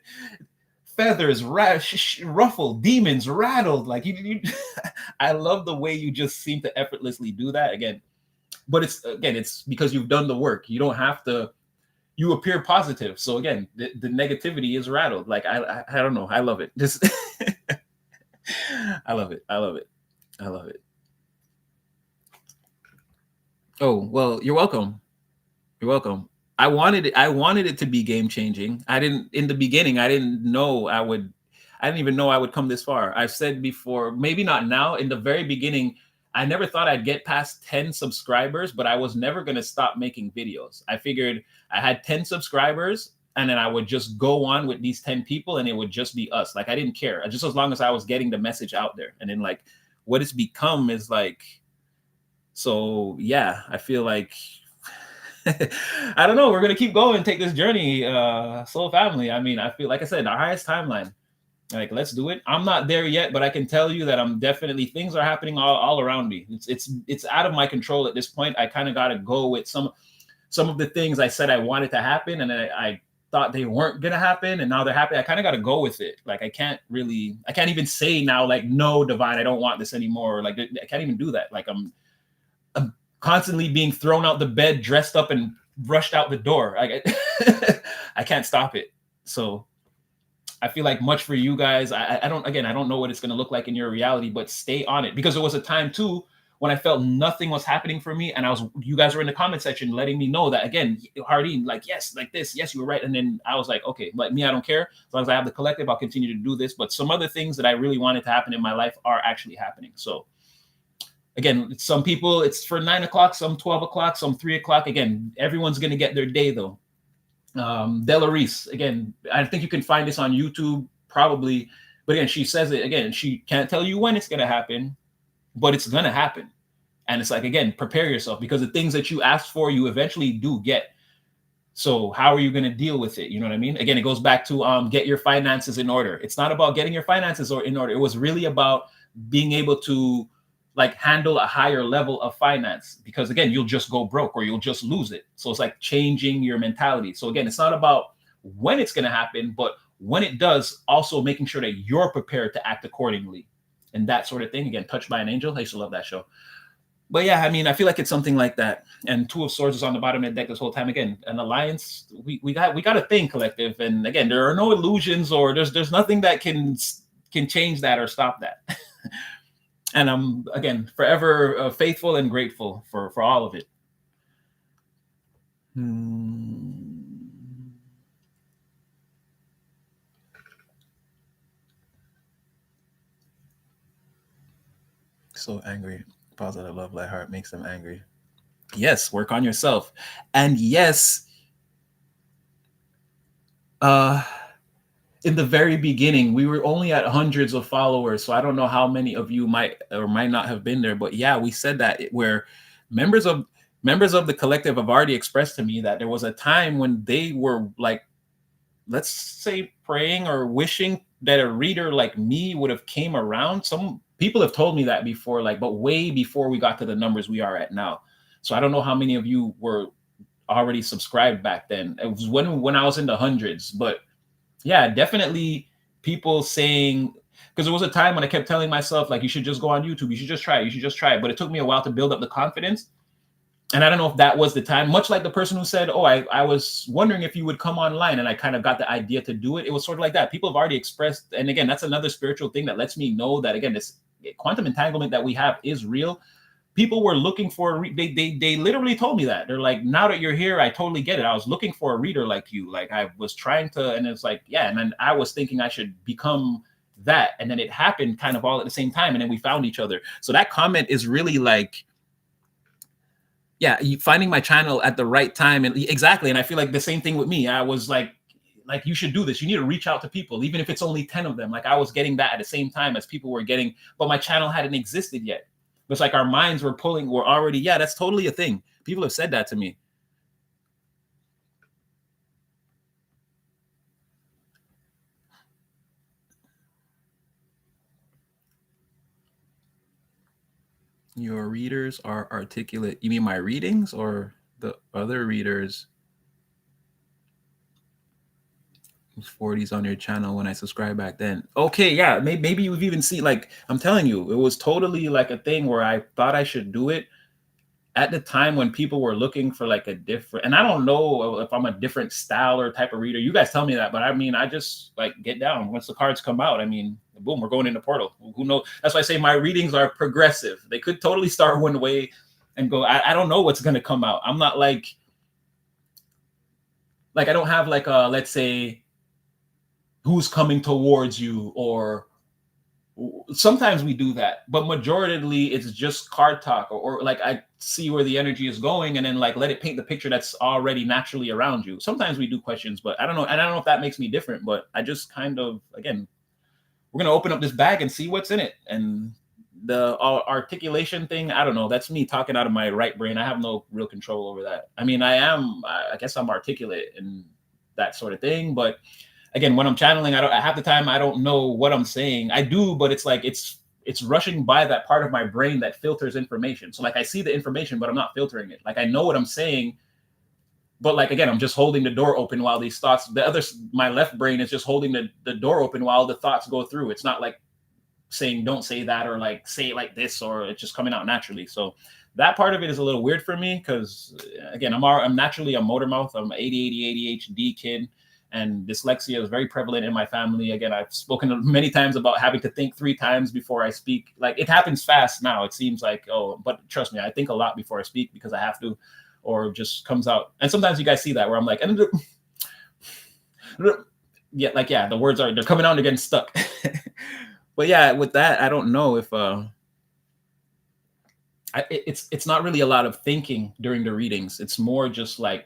feathers ruffled, demons rattled. Like you I love the way you just seem to effortlessly do that. Again, but it's because you've done the work. You don't have to. You appear positive, so again, the negativity is rattled. Like I don't know. I love it. Just I love it. Oh well, you're welcome. I wanted it to be game changing. In the beginning, I didn't even know I would come this far. I've said before, maybe not now. In the very beginning, I never thought I'd get past 10 subscribers, but I was never going to stop making videos. I figured I had 10 subscribers and then I would just go on with these 10 people and it would just be us. Like, I didn't care. Just as long as I was getting the message out there. And then like what it's become is like, so yeah, I feel like, I don't know. We're going to keep going, take this journey, Soul Family. I mean, I feel like I said, our highest timeline. Like, let's do it. I'm not there yet, but I can tell you that I'm definitely, things are happening all around me. It's out of my control at this point. I kind of got to go with some of the things I said I wanted to happen, and then I thought they weren't gonna happen, and now they're happening. I kind of got to go with it. Like, I can't even say now, like, no, Divine, I don't want this anymore. Like, I can't even do that. Like, I'm constantly being thrown out the bed, dressed up, and rushed out the door. I can't stop it. So I feel like much for you guys. I don't know what it's going to look like in your reality, but stay on it, because there was a time too when I felt nothing was happening for me, and you guys were in the comment section letting me know that, again, Hardin, like, yes, like this, yes, you were right. And then I was like, okay, like me, I don't care. As long as I have the collective, I'll continue to do this. But some other things that I really wanted to happen in my life are actually happening. So again, some people, it's for 9 o'clock, some 12 o'clock, some 3 o'clock. Again, everyone's going to get their day though. Della Reese, again, I think you can find this on YouTube probably. But again, she says it again. She can't tell you when it's going to happen, but it's going to happen. And it's like, again, prepare yourself, because the things that you asked for, you eventually do get. So how are you going to deal with it? You know what I mean? Again, it goes back to get your finances in order. It's not about getting your finances in order. It was really about being able to like handle a higher level of finance, because again, you'll just go broke or you'll just lose it. So it's like changing your mentality. So again, it's not about when it's going to happen, but when it does, also making sure that you're prepared to act accordingly and that sort of thing. Again, Touched by an Angel. I used to love that show. But yeah, I mean, I feel like it's something like that. And Two of Swords is on the bottom of the deck this whole time. Again, an alliance. We got a thing, collective. And again, there are no illusions, or there's nothing that can change that or stop that. And I'm again forever faithful and grateful for all of it. So angry. Positive love, light heart makes them angry. Yes, work on yourself. And yes, in the very beginning, we were only at hundreds of followers. So I don't know how many of you might or might not have been there. But yeah, we said that where members of the collective have already expressed to me that there was a time when they were like, let's say, praying or wishing that a reader like me would have came around. Some people have told me that before, like, but way before we got to the numbers we are at now. So I don't know how many of you were already subscribed back then. It was when I was in the hundreds. But yeah, definitely people saying, because there was a time when I kept telling myself, like, you should just go on YouTube. You should just try it. You should just try it. But it took me a while to build up the confidence. And I don't know if that was the time, much like the person who said, oh, I was wondering if you would come online, and I kind of got the idea to do it. It was sort of like that. People have already expressed. And again, that's another spiritual thing that lets me know that, again, this quantum entanglement that we have is real. People were looking for, they literally told me that. They're like, now that you're here, I totally get it. I was looking for a reader like you. Like I was trying to, and it's like, yeah. And then I was thinking I should become that. And then it happened kind of all at the same time. And then we found each other. So that comment is really like, yeah, finding my channel at the right time. And exactly. And I feel like the same thing with me. I was like, you should do this. You need to reach out to people, even if it's only 10 of them. Like I was getting that at the same time as people were getting, but my channel hadn't existed yet. It's like our minds were already, yeah, that's totally a thing. People have said that to me. Your readers are articulate. You mean my readings or the other readers? 40s on your channel when I subscribed back then. Okay, yeah, maybe you've even seen, like, I'm telling you, it was totally like a thing where I thought I should do it at the time when people were looking for like a different, and I don't know if I'm a different style or type of reader. You guys tell me that, but I mean, I just like get down once the cards come out. I mean, boom, we're going in the portal. Who knows? That's why I say my readings are progressive. They could totally start one way and go, I don't know what's going to come out. I'm not like I don't have like a, let's say, who's coming towards you, or sometimes we do that, but majoritarily it's just card talk, or like I see where the energy is going and then like let it paint the picture that's already naturally around you. Sometimes we do questions, but I don't know. And I don't know if that makes me different, but I just kind of, again, we're going to open up this bag and see what's in it. And the articulation thing, I don't know. That's me talking out of my right brain. I have no real control over that. I mean, I guess I'm articulate and that sort of thing, but again, when I'm channeling, half the time I don't know what I'm saying. I do, but it's like it's rushing by that part of my brain that filters information. So like I see the information, but I'm not filtering it. Like I know what I'm saying, but like again, I'm just holding the door open while these thoughts. My left brain is just holding the door open while the thoughts go through. It's not like saying don't say that, or like say it like this, or it's just coming out naturally. So that part of it is a little weird for me because again, I'm naturally a motor mouth. I'm an ADHD kid. And dyslexia is very prevalent in my family. Again, I've spoken many times about having to think 3 times before I speak. Like it happens fast now. It seems like, oh, but trust me, I think a lot before I speak because I have to, or it just comes out. And sometimes you guys see that where I'm like, yeah, like, yeah, the words they're coming out and they're getting stuck. But yeah, with that, I don't know if it's not really a lot of thinking during the readings. It's more just like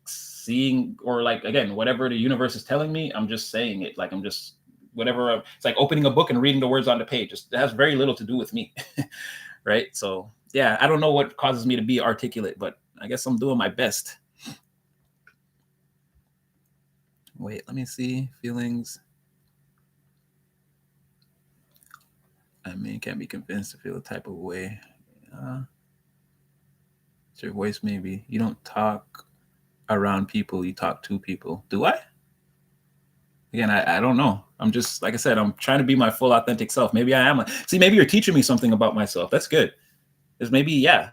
seeing, or like again, whatever the universe is telling me, I'm just saying it. Like I'm just whatever. It's like opening a book and reading the words on the page. It has very little to do with me, right? So yeah, I don't know what causes me to be articulate, but I guess I'm doing my best. Wait, let me see. Feelings. I mean, can't be convinced to feel a type of way. It's your voice, maybe. You don't talk around people, you talk to people. Do I? Again, I don't know. I'm just, like I said, I'm trying to be my full authentic self. Maybe I am. See, maybe you're teaching me something about myself. That's good. Because maybe, yeah.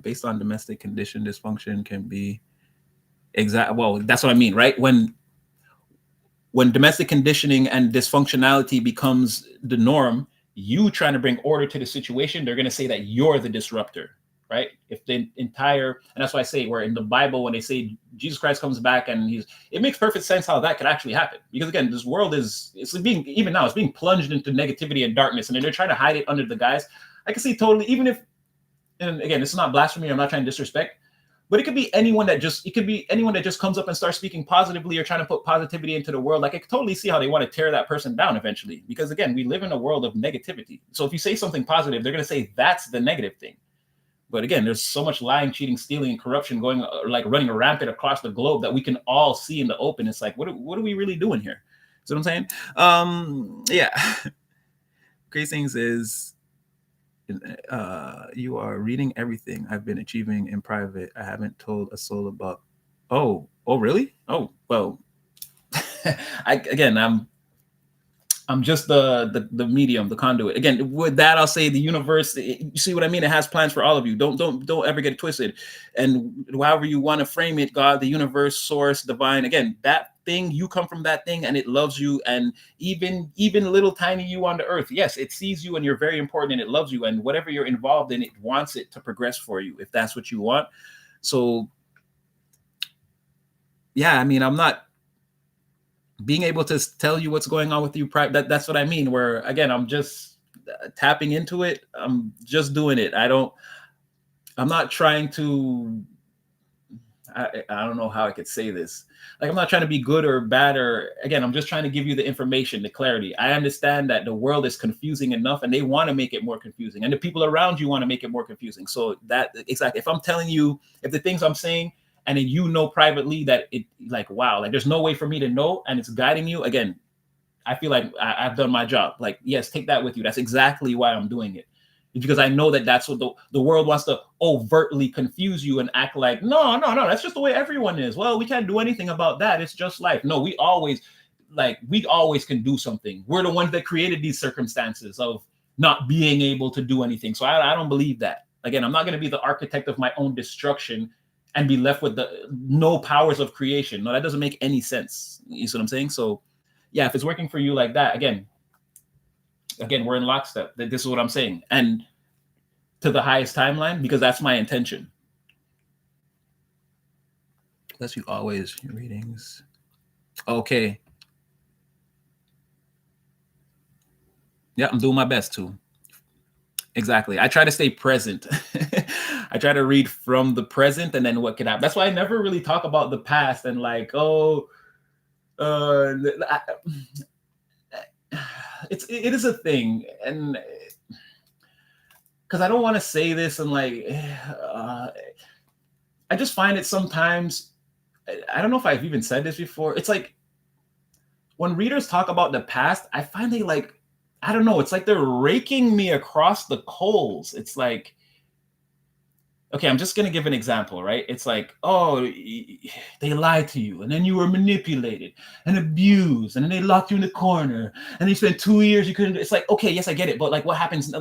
Based on domestic condition, dysfunction can be well, that's what I mean, right? When domestic conditioning and dysfunctionality becomes the norm, you trying to bring order to the situation, they're going to say that you're the disruptor, right? If the entire, and that's why I say, where in the Bible, when they say Jesus Christ comes back and it makes perfect sense how that could actually happen. Because again, this world it's being, even now, it's being plunged into negativity and darkness, and then they're trying to hide it under the guise. I can see totally, even if, and again, this is not blasphemy, I'm not trying to disrespect, but it could be anyone that just comes up and starts speaking positively or trying to put positivity into the world. Like, I could totally see how they want to tear that person down eventually, because again, we live in a world of negativity. So if you say something positive, they're going to say that's the negative thing. But again, there's so much lying, cheating, stealing, and corruption going, like running rampant across the globe that we can all see in the open. It's like, what are we really doing here? See what I'm saying? Yeah. Crazy things is, you are reading everything I've been achieving in private. I haven't told a soul about. Oh, really? Oh, well, I'm just the medium, the conduit. Again, with that, I'll say the universe. You see what I mean? It has plans for all of you. Don't ever get it twisted. And however you want to frame it, God, the universe, source, divine. Again, that thing, you come from that thing, and it loves you. And even little tiny you on the earth, yes, it sees you, and you're very important, and it loves you. And whatever you're involved in, it wants it to progress for you, if that's what you want. So, yeah, I mean, I'm not being able to tell you what's going on with you. That's what I mean, where again, I'm just tapping into it. I'm just doing it. I'm not trying to, I don't know how I could say this. Like, I'm not trying to be good or bad, or again, I'm just trying to give you the information, the clarity. I understand that the world is confusing enough, and they want to make it more confusing, and the people around you want to make it more confusing. So that exactly, if I'm telling you, if the things I'm saying, and then you know privately that it, like, wow, like there's no way for me to know, and it's guiding you, again, I feel like I've done my job. Like, yes, take that with you. That's exactly why I'm doing it. It's because I know that that's what the world wants to overtly confuse you and act like, no, that's just the way everyone is. Well, we can't do anything about that. It's just life. No, we always can do something. We're the ones that created these circumstances of not being able to do anything. So I don't believe that. Again, I'm not going to be the architect of my own destruction and be left with no powers of creation. No, that doesn't make any sense. You see what I'm saying? So yeah, if it's working for you like that, again, we're in lockstep. This is what I'm saying. And to the highest timeline, because that's my intention. Bless you always, your readings. Okay. Yeah, I'm doing my best too. Exactly. I try to stay present. I try to read from the present and then what could happen. That's why I never really talk about the past and like, it is a thing. And because I don't want to say this and like, I just find it sometimes, I don't know if I've even said this before. It's like when readers talk about the past, I find they like, I don't know, it's like they're raking me across the coals. It's like, okay, I'm just going to give an example, right? It's like, oh, they lied to you, and then you were manipulated and abused, and then they locked you in the corner, and you spent 2 years, you couldn't, it's like, okay, yes, I get it, but like, what happens now?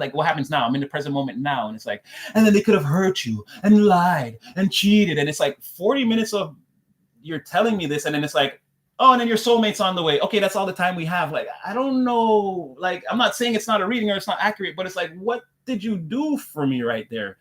I'm in the present moment now, and it's like, and then they could have hurt you, and lied, and cheated, and it's like 40 minutes of, you're telling me this, and then it's like, oh, and then your soulmate's on the way. Okay, that's all the time we have. Like, I don't know. Like, I'm not saying it's not a reading or it's not accurate, but it's like, what did you do for me right there?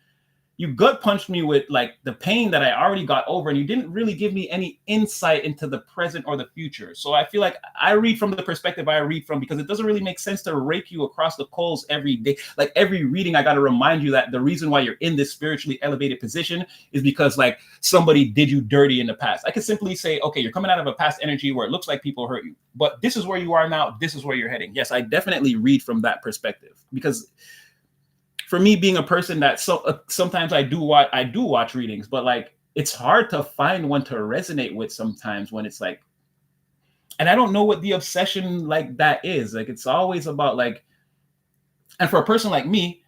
you gut punched me with like the pain that I already got over, and you didn't really give me any insight into the present or the future. So I feel like I read from the perspective I read from, because it doesn't really make sense to rake you across the coals every day. Like every reading, I got to remind you that the reason why you're in this spiritually elevated position is because like somebody did you dirty in the past. I could simply say, okay, you're coming out of a past energy where it looks like people hurt you, but this is where you are now. This is where you're heading. Yes, I definitely read from that perspective, because for me, being a person that sometimes I do watch readings, but like it's hard to find one to resonate with sometimes when it's like, and I don't know what the obsession like that is. Like it's always about like, and for a person like me,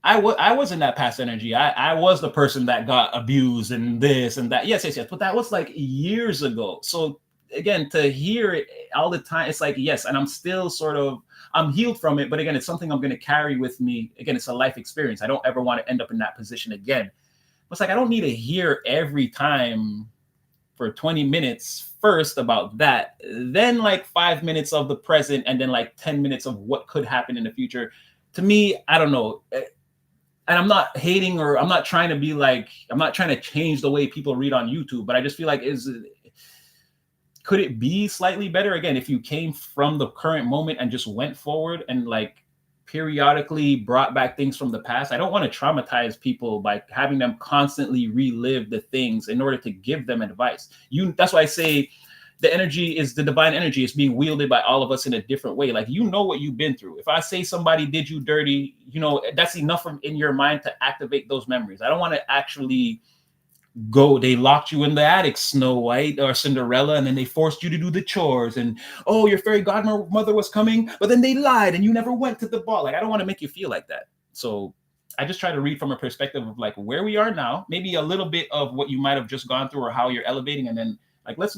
I was in that past energy. I was the person that got abused and this and that. Yes, but that was like years ago. So again, to hear it all the time, it's like, yes, and I'm still sort of, I'm healed from it, but again, it's something I'm going to carry with me. Again, it's a life experience. I don't ever want to end up in that position again. But it's like, I don't need to hear every time for 20 minutes first about that, then like 5 minutes of the present, and then like 10 minutes of what could happen in the future. To me, I don't know. And I'm not hating, or I'm not trying to be like, I'm not trying to change the way people read on YouTube, but I just feel like, could it be slightly better again if you came from the current moment and just went forward and like periodically brought back things from the past? I don't want to traumatize people by having them constantly relive the things in order to give them advice. That's why I say the energy is the divine energy is being wielded by all of us in a different way. Like, you know what you've been through. If I say somebody did you dirty, that's enough in your mind to activate those memories. I don't want to actually they locked you in the attic, Snow White or Cinderella, and then they forced you to do the chores, and oh, your fairy godmother was coming, but then they lied and you never went to the ball. Like, I don't want to make you feel like that. So I just try to read from a perspective of like where we are now, maybe a little bit of what you might have just gone through or how you're elevating, and then like let's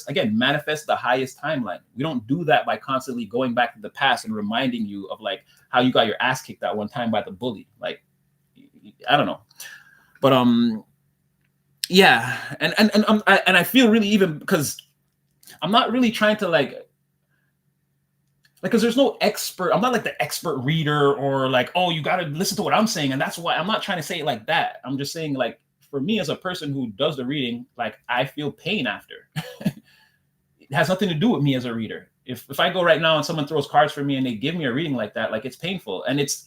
again manifest the highest timeline. We don't do that by constantly going back to the past and reminding you of like how you got your ass kicked that one time by the bully. Like, I don't know, but yeah, and I feel really, even because I'm not really trying to like because there's no expert. I'm not like the expert reader, or like, oh, you got to listen to what I'm saying, and that's why I'm not trying to say it like that. I'm just saying, like, for me as a person who does the reading, like, I feel pain after. It has nothing to do with me as a reader. If I go right now and someone throws cards for me and they give me a reading like that, like, it's painful. And it's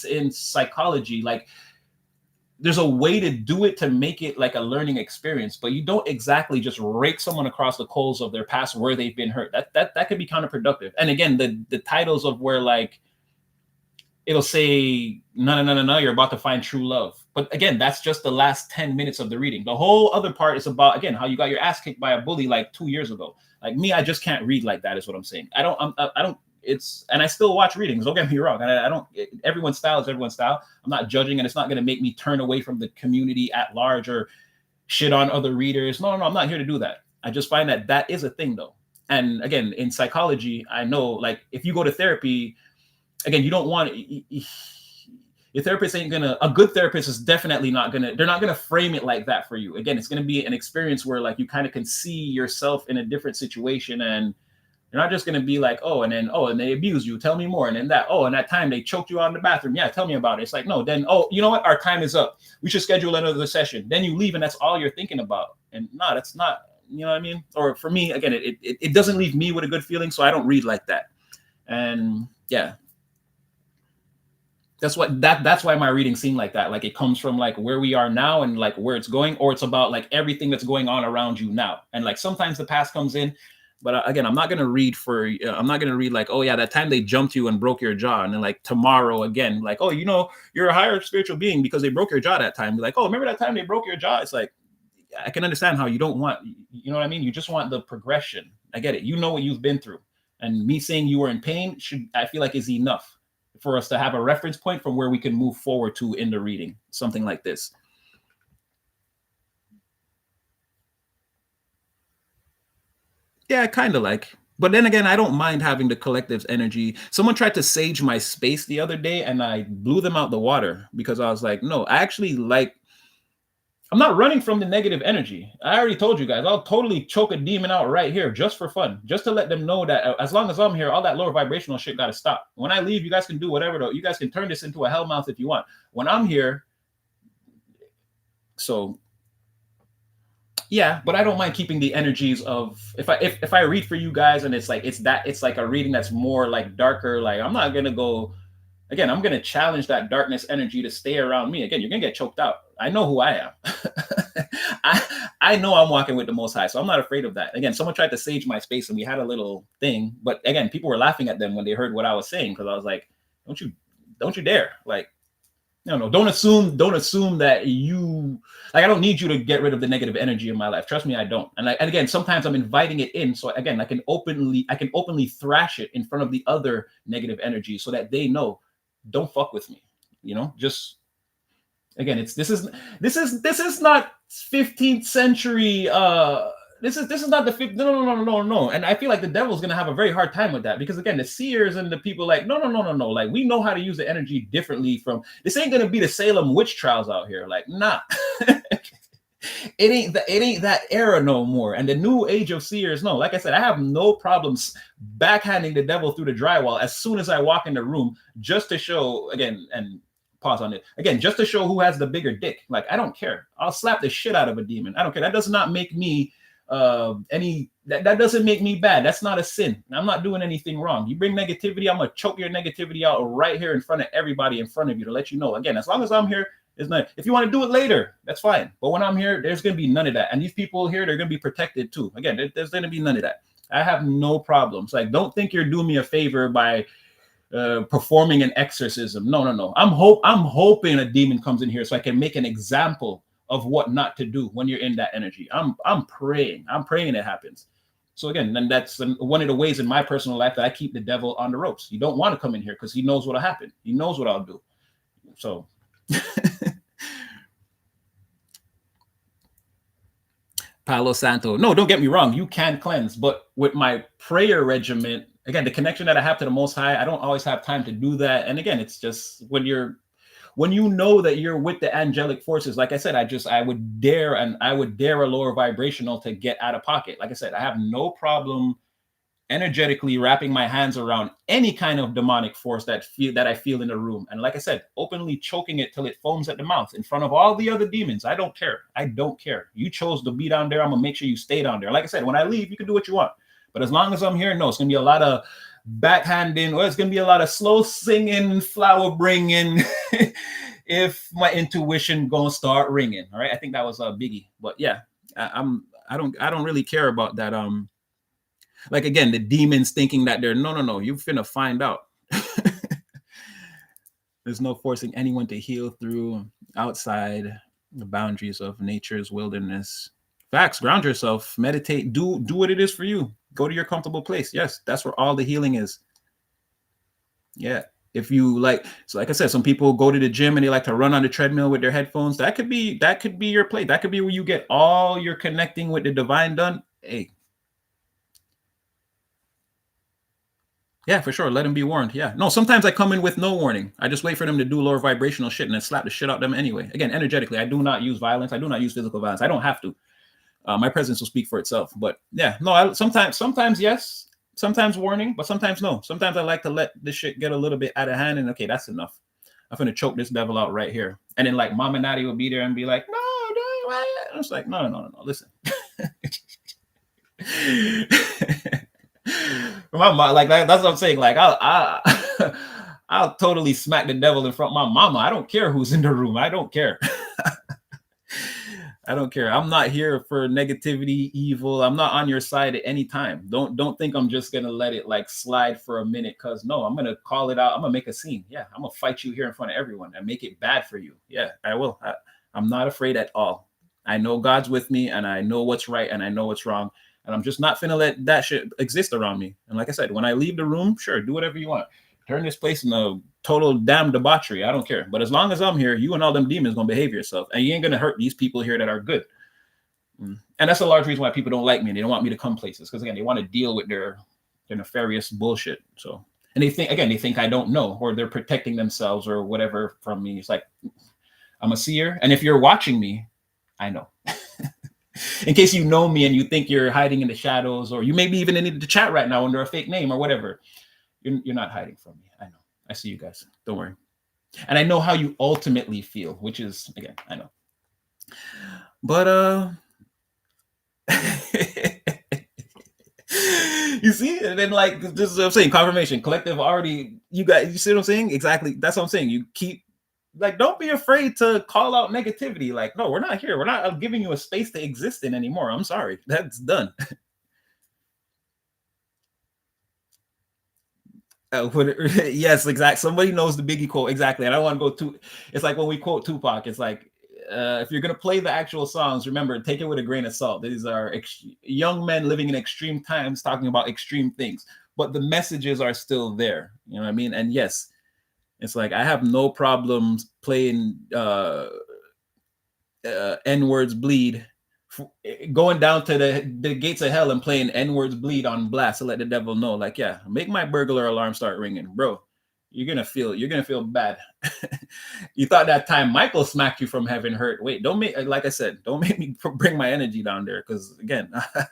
in psychology, like, there's a way to do it to make it like a learning experience, but you don't exactly just rake someone across the coals of their past where they've been hurt. That could be counterproductive. And again, the titles of where like it'll say no, you're about to find true love. But again, that's just the last 10 minutes of the reading. The whole other part is about, again, how you got your ass kicked by a bully like 2 years ago. Like me, I just can't read like that is what I'm saying. I don't and I still watch readings. Don't get me wrong. Everyone's style is everyone's style. I'm not judging, and it's not going to make me turn away from the community at large or shit on other readers. No, I'm not here to do that. I just find that is a thing though. And again, in psychology, I know, like, if you go to therapy, again, you don't want your therapist a good therapist is definitely they're not gonna frame it like that for you. Again, it's gonna be an experience where like you kind of can see yourself in a different situation, and you're not just going to be like, and they abused you. Tell me more. And then and that time they choked you out in the bathroom. Yeah, tell me about it. It's like, no, then, you know what? Our time is up. We should schedule another session. Then you leave and that's all you're thinking about. And no, that's not, you know what I mean? Or for me, again, it doesn't leave me with a good feeling. So I don't read like that. And yeah, that's why my readings seem like that. Like, it comes from like where we are now and like where it's going, or it's about like everything that's going on around you now. And like sometimes the past comes in. But again, I'm not going to read like, oh yeah, that time they jumped you and broke your jaw. And then like tomorrow again, like, oh, you're a higher spiritual being because they broke your jaw that time. Like, oh, remember that time they broke your jaw? It's like, I can understand how you don't want, you know what I mean? You just want the progression. I get it. You know what you've been through. And me saying you were in pain I feel like is enough for us to have a reference point from where we can move forward to in the reading, something like this. Yeah, kind of like. But then again, I don't mind having the collective's energy. Someone tried to sage my space the other day, and I blew them out the water because I was like, no, I actually I'm not running from the negative energy. I already told you guys, I'll totally choke a demon out right here just for fun, just to let them know that as long as I'm here, all that lower vibrational shit got to stop. When I leave, you guys can do whatever. You guys can turn this into a hellmouth if you want. When I'm here, So yeah, but I don't mind keeping the energies of if I read for you guys and it's like a reading that's more like darker. Like I'm not gonna go again. I'm gonna challenge that darkness energy to stay around me. Again, you're gonna get choked out. I know who I am. I know I'm walking with the Most High, so I'm not afraid of that. Again, someone tried to sage my space and we had a little thing, but again, people were laughing at them when they heard what I was saying because I was like, don't you dare like. No, don't assume that you like I don't need you to get rid of the negative energy in my life. Trust me, I don't. And again, sometimes I'm inviting it in. So again, I can openly thrash it in front of the other negative energy so that they know, don't fuck with me. Just again, this is not 15th century this is not the fifth. No. And I feel like the devil's gonna have a very hard time with that because again, the seers and the people like no. Like we know how to use the energy differently. From this ain't gonna be the Salem witch trials out here. Like nah, it ain't that era no more. And the new age of seers, no. Like I said, I have no problems backhanding the devil through the drywall as soon as I walk in the room, just to show again and. Pause on it again, just to show who has the bigger dick. Like I don't care. I'll slap the shit out of a demon. I don't care. That does not make me that doesn't make me bad. That's not a sin. I'm not doing anything wrong. You bring negativity, I'm gonna choke your negativity out right here in front of everybody in front of you to let you know. Again, as long as I'm here, there's none. If you want to do it later, that's fine. But when I'm here, there's gonna be none of that. And these people here, they're gonna be protected too. Again, there's gonna be none of that. I have no problems. Like, don't think you're doing me a favor by performing an exorcism. No. I'm hoping a demon comes in here so I can make an example of what not to do when you're in that energy. I'm praying it happens. So again, then that's one of the ways in my personal life that I keep the devil on the ropes. You don't want to come in here because he knows what'll happen. He knows what I'll do. So Palo Santo. No, don't get me wrong. You can cleanse, but with my prayer regiment, again, the connection that I have to the Most High, I don't always have time to do that. And again, it's just when you know that you're with the angelic forces, like I said, I would dare a lower vibrational to get out of pocket. Like I said, I have no problem energetically wrapping my hands around any kind of demonic force that I feel in the room. And like I said, openly choking it till it foams at the mouth in front of all the other demons. I don't care. You chose to be down there. I'm gonna make sure you stay down there. Like I said, when I leave, you can do what you want. But as long as I'm here, no, it's going to be a lot of backhanding, or it's going to be a lot of slow singing, flower bringing, if my intuition going to start ringing. All right. I think that was a biggie. But yeah, I don't really care about that. Like, again, the demons thinking that they're, no, you're finna find out. There's no forcing anyone to heal through outside the boundaries of nature's wilderness. Facts. Ground yourself, meditate, do what it is for you. Go to your comfortable place. Yes, that's where all the healing is. Yeah. If you like, so like I said, some people go to the gym and they like to run on the treadmill with their headphones. That could be your place. That could be where you get all your connecting with the divine done. Hey. Yeah, for sure. Let them be warned. Yeah. No, sometimes I come in with no warning. I just wait for them to do lower vibrational shit and then slap the shit out of them anyway. Again, energetically, I do not use violence. I do not use physical violence. I don't have to. My presence will speak for itself. But yeah, no, sometimes yes, sometimes warning, but sometimes no. Sometimes I like to let this shit get a little bit out of hand and okay, that's enough. I'm going to choke this devil out right here. And then like Mama Natty will be there and be like, no, I was like, no, listen. My mom, like that's what I'm saying. Like I'll totally smack the devil in front of my mama. I don't care who's in the room. I don't care. I don't care. I'm not here for negativity, evil. I'm not on your side at any time. Don't think I'm just gonna let it like slide for a minute. Cause no, I'm gonna call it out. I'm gonna make a scene. Yeah, I'm gonna fight you here in front of everyone and make it bad for you. Yeah, I will. I'm not afraid at all. I know God's with me, and I know what's right, and I know what's wrong, and I'm just not finna let that shit exist around me. And like I said, when I leave the room, sure, do whatever you want. Turn this place into total damn debauchery. I don't care. But as long as I'm here, you and all them demons gonna behave yourself, and you ain't gonna hurt these people here that are good. And that's a large reason why people don't like me. And they don't want me to come places because again, they want to deal with their nefarious bullshit. So, and they think I don't know, or they're protecting themselves or whatever from me. It's like I'm a seer, and if you're watching me, I know. In case you know me and you think you're hiding in the shadows, or you maybe even in the chat right now under a fake name or whatever. You're not hiding from me. I know. I see you guys. Don't worry. And I know how you ultimately feel, which is, again, I know. But you see, and then like this is what I'm saying, confirmation, collective already, you see what I'm saying? Exactly. That's what I'm saying. You keep like, don't be afraid to call out negativity. Like, no, we're not here. We're not giving you a space to exist in anymore. I'm sorry. That's done. Yes, exactly. Somebody knows the Biggie quote exactly. I don't want to go too. It's like when we quote Tupac. It's like if you're gonna play the actual songs, remember, take it with a grain of salt. These are young men living in extreme times, talking about extreme things, but the messages are still there. You know what I mean? And yes, it's like I have no problems playing N words bleed, going down to the gates of hell and playing N words bleed on blast to let the devil know, like, yeah, make my burglar alarm start ringing, bro. You're gonna feel bad. You thought that time Michael smacked you from heaven hurt. Wait, don't make, like I said, don't make me bring my energy down there, because again, I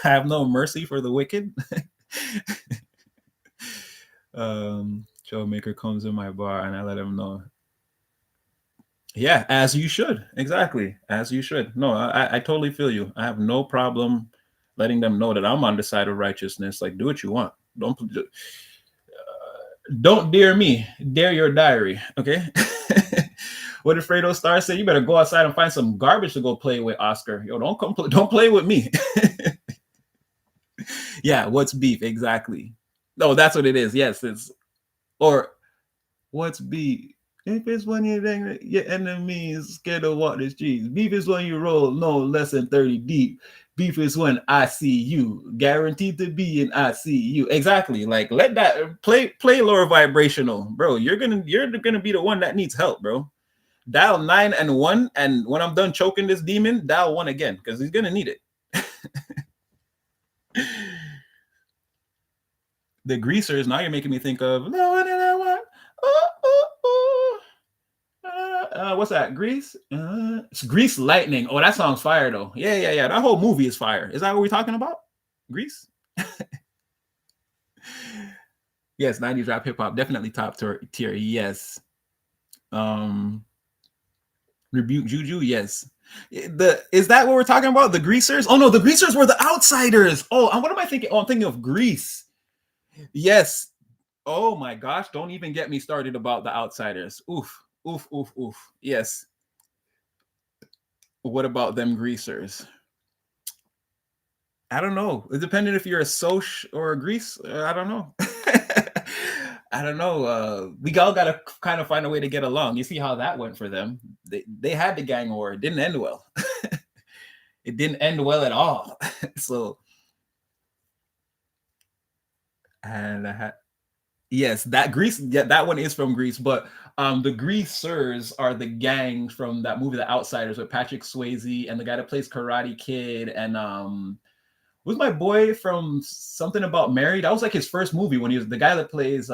have no mercy for the wicked. Showmaker comes in my bar and I let him know. Yeah, as you should. Exactly. As you should. No, I totally feel you. I have no problem letting them know that I'm on the side of righteousness. Like, do what you want. Don't dare me. Dare your diary. Okay. What did Fredo Star say? You better go outside and find some garbage to go play with, Oscar. Yo, don't play with me. Yeah, what's beef? Exactly. No, that's what it is. Yes, it's, or what's beef? If it's when you think your enemy is scared of what the streets. Beef is when you roll no less than 30 deep. Beef is when I see you. Guaranteed to be in I see you. Exactly. Like, let that play lower vibrational, bro. You're gonna be the one that needs help, bro. Dial 9 and 1, and when I'm done choking this demon, dial 1 again, because he's gonna need it. The greasers, now you're making me think of what's that? Grease? It's Grease Lightning. Oh, that song's fire though. Yeah. That whole movie is fire. Is that what we're talking about? Grease? Yes, 90s rap hip hop, definitely top tier. Yes. Rebuke Juju, yes. Is that what we're talking about? The Greasers? Oh no, the Greasers were the Outsiders. Oh, what am I thinking? Oh, I'm thinking of Grease. Yes. Oh my gosh, don't even get me started about the Outsiders. Oof. Yes. What about them Greasers? I don't know. It depending if you're a Soch or a Grease. I don't know. I don't know. We all got to kind of find a way to get along. You see how that went for them. They had the gang war. It didn't end well. It didn't end well at all. So, and yes, that Grease. Yeah, that one is from Grease. But the Greasers are the gang from that movie, The Outsiders, with Patrick Swayze and the guy that plays Karate Kid, and was my boy from Something About Mary. That was like his first movie when he was the guy that plays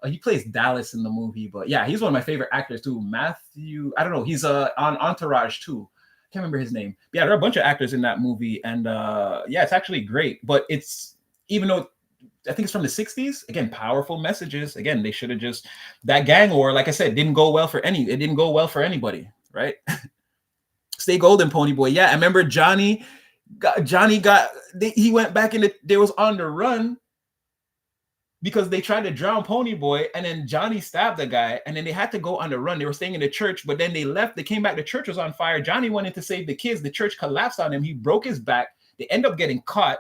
he plays Dallas in the movie. But yeah, he's one of my favorite actors too. Matthew, I don't know, he's on Entourage too. I can't remember his name. But yeah, there are a bunch of actors in that movie, and yeah, it's actually great. But it's, even though I think it's from the 60s, again, powerful messages. Again, they should have just, that gang war, like I said, didn't go well for anybody, right? Stay golden, Pony Boy. Yeah, I remember Johnny he went back they was on the run because they tried to drown Pony Boy, and then Johnny stabbed the guy, and then they had to go on the run. They were staying in the church, but then they left. They came back. The church was on fire. Johnny went in to save the kids. The church collapsed on him. He broke his back. They end up getting caught.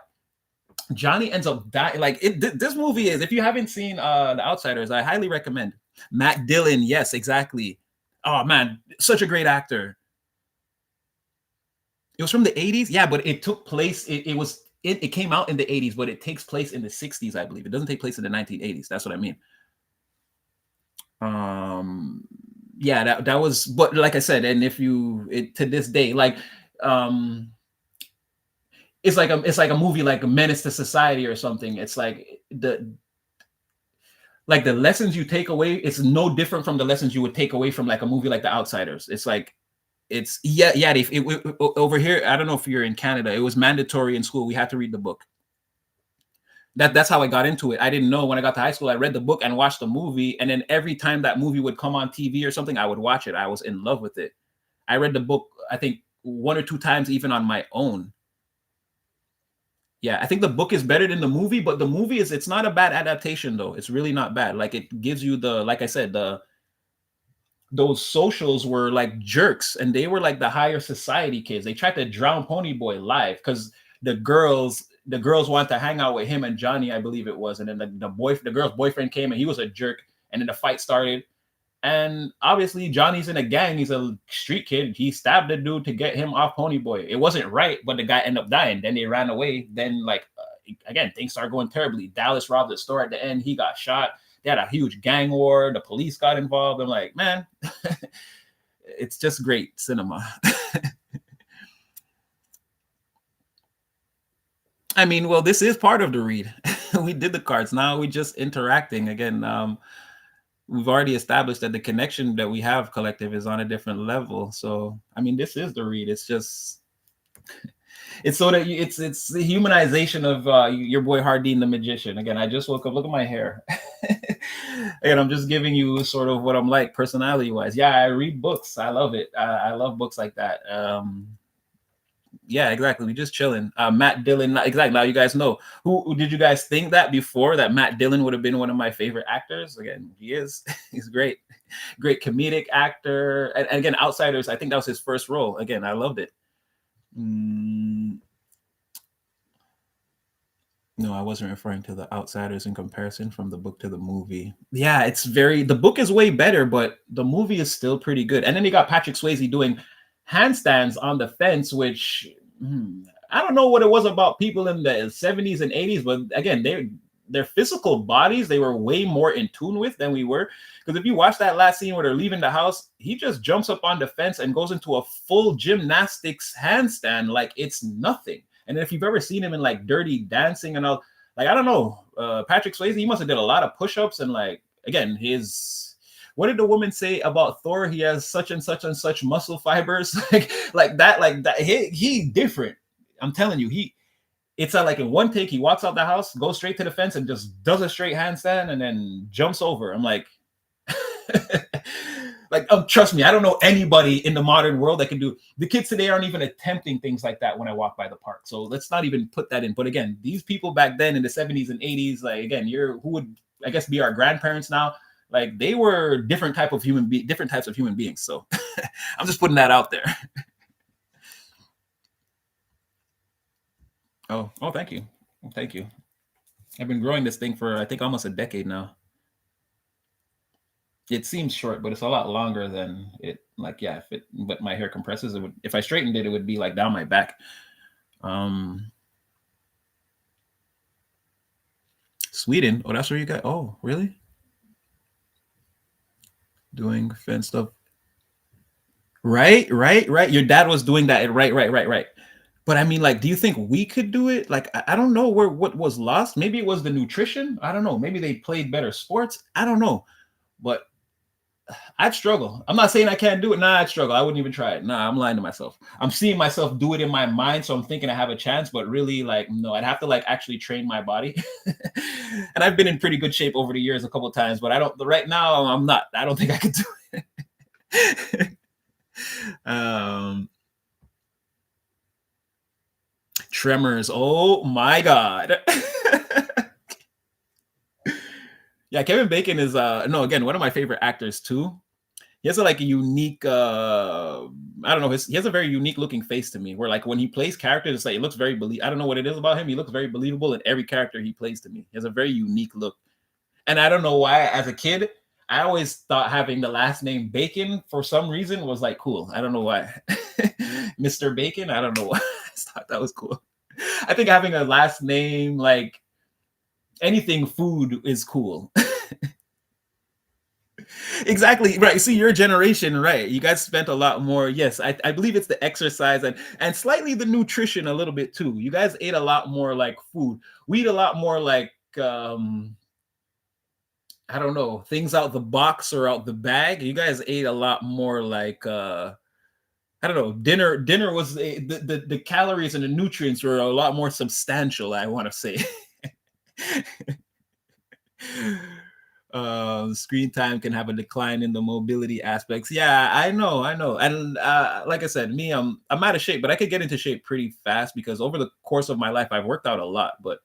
Johnny ends up dying. Like, this movie is, if you haven't seen The Outsiders, I highly recommend. Matt Dillon, yes, exactly. Oh man, such a great actor. It was from the 80s, yeah, but it took place. It came out in the 80s, but it takes place in the 60s, I believe. It doesn't take place in the 1980s. That's what I mean. Yeah, that was. But like I said, and if to this day, like, it's like a movie like Menace to Society or something. It's like the lessons you take away. It's no different from the lessons you would take away from like a movie like The Outsiders. It's like. Over here, I don't know if you're in Canada, it was mandatory in school. We had to read the book. That's how I got into it. I didn't know when I got to high school. I read the book and watched the movie, and then every time that movie would come on TV or something, I would watch it. I was in love with it. I read the book, I think 1 or 2 times even on my own. Yeah, I think the book is better than the movie, but the movie it's not a bad adaptation though. It's really not bad. Like it gives you like I said, those socials were like jerks and they were like the higher society kids. They tried to drown Ponyboy live because the girls wanted to hang out with him and Johnny, I believe it was. And then the girl's boyfriend came and he was a jerk. And then the fight started. And obviously Johnny's in a gang. He's a street kid. He stabbed the dude to get him off Ponyboy. It wasn't right, but the guy ended up dying. Then they ran away. Then again, things started going terribly. Dallas robbed the store at the end. He got shot. They had a huge gang war. The police got involved. I'm like, man, it's just great cinema. I mean, well, this is part of the read. We did the cards. Now we just interacting again. We've already established that the connection that we have collective is on a different level. So, I mean, this is the read. It's just, it's so that it's the humanization of your boy Hardin the magician. Again, I just woke up. Look at my hair. And I'm just giving you sort of what I'm like personality wise. Yeah, I read books. I love it. I love books like that. Yeah, exactly. We just chilling. Matt Dillon. Exactly. Now you guys know. Who did you guys think that before that Matt Dillon would have been one of my favorite actors? Again, he is. He's great. Great comedic actor. And again, Outsiders. I think that was his first role. Again, I loved it. No, I wasn't referring to The Outsiders in comparison from the book to the movie. Yeah, the book is way better, but the movie is still pretty good. And then you got Patrick Swayze doing handstands on the fence, which I don't know what it was about people in the 70s and 80s, but again, their physical bodies, they were way more in tune with than we were. Because if you watch that last scene where they're leaving the house, he just jumps up on the fence and goes into a full gymnastics handstand like it's nothing. And if you've ever seen him in like Dirty Dancing and all, like, I don't know, Patrick Swayze, he must have did a lot of push-ups and like, again, what did the woman say about Thor? He has such and such and such muscle fibers, like that. He different. I'm telling you, it's like in one take, he walks out the house, goes straight to the fence and just does a straight handstand and then jumps over. I'm like, trust me, I don't know anybody in the modern world that can do. The kids today aren't even attempting things like that when I walk by the park. So let's not even put that in. But again, these people back then in the 70s and 80s, like again, who would I guess be our grandparents now? Like they were different types of human beings. So I'm just putting that out there. Oh, thank you. Thank you. I've been growing this thing for I think almost a decade now. It seems short, but it's a lot longer than it. Like, yeah, but my hair compresses, it would. If I straightened it, it would be like down my back. Sweden. Oh, that's where you got. Oh, really? Doing fence stuff. Right. Your dad was doing that. Right. But I mean, like, do you think we could do it? Like, I don't know what was lost. Maybe it was the nutrition. I don't know. Maybe they played better sports. I don't know. But I'd struggle. I'm not saying I can't do it. Nah, I'd struggle. I wouldn't even try it. Nah, I'm lying to myself. I'm seeing myself do it in my mind, so I'm thinking I have a chance, but really, like, no, I'd have to like actually train my body. And I've been in pretty good shape over the years a couple of times, but right now I'm not. I don't think I could do it. Tremors. Oh my God. Yeah, Kevin Bacon is again, one of my favorite actors too. He has a unique I don't know, he has a very unique looking face to me, where like when he plays characters, it's like it looks very I don't know what it is about him. He looks very believable in every character he plays to me. He has a very unique look. And I don't know why, as a kid, I always thought having the last name Bacon for some reason was like cool. I don't know why. Mr. Bacon, I don't know why. I just thought that was cool. I think having a last name like anything food is cool. Exactly right. See, your generation, right? You guys spent a lot more. Yes, I believe it's the exercise and slightly the nutrition a little bit too. You guys ate a lot more like food. We eat a lot more like I don't know, things out the box or out the bag. You guys ate a lot more like I don't know, dinner was the calories and the nutrients were a lot more substantial, I want to say. Screen time can have a decline in the mobility aspects. Yeah, I know. And like I said, me, I'm out of shape, but I could get into shape pretty fast because over the course of my life, I've worked out a lot. But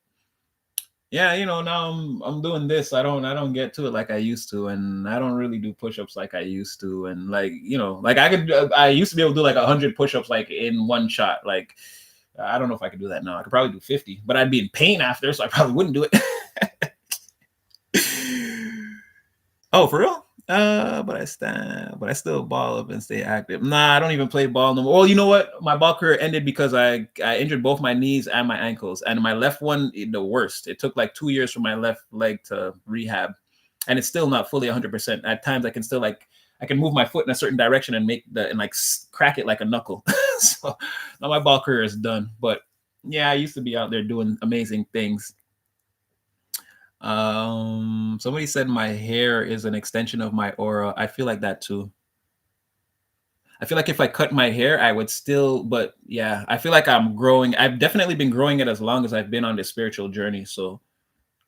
yeah, now I'm doing this. I don't get to it like I used to, and I don't really do push-ups like I used to. And like like I used to be able to do like 100 push-ups like in one shot. Like I don't know if I could do that now. I could probably do 50, but I'd be in pain after, so I probably wouldn't do it. Oh, for real? But I still ball up and stay active. Nah, I don't even play ball no more. Well, you know what? My ball career ended because I injured both my knees and my ankles, and my left one the worst. It took like 2 years for my left leg to rehab, and it's still not fully 100%. At times, I can still I can move my foot in a certain direction and crack it like a knuckle. So now my ball career is done. But yeah, I used to be out there doing amazing things. Somebody said my hair is an extension of my aura. I feel like that too. I feel like if I cut my hair, I would still, but yeah, I feel like I'm growing. I've definitely been growing it as long as I've been on this spiritual journey. So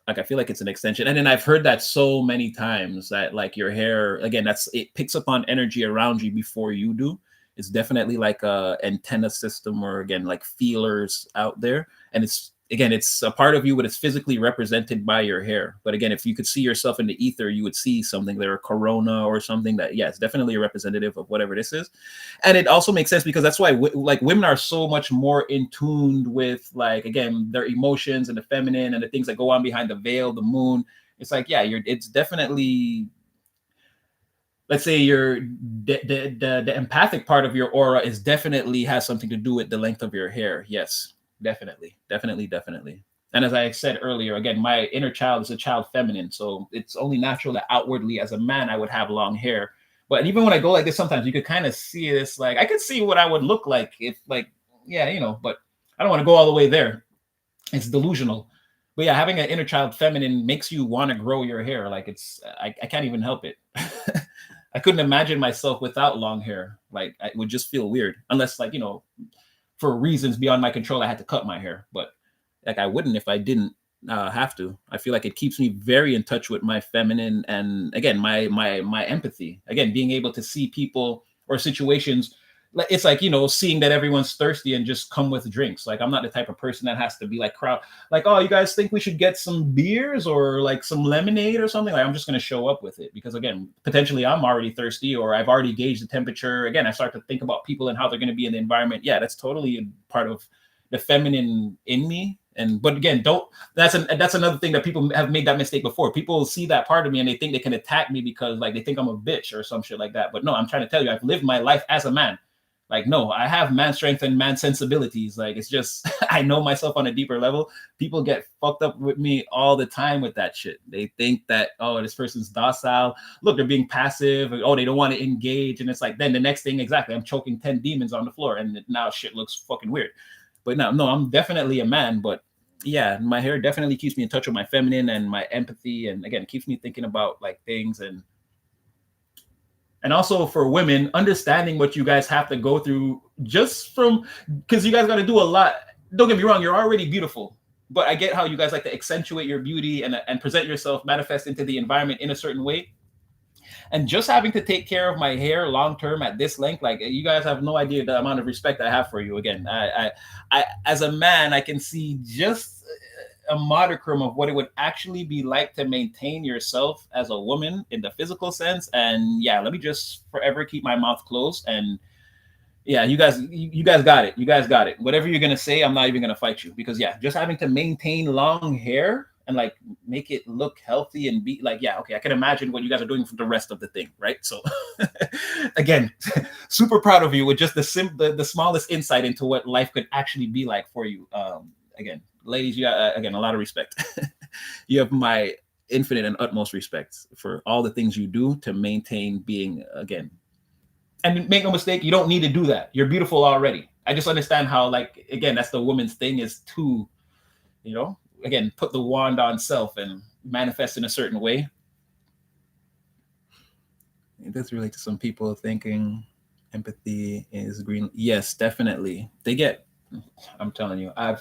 like I feel like it's an extension. And then I've heard that so many times that like your hair, again, it picks up on energy around you before you do. It's definitely like a antenna system or again like feelers out there. And it's a part of you, but it's physically represented by your hair. But again, if you could see yourself in the ether, you would see something there, a corona or something that, yeah, it's definitely a representative of whatever this is. And it also makes sense because that's why like women are so much more in tuned with like, again, their emotions and the feminine and the things that go on behind the veil, the moon. It's like, yeah, it's definitely, let's say the empathic part of your aura is definitely has something to do with the length of your hair. Yes. Definitely. And as I said earlier, again, my inner child is a child feminine. So it's only natural that outwardly as a man, I would have long hair. But even when I go like this, sometimes you could kind of see this, like I could see what I would look like if like, yeah, but I don't want to go all the way there. It's delusional. But yeah, having an inner child feminine makes you want to grow your hair. Like I can't even help it. I couldn't imagine myself without long hair. Like it would just feel weird unless like, for reasons beyond my control, I had to cut my hair, but like I wouldn't if I didn't have to. I feel like it keeps me very in touch with my feminine and again my empathy. Again, being able to see people or situations. It's like seeing that everyone's thirsty and just come with drinks. Like I'm not the type of person that has to be like crowd. Like, oh, you guys think we should get some beers or like some lemonade or something? Like I'm just going to show up with it because again, potentially I'm already thirsty or I've already gauged the temperature. Again, I start to think about people and how they're going to be in the environment. Yeah, that's totally a part of the feminine in me. But again, that's another thing that people have made that mistake before. People see that part of me and they think they can attack me because like they think I'm a bitch or some shit like that. But no, I'm trying to tell you, I've lived my life as a man. Like, no, I have man strength and man sensibilities. Like, it's just, I know myself on a deeper level. People get fucked up with me all the time with that shit. They think that, oh, this person's docile. Look, they're being passive. Oh, they don't want to engage. And it's like, then the next thing, exactly, I'm choking 10 demons on the floor. And now shit looks fucking weird. But no, I'm definitely a man. But yeah, my hair definitely keeps me in touch with my feminine and my empathy. And again, it keeps me thinking about like things and also for women, understanding what you guys have to go through just from, because you guys got to do a lot. Don't get me wrong, you're already beautiful, but I get how you guys like to accentuate your beauty and present yourself, manifest into the environment in a certain way. And just having to take care of my hair long term at this length, like you guys have no idea the amount of respect I have for you. Again, I as a man, I can see just a modicum of what it would actually be like to maintain yourself as a woman in the physical sense. And yeah, let me just forever keep my mouth closed. And yeah, you guys got it. You guys got it. Whatever you're gonna say, I'm not even gonna fight you because yeah, just having to maintain long hair and like make it look healthy and be like, yeah, okay, I can imagine what you guys are doing for the rest of the thing, right? So again, super proud of you with just the smallest insight into what life could actually be like for you. Again, ladies, you got again a lot of respect. You have my infinite and utmost respect for all the things you do to maintain being again. And make no mistake, you don't need to do that. You're beautiful already. I just understand how, like, again, that's the woman's thing is to, again, put the wand on self and manifest in a certain way. It does relate to some people thinking empathy is green. Yes, definitely. They get I'm telling you, I'm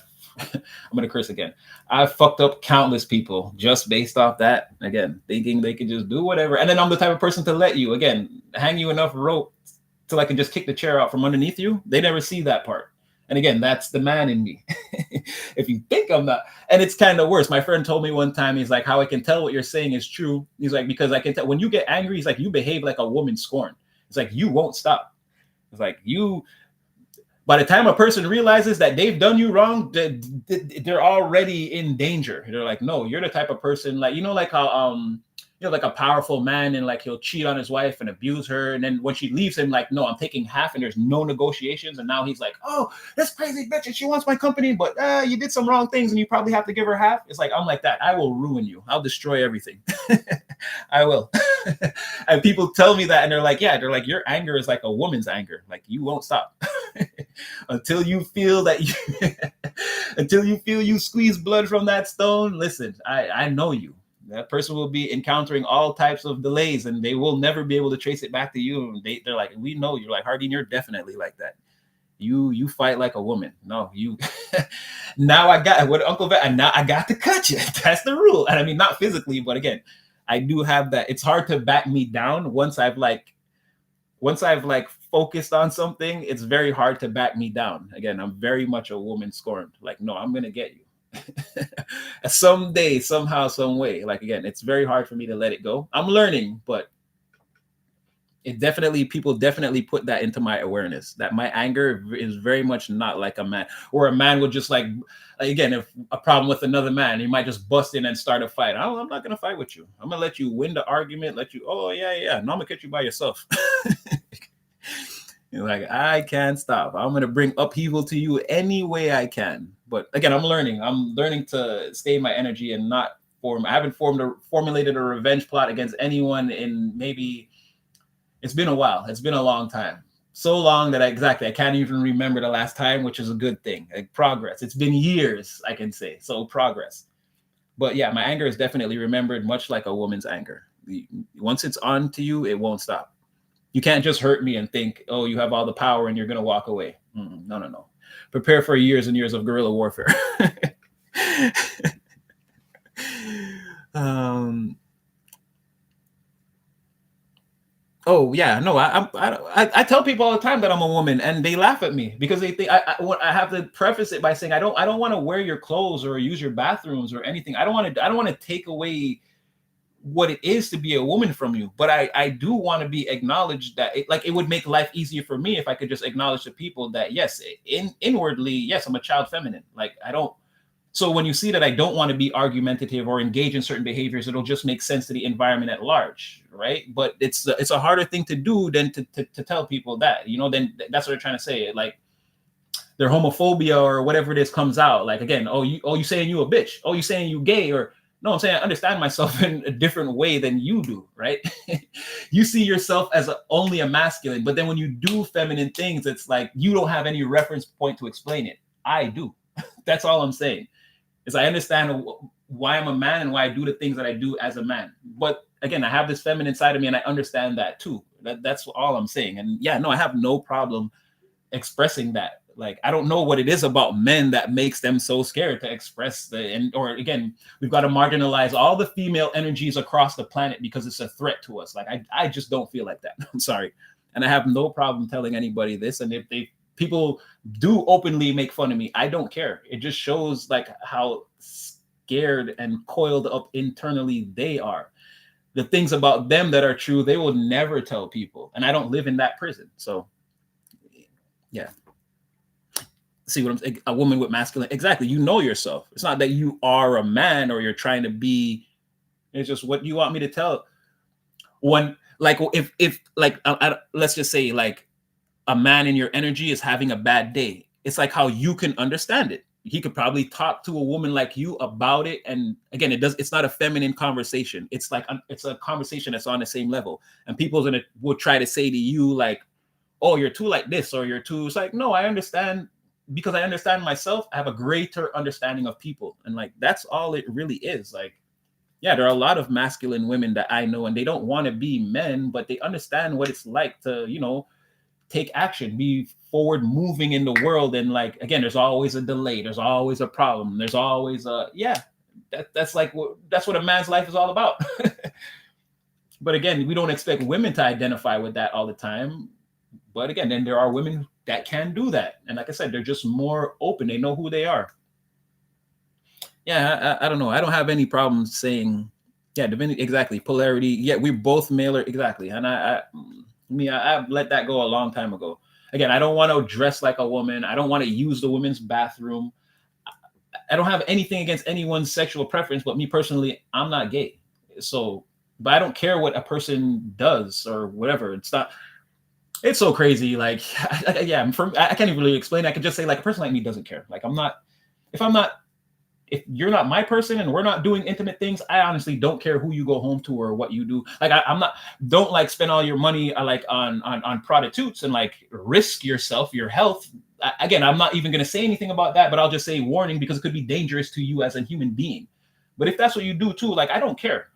gonna curse again. I've fucked up countless people just based off that. Again, thinking they could just do whatever, and then I'm the type of person to let you again hang you enough rope till I can just kick the chair out from underneath you. They never see that part. And again, that's the man in me. If you think I'm not, and it's kind of worse. My friend told me one time, he's like, how I can tell what you're saying is true. He's like, because I can tell when you get angry, he's like, you behave like a woman scorned. It's like, you won't stop. It's like, by the time a person realizes that they've done you wrong, they're already in danger. They're like, no, you're the type of person like, like how like a powerful man, and like he'll cheat on his wife and abuse her, and then when she leaves him, like, no, I'm taking half, and there's no negotiations, and now he's like, oh, this crazy bitch, and she wants my company, but you did some wrong things, and you probably have to give her half. It's like, I'm like that. I will ruin you. I'll destroy everything. I will. And people tell me that, and they're like, your anger is like a woman's anger. Like, you won't stop. Until you feel that you squeeze blood from that stone. Listen, I know you. That person will be encountering all types of delays, and they will never be able to trace it back to you. And they're like, we know you're like, Hardin, you're definitely like that. You fight like a woman. No, you. Now I got what Uncle Vet, and now I got to cut you. That's the rule. And I mean, not physically, but again, I do have that. It's hard to back me down once I've focused on something. It's very hard to back me down. Again, I'm very much a woman scorned. Like, no, I'm gonna get you. Someday, somehow, some way. Like, again, it's very hard for me to let it go. I'm learning, but people definitely put that into my awareness, that my anger is very much not like a man, or a man would just like again, if a problem with another man, he might just bust in and start a fight. I'm not gonna fight with you. I'm gonna let you win the argument, let you, oh yeah, no, I'm gonna catch you by yourself. You're like, I can't stop. I'm gonna bring upheaval to you any way I can. But again, I'm learning to stay my energy and not I haven't formulated a revenge plot against anyone in maybe, it's been a while. It's been a long time. So long that I can't even remember the last time, which is a good thing. Like, progress. It's been years, I can say. So progress. But yeah, my anger is definitely remembered, much like a woman's anger. Once it's on to you, it won't stop. You can't just hurt me and think, oh, you have all the power and you're going to walk away. No. Prepare for years and years of guerrilla warfare. Oh yeah, no, I tell people all the time that I'm a woman, and they laugh at me because they think I have to preface it by saying I don't want to wear your clothes or use your bathrooms or anything. I don't want to take away what it is to be a woman from you, but I do want to be acknowledged that it would make life easier for me if I could just acknowledge to people that yes, inwardly, yes, I'm a child feminine. Like, I don't. So when you see that I don't want to be argumentative or engage in certain behaviors, it'll just make sense to the environment at large, right? But it's a harder thing to do than to tell people that, then that's what they're trying to say. Like, their homophobia or whatever it is comes out. Like, again, you saying you a bitch? Oh, you saying you gay? Or no, I'm saying I understand myself in a different way than you do, right? You see yourself as only a masculine, but then when you do feminine things, it's like you don't have any reference point to explain it. I do. That's all I'm saying. Is I understand why I'm a man and why I do the things that I do as a man. But again, I have this feminine side of me, and I understand that too. That's all I'm saying. And yeah, no, I have no problem expressing that. Like, I don't know what it is about men that makes them so scared to express or again, we've got to marginalize all the female energies across the planet because it's a threat to us. Like, I just don't feel like that. I'm sorry. And I have no problem telling anybody this. And if people do openly make fun of me, I don't care. It just shows like how scared and coiled up internally they are. The things about them that are true, they will never tell people. And I don't live in that prison. So yeah. See what I'm saying? A woman with masculine. Exactly. You know yourself. It's not that you are a man or you're trying to be. It's just what you want me to tell. When, like, if like, let's just say like a man in your energy is having a bad day. It's like how you can understand it. He could probably talk to a woman like you about it. And again, it's not a feminine conversation. It's like, it's a conversation that's on the same level. And people will try to say to you like, oh, you're too like this, or you're too, it's like, no, I understand. Because I understand myself, I have a greater understanding of people. And like, that's all it really is. Like, yeah, there are a lot of masculine women that I know, and they don't want to be men, but they understand what it's like to, take action, be forward moving in the world. And like, again, there's always a delay, there's always a problem, there's always a, yeah, that's like that's what a man's life is all about. But again, we don't expect women to identify with that all the time. But again, then there are women that can do that. And like I said, they're just more open. They know who they are. Yeah, I don't know. I don't have any problem saying, yeah, divinity, exactly. Polarity. Yeah, we're both male, exactly. And I've let that go a long time ago. Again, I don't want to dress like a woman. I don't want to use the women's bathroom. I don't have anything against anyone's sexual preference, but me personally, I'm not gay. So, but I don't care what a person does or whatever. It's so crazy. Like, yeah, I can't even really explain. I can just say, like, a person like me doesn't care. Like, if you're not my person and we're not doing intimate things, I honestly don't care who you go home to or what you do. Like, don't like spend all your money like on prostitutes and like risk yourself, your health. Again, I'm not even going to say anything about that, but I'll just say warning, because it could be dangerous to you as a human being. But if that's what you do too, like, I don't care.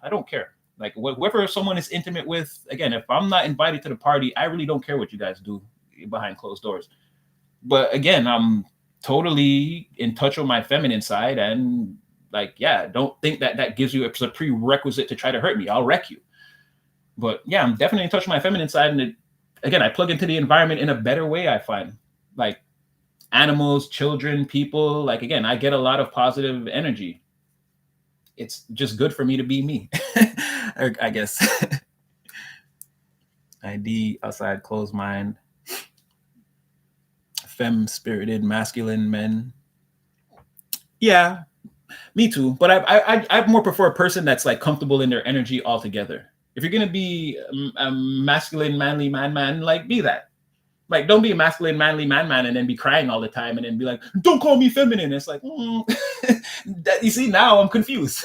Like, whoever someone is intimate with, again, if I'm not invited to the party, I really don't care what you guys do behind closed doors. But again, I'm totally in touch with my feminine side, and like, yeah, don't think that gives you a prerequisite to try to hurt me. I'll wreck you. But yeah, I'm definitely in touch with my feminine side, and again, I plug into the environment in a better way. I find, like, animals, children, people, like, again, I get a lot of positive energy. It's just good for me to be me. I guess. ID, outside, closed mind, femme spirited, masculine men. Yeah, me too. But I more prefer a person that's like comfortable in their energy altogether. If you're gonna be a masculine, manly man, like, be that. Like, don't be a masculine, manly man and then be crying all the time and then be like, don't call me feminine. It's like, you see, now I'm confused.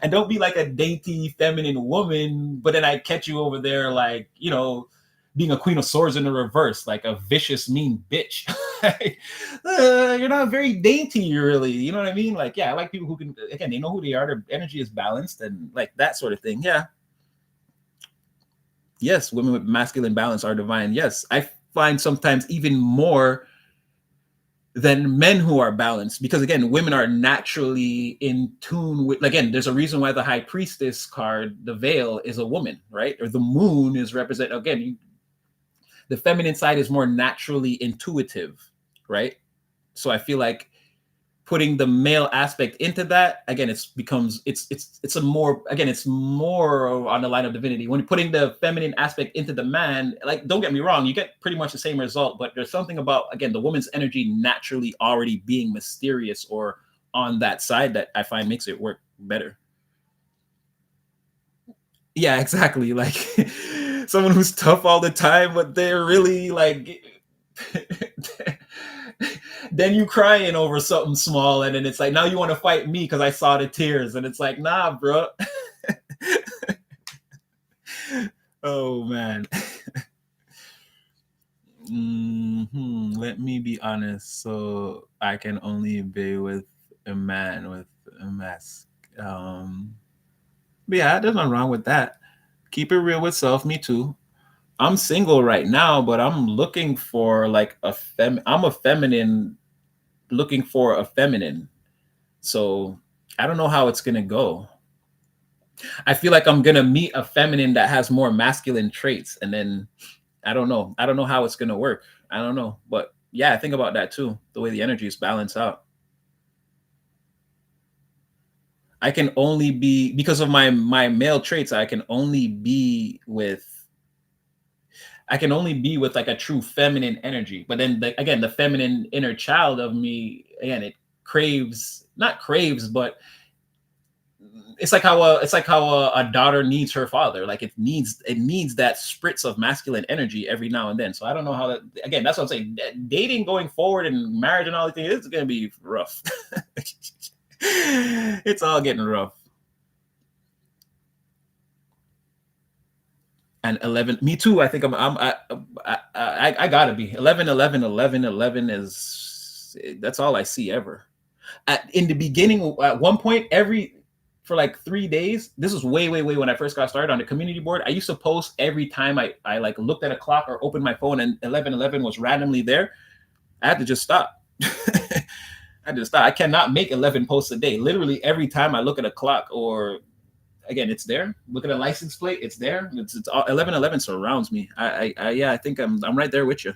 And don't be like a dainty, feminine woman, but then I catch you over there, like, you know, being a queen of swords in the reverse, like a vicious, mean bitch. You're not very dainty, really. You know what I mean? Like, yeah, I like people who can, again, they know who they are. Their energy is balanced and like that sort of thing. Yeah. Yes, women with masculine balance are divine. Yes, I find sometimes even more than men who are balanced, because again, women are naturally in tune with, again, there's a reason why the high priestess card, the veil, is a woman, right? Or the moon is represent, again, the feminine side is more naturally intuitive, right? So I feel like putting the male aspect into that, again, it's a more, again, it's more on the line of divinity. When you're putting the feminine aspect into the man, like, don't get me wrong, you get pretty much the same result, but there's something about, again, the woman's energy naturally already being mysterious or on that side that I find makes it work better. Yeah, exactly. Like, someone who's tough all the time, but they're really like then you crying over something small, and then it's like, now you want to fight me because I saw the tears, and it's like, nah, bro. Oh man. Let me be honest. So I can only be with a man with a mask. But yeah, there's nothing wrong with that. Keep it real with self. Me too. I'm single right now, but I'm looking for like I'm a feminine looking for a feminine. So I don't know how it's gonna go. I feel like I'm gonna meet a feminine that has more masculine traits, and then I don't know. I don't know how it's gonna work. I don't know. But yeah, I think about that too. The way the energy is balanced out. I can only be, because of my male traits, I can only be with like a true feminine energy. But then again, the feminine inner child of me, again, it not craves, but it's like how a daughter needs her father. Like, it needs that spritz of masculine energy every now and then. So I don't know how that, again, that's what I'm saying. Dating going forward and marriage and all these things, it's going to be rough. It's all getting rough. And 11, me too. I think I gotta be 11 is, that's all I see ever. In the beginning, at one point, for like 3 days. This was way when I first got started on the community board. I used to post every time I like looked at a clock or opened my phone and 11:11 was randomly there. I had to just stop. I cannot make 11 posts a day. Literally every time I look at a clock, or again, it's there. Look at a license plate, it's there. It's 11:11 surrounds me. Yeah, I think I'm right there with you.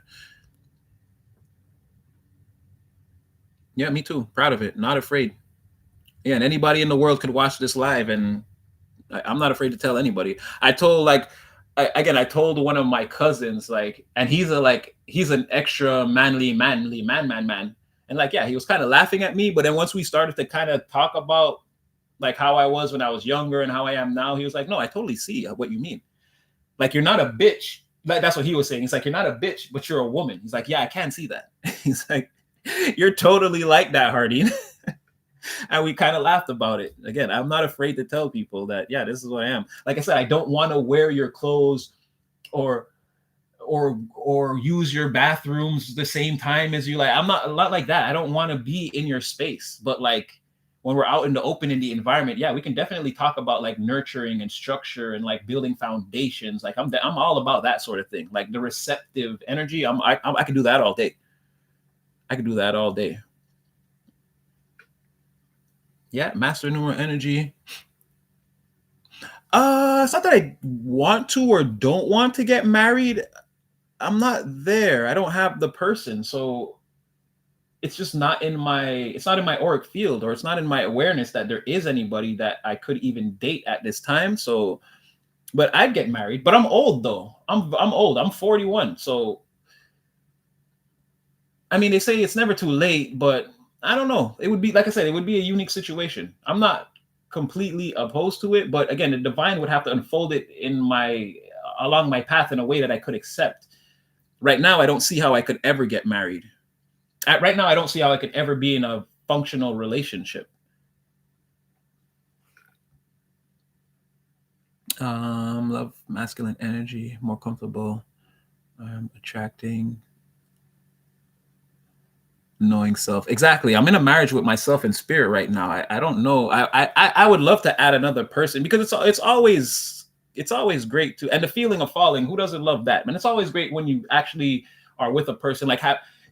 Yeah, me too. Proud of it. Not afraid. Yeah, and anybody in the world could watch this live, and I'm not afraid to tell anybody. I told I told one of my cousins, like, and he's an extra manly man, and like, yeah, he was kind of laughing at me, but then once we started to kind of talk about like how I was when I was younger and how I am now, he was like, no, I totally see what you mean. Like, you're not a bitch. Like, that's what he was saying. He's like, you're not a bitch, but you're a woman. He's like, yeah, I can see that. He's like, you're totally like that, Hardin. And we kind of laughed about it. Again, I'm not afraid to tell people that, yeah, this is what I am. Like I said, I don't want to wear your clothes or use your bathrooms the same time as you. Like, I'm not a lot like that. I don't want to be in your space. But like, when we're out in the open in the environment, yeah, we can definitely talk about like nurturing and structure and like building foundations. Like, I'm all about that sort of thing. Like the receptive energy. I can do that all day. I can do that all day. Yeah, master numeral energy. It's not that I want to or don't want to get married. I'm not there. I don't have the person, so it's just not in my auric field, or it's not in my awareness that there is anybody that I could even date at this time. So, but I'd get married. But I'm old though. I'm old. I'm 41. So, I mean, they say it's never too late, but I don't know. It would be, like I said, it would be a unique situation. I'm not completely opposed to it, but again, the divine would have to unfold it along my path in a way that I could accept. Right now, I don't see how I could ever get married. Right now, I don't see how I could ever be in a functional relationship. Love masculine energy, more comfortable, attracting, knowing self. Exactly. I'm in a marriage with myself in spirit right now. I don't know. I would love to add another person, because it's always great to, and the feeling of falling. Who doesn't love that, man? It's always great when you actually are with a person, like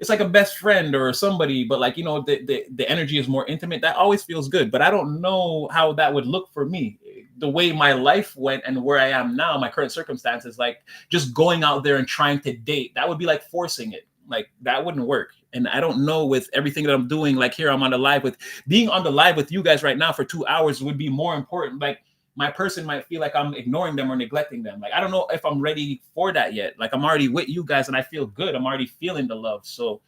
it's like a best friend or somebody, but like, the energy is more intimate. That always feels good. But I don't know how that would look for me. The way my life went and where I am now, my current circumstances, like just going out there and trying to date, that would be like forcing it. Like, that wouldn't work. And I don't know, with everything that I'm doing, like here I'm on the live being on the live with you guys right now for 2 hours would be more important. Like, my person might feel like I'm ignoring them or neglecting them. Like, I don't know if I'm ready for that yet. Like, I'm already with you guys and I feel good. I'm already feeling the love. So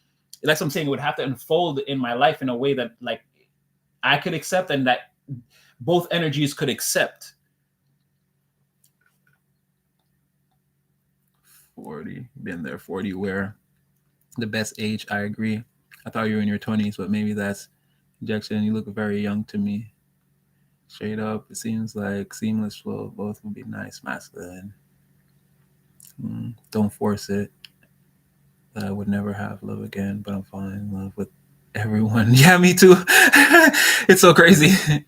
that's what I'm saying. It would have to unfold in my life in a way that like I could accept, and that both energies could accept. 40, been there. 40, where the best age. I agree. I thought you were in your 20s, but maybe that's injection. You look very young to me. Straight up, it seems like seamless flow. Both would be nice, masculine. Don't force it. I would never have love again, but I'm falling in love with everyone. Yeah, me too. It's so crazy.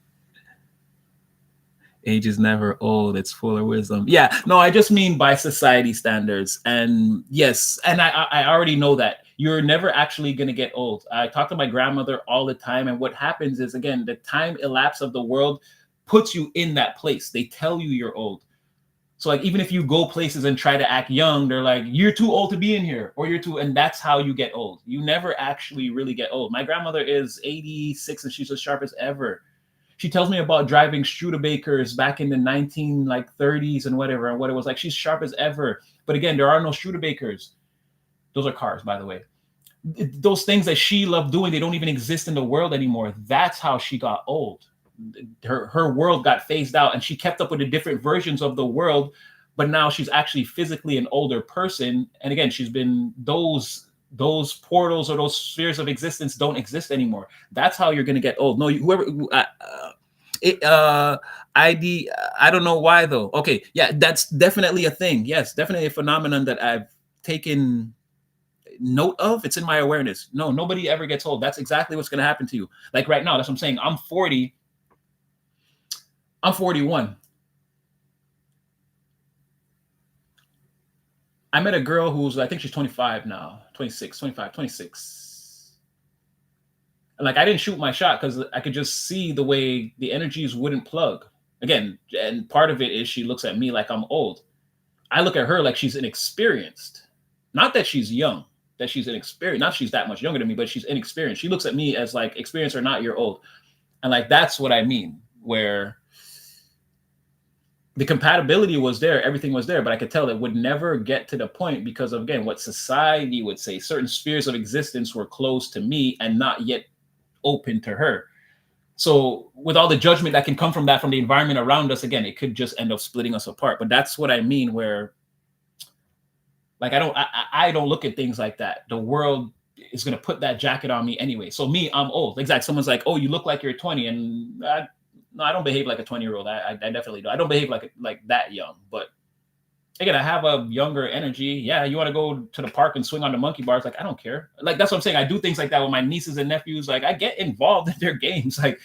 Age is never old. It's full of wisdom. Yeah, no, I just mean by society standards. And yes, and I already know that you're never actually going to get old. I talk to my grandmother all the time. And what happens is, again, the time elapse of the world puts you in that place. They tell you you're old. So like, even if you go places and try to act young, they're like, you're too old to be in here, or and that's how you get old. You never actually really get old. My grandmother is 86 and she's as sharp as ever. She tells me about driving Studebakers back in the 30s and whatever, and what it was like. She's sharp as ever. But again, there are no Studebakers. Those are cars, by the way. Those things that she loved doing, they don't even exist in the world anymore. That's how she got old. Her world got phased out, and she kept up with the different versions of the world, but now she's actually physically an older person. And again, she's been those portals or those spheres of existence don't exist anymore. That's how you're going to get old. No, whoever I don't know why though. Okay, yeah, that's definitely a thing. Yes, definitely a phenomenon that I've taken note of. It's in my awareness. No, nobody ever gets old. That's exactly what's going to happen to you. Like right now, that's what I'm saying. I'm 40. I'm 41. I met a girl who's, I think she's 25 now, 26, 25, 26. Like, I didn't shoot my shot because I could just see the way the energies wouldn't plug. Again, and part of it is she looks at me like I'm old. I look at her like she's inexperienced. Not that she's young, that she's inexperienced. Not she's that much younger than me, but she's inexperienced. She looks at me as like, experienced or not, you're old. And like, that's what I mean, where the compatibility was there, everything was there, but I could tell it would never get to the point because of, again, what society would say. Certain spheres of existence were closed to me and not yet open to her. So with all the judgment that can come from that, from the environment around us, again, it could just end up splitting us apart. But that's what I mean, where like, I don't look at things like that. The world is going to put that jacket on me anyway. So me, I'm old. Exactly. Someone's like, oh, you look like you're 20. And no, I don't behave like a 20-year-old. I definitely do. I don't behave like that young. But again, I have a younger energy. Yeah, you want to go to the park and swing on the monkey bars? Like, I don't care. Like, that's what I'm saying. I do things like that with my nieces and nephews. Like, I get involved in their games. Like,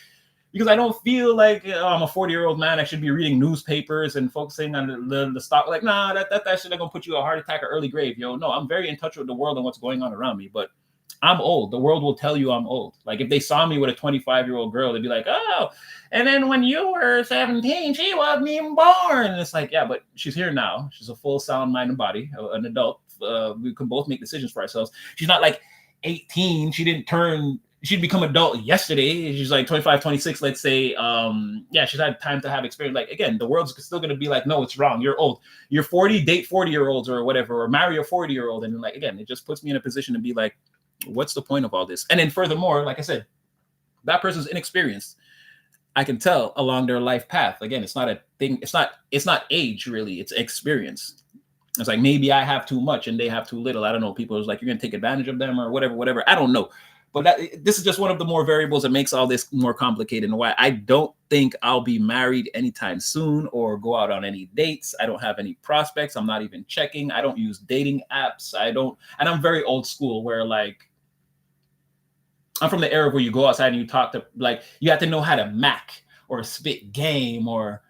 because I don't feel like I'm a 40-year-old man. I should be reading newspapers and focusing on the stock. Like, nah, that shit ain't gonna put you a heart attack or early grave, yo. No, I'm very in touch with the world and what's going on around me. But I'm old. The world will tell you I'm old. Like, if they saw me with a 25-year-old girl, they'd be like, oh, and then when you were 17, she wasn't even born. And it's like, yeah, but she's here now. She's a full, sound mind and body, an adult. We can both make decisions for ourselves. She's not like 18. She'd become adult yesterday. She's like 25, 26, let's say. Yeah, she's had time to have experience. Like, again, the world's still going to be like, no, it's wrong. You're old. You're 40, date 40-year-olds or whatever, or marry a 40-year-old. And like, again, it just puts me in a position to be like, what's the point of all this? And then furthermore, like I said, that person's inexperienced. I can tell along their life path. Again, it's not a thing. It's not age really. It's experience. It's like, maybe I have too much and they have too little. I don't know. People is like, you're going to take advantage of them or whatever. I don't know. But this is just one of the more variables that makes all this more complicated, and why I don't think I'll be married anytime soon or go out on any dates. I don't have any prospects. I'm not even checking. I don't use dating apps. And I'm very old school, where like, I'm from the era where you go outside and you talk to, like, you have to know how to mac or spit game, or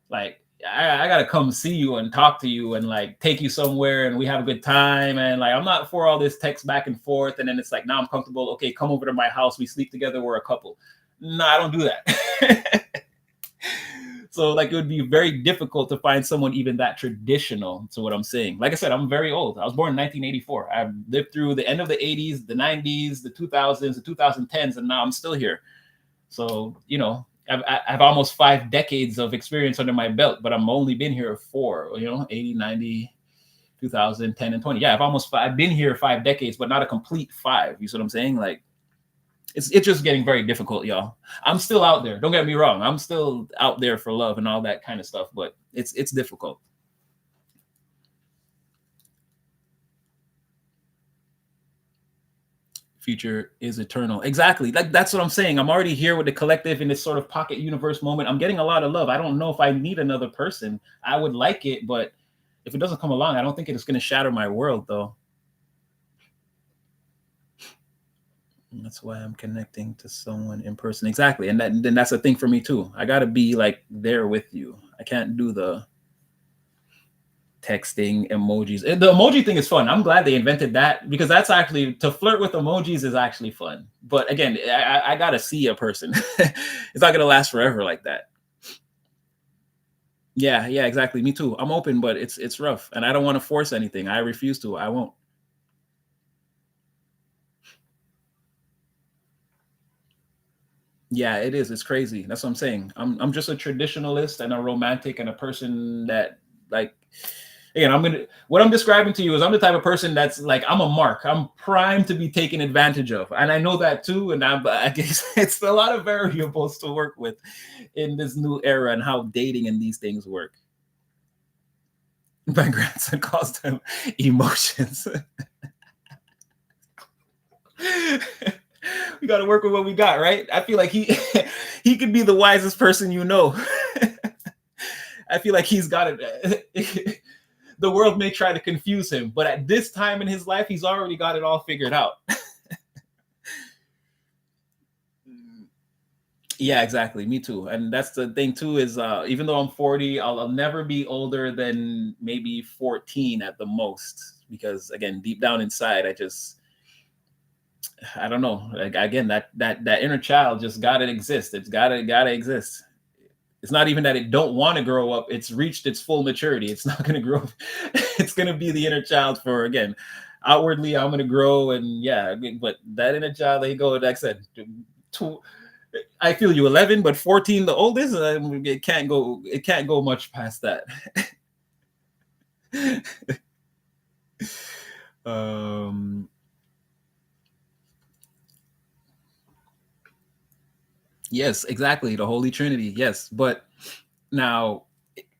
like, I gotta come see you and talk to you and like take you somewhere and we have a good time. And like, I'm not for all this text back and forth. And then it's like, now I'm comfortable. Okay, come over to my house. We sleep together. We're a couple. No, I don't do that. So like, it would be very difficult to find someone even that traditional to what I'm saying. Like I said, I'm very old. I was born in 1984. I've lived through the end of the 80s, the 90s, the 2000s, the 2010s, and now I'm still here. So, you know, I've almost 5 decades of experience under my belt, but I'm only been here 4, 80, 90, 2000, 10, and 20. Yeah, I've been here 5 decades, but not a complete 5. You see what I'm saying? Like, it's just getting very difficult, y'all. I'm still out there. Don't get me wrong. I'm still out there for love and all that kind of stuff, but it's difficult. Future is eternal. Exactly. That's what I'm saying. I'm already here with the collective in this sort of pocket universe moment. I'm getting a lot of love. I don't know if I need another person. I would like it, but if it doesn't come along, I don't think it's going to shatter my world, though. And that's why I'm connecting to someone in person. Exactly. And then that's a thing for me too. I got to be like there with you. I can't do the texting emojis. The emoji thing is fun. I'm glad they invented that, because that's actually, to flirt with emojis is actually fun. But again, I got to see a person. It's not going to last forever like that. Yeah, exactly. Me too. I'm open, but it's rough. And I don't want to force anything. I refuse to. I won't. Yeah, it is. It's crazy. That's what I'm saying. I'm just a traditionalist and a romantic and a person that, like, again, what I'm describing to you is I'm the type of person that's like, I'm a mark. I'm primed to be taken advantage of. And I know that too. And I guess it's a lot of variables to work with in this new era and how dating and these things work. My grandson calls them emotions. We got to work with what we got, right? I feel like he could be the wisest person you know. I feel like he's got it. The world may try to confuse him, but at this time in his life, he's already got it all figured out. Yeah, exactly. Me too. And that's the thing too is even though I'm 40, I'll never be older than maybe 14 at the most. Because again, deep down inside, I don't know. Like again, that inner child just gotta exist. It's gotta exist. It's not even that it don't want to grow up. It's reached its full maturity. It's not gonna grow up. It's gonna be the inner child for again. Outwardly, I'm gonna grow and yeah, but that inner child, they go, like I said, I feel you 11, but 14, the oldest, it can't go much past that. um, yes, exactly. The Holy Trinity. Yes. But now,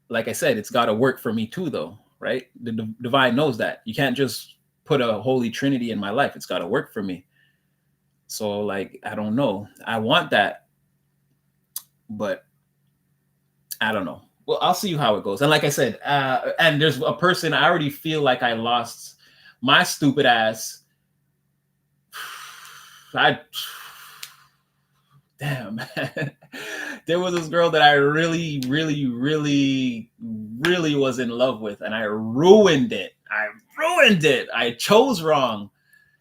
like I said, it's got to work for me too, though, right? The divine knows that you can't just put a Holy Trinity in my life. It's got to work for me. So, like, I don't know. I want that, but I don't know. Well, I'll see how it goes. And like I said, and there's a person I already feel like I lost my stupid ass. I damn, man. There was this girl that I really, really, really, really was in love with, and I ruined it. I chose wrong.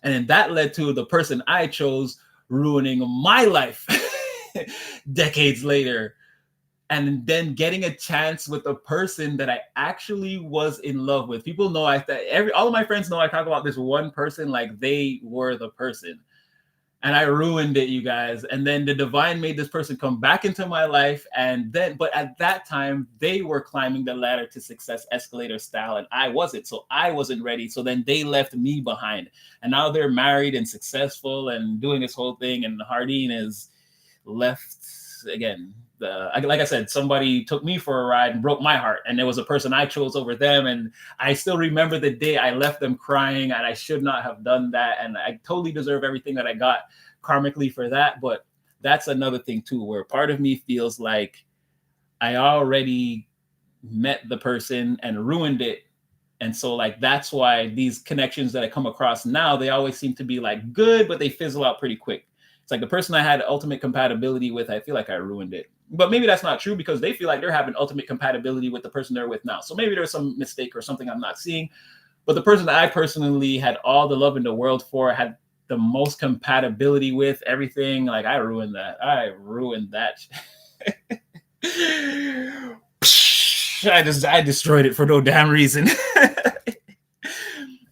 And then that led to the person I chose ruining my life decades later. And then getting a chance with a person that I actually was in love with. People know all of my friends know I talk about this one person like they were the person. And I ruined it, you guys. And then the divine made this person come back into my life. But at that time, they were climbing the ladder to success escalator style, and I wasn't. So I wasn't ready. So then they left me behind. And now they're married and successful and doing this whole thing. And Hardin is left again. Like I said, somebody took me for a ride and broke my heart. And there was a person I chose over them. And I still remember the day I left them crying, and I should not have done that. And I totally deserve everything that I got karmically for that. But that's another thing too, where part of me feels like I already met the person and ruined it. And so like, that's why these connections that I come across now, they always seem to be like good, but they fizzle out pretty quick. It's like the person I had ultimate compatibility with, I feel like I ruined it. But maybe that's not true because they feel like they're having ultimate compatibility with the person they're with now. So maybe there's some mistake or something I'm not seeing. But the person that I personally had all the love in the world for, had the most compatibility with, everything, like I ruined that. I destroyed it for no damn reason.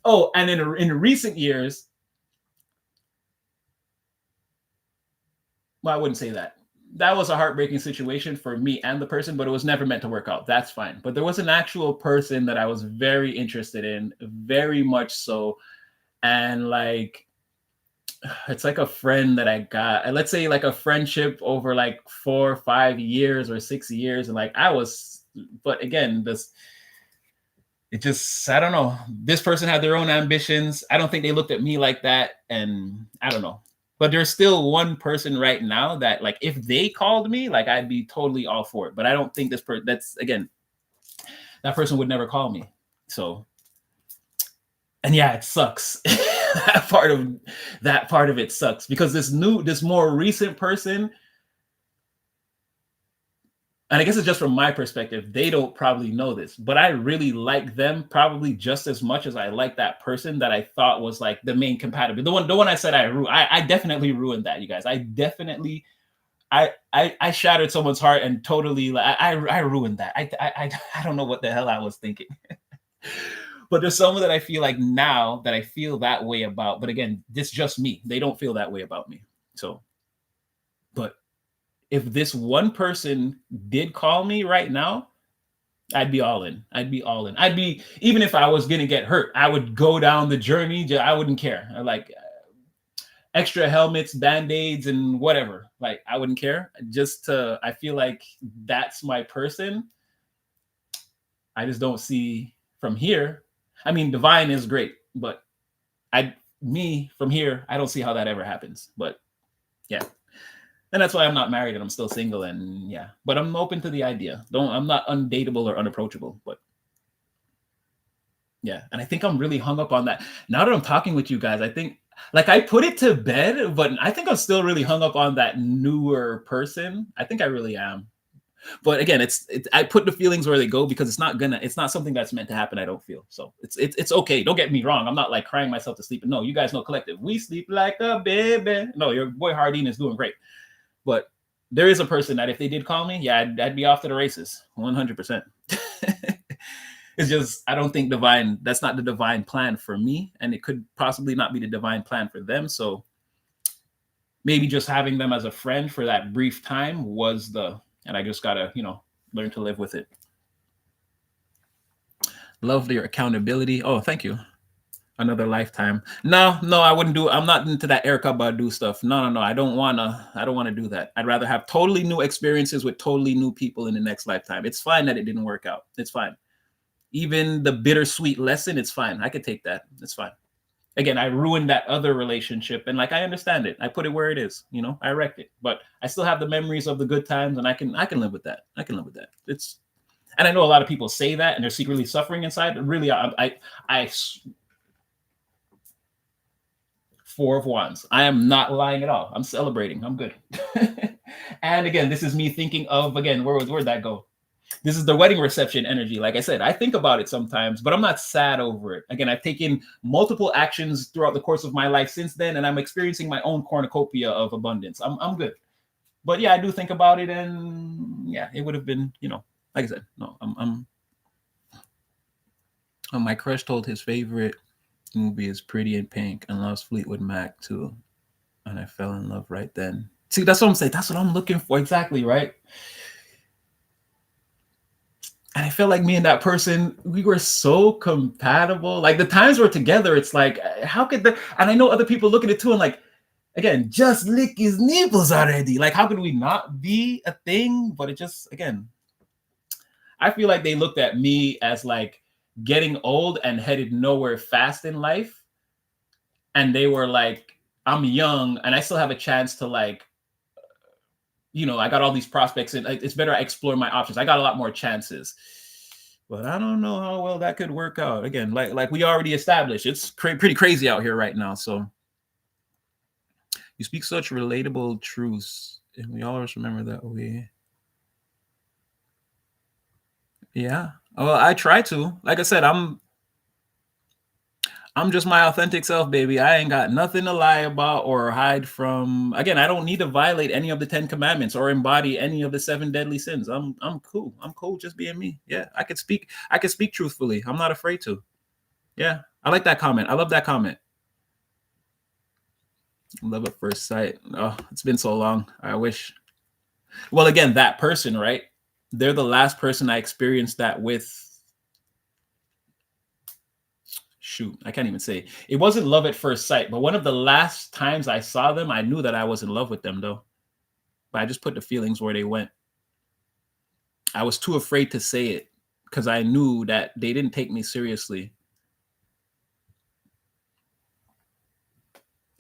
Oh, and in recent years, well, I wouldn't say that. That was a heartbreaking situation for me and the person, but it was never meant to work out. That's fine. But there was an actual person that I was very interested in, very much so. And like, it's like a friend that I got, let's say like a friendship over like 4 or 5 years or 6 years. And like, but again, I don't know. This person had their own ambitions. I don't think they looked at me like that. And I don't know. But there's still one person right now that like, if they called me, like I'd be totally all for it. But I don't think that person would never call me. So, and yeah, it sucks. that part of it sucks because this more recent person, and I guess it's just from my perspective, they don't probably know this, but I really like them probably just as much as I like that person that I thought was like the main compatible. The one I said I definitely ruined that, you guys. I shattered someone's heart and totally I ruined that. I don't know what the hell I was thinking. But there's someone that I feel like now that I feel that way about. But again, this just me. They don't feel that way about me. So, but if this one person did call me right now, I'd be all in. Even if I was going to get hurt, I would go down the journey. I wouldn't care. Like extra helmets, band-aids, and whatever. Like I wouldn't care. I feel like that's my person. I just don't see from here. I mean, divine is great, but from here, I don't see how that ever happens. But yeah. And that's why I'm not married and I'm still single. And yeah, but I'm open to the idea. I'm not undateable or unapproachable, but yeah. And I think I'm really hung up on that. Now that I'm talking with you guys, I think like I put it to bed, but I think I'm still really hung up on that newer person. I think I really am. But again, it's I put the feelings where they go because it's not something that's meant to happen. I don't feel so. It's okay. Don't get me wrong. I'm not like crying myself to sleep. No, you guys know Collective. We sleep like a baby. No, your boy Hardin is doing great. But there is a person that if they did call me, yeah, I'd be off to the races, 100%. It's just I don't think that's not the divine plan for me, and it could possibly not be the divine plan for them. So maybe just having them as a friend for that brief time and I just gotta, learn to live with it. Love your accountability. Oh, thank you. Another lifetime. No, I wouldn't do. I'm not into that Erykah Badu stuff. No. I don't wanna do that. I'd rather have totally new experiences with totally new people in the next lifetime. It's fine that it didn't work out. It's fine. Even the bittersweet lesson, it's fine. I could take that. It's fine. Again, I ruined that other relationship, and like I understand it. I put it where it is. I wrecked it, but I still have the memories of the good times, and I can live with that. I can live with that. And I know a lot of people say that, and they're secretly suffering inside. Really, I Four of Wands. I am not lying at all. I'm celebrating. I'm good. And again, this is me thinking of where'd that go? This is the wedding reception energy. Like I said, I think about it sometimes, but I'm not sad over it. Again, I've taken multiple actions throughout the course of my life since then, and I'm experiencing my own cornucopia of abundance. I'm good. But yeah, I do think about it, and yeah, it would have been, like I said, no, my crush told his favorite movie is Pretty in Pink and loves Fleetwood Mac too. And I fell in love right then. See, that's what I'm saying. That's what I'm looking for. Exactly, right? And I feel like me and that person, we were so compatible. Like the times we're together, it's like, how could and I know other people look at it too and like, again, just lick his nipples already. Like, how could we not be a thing? But it just, again, I feel like they looked at me as like getting old and headed nowhere fast in life. And they were like, I'm young and I still have a chance to like, I got all these prospects and it's better I explore my options. I got a lot more chances, but I don't know how well that could work out. Again, like we already established, it's pretty crazy out here right now. So you speak such relatable truths and we always remember that way. Yeah. Well, I try to. Like I said, I'm just my authentic self, baby. I ain't got nothing to lie about or hide from. Again, I don't need to violate any of the 10 commandments or embody any of the 7 deadly sins. I'm cool. I'm cool just being me. Yeah, I could speak truthfully. I'm not afraid to. Yeah, I like that comment. I love that comment. Love at first sight. Oh, it's been so long. I wish. Well, again, that person, right? They're the last person I experienced that with. Shoot, I can't even say. It wasn't love at first sight, but one of the last times I saw them, I knew that I was in love with them though. But I just put the feelings where they went. I was too afraid to say it because I knew that they didn't take me seriously.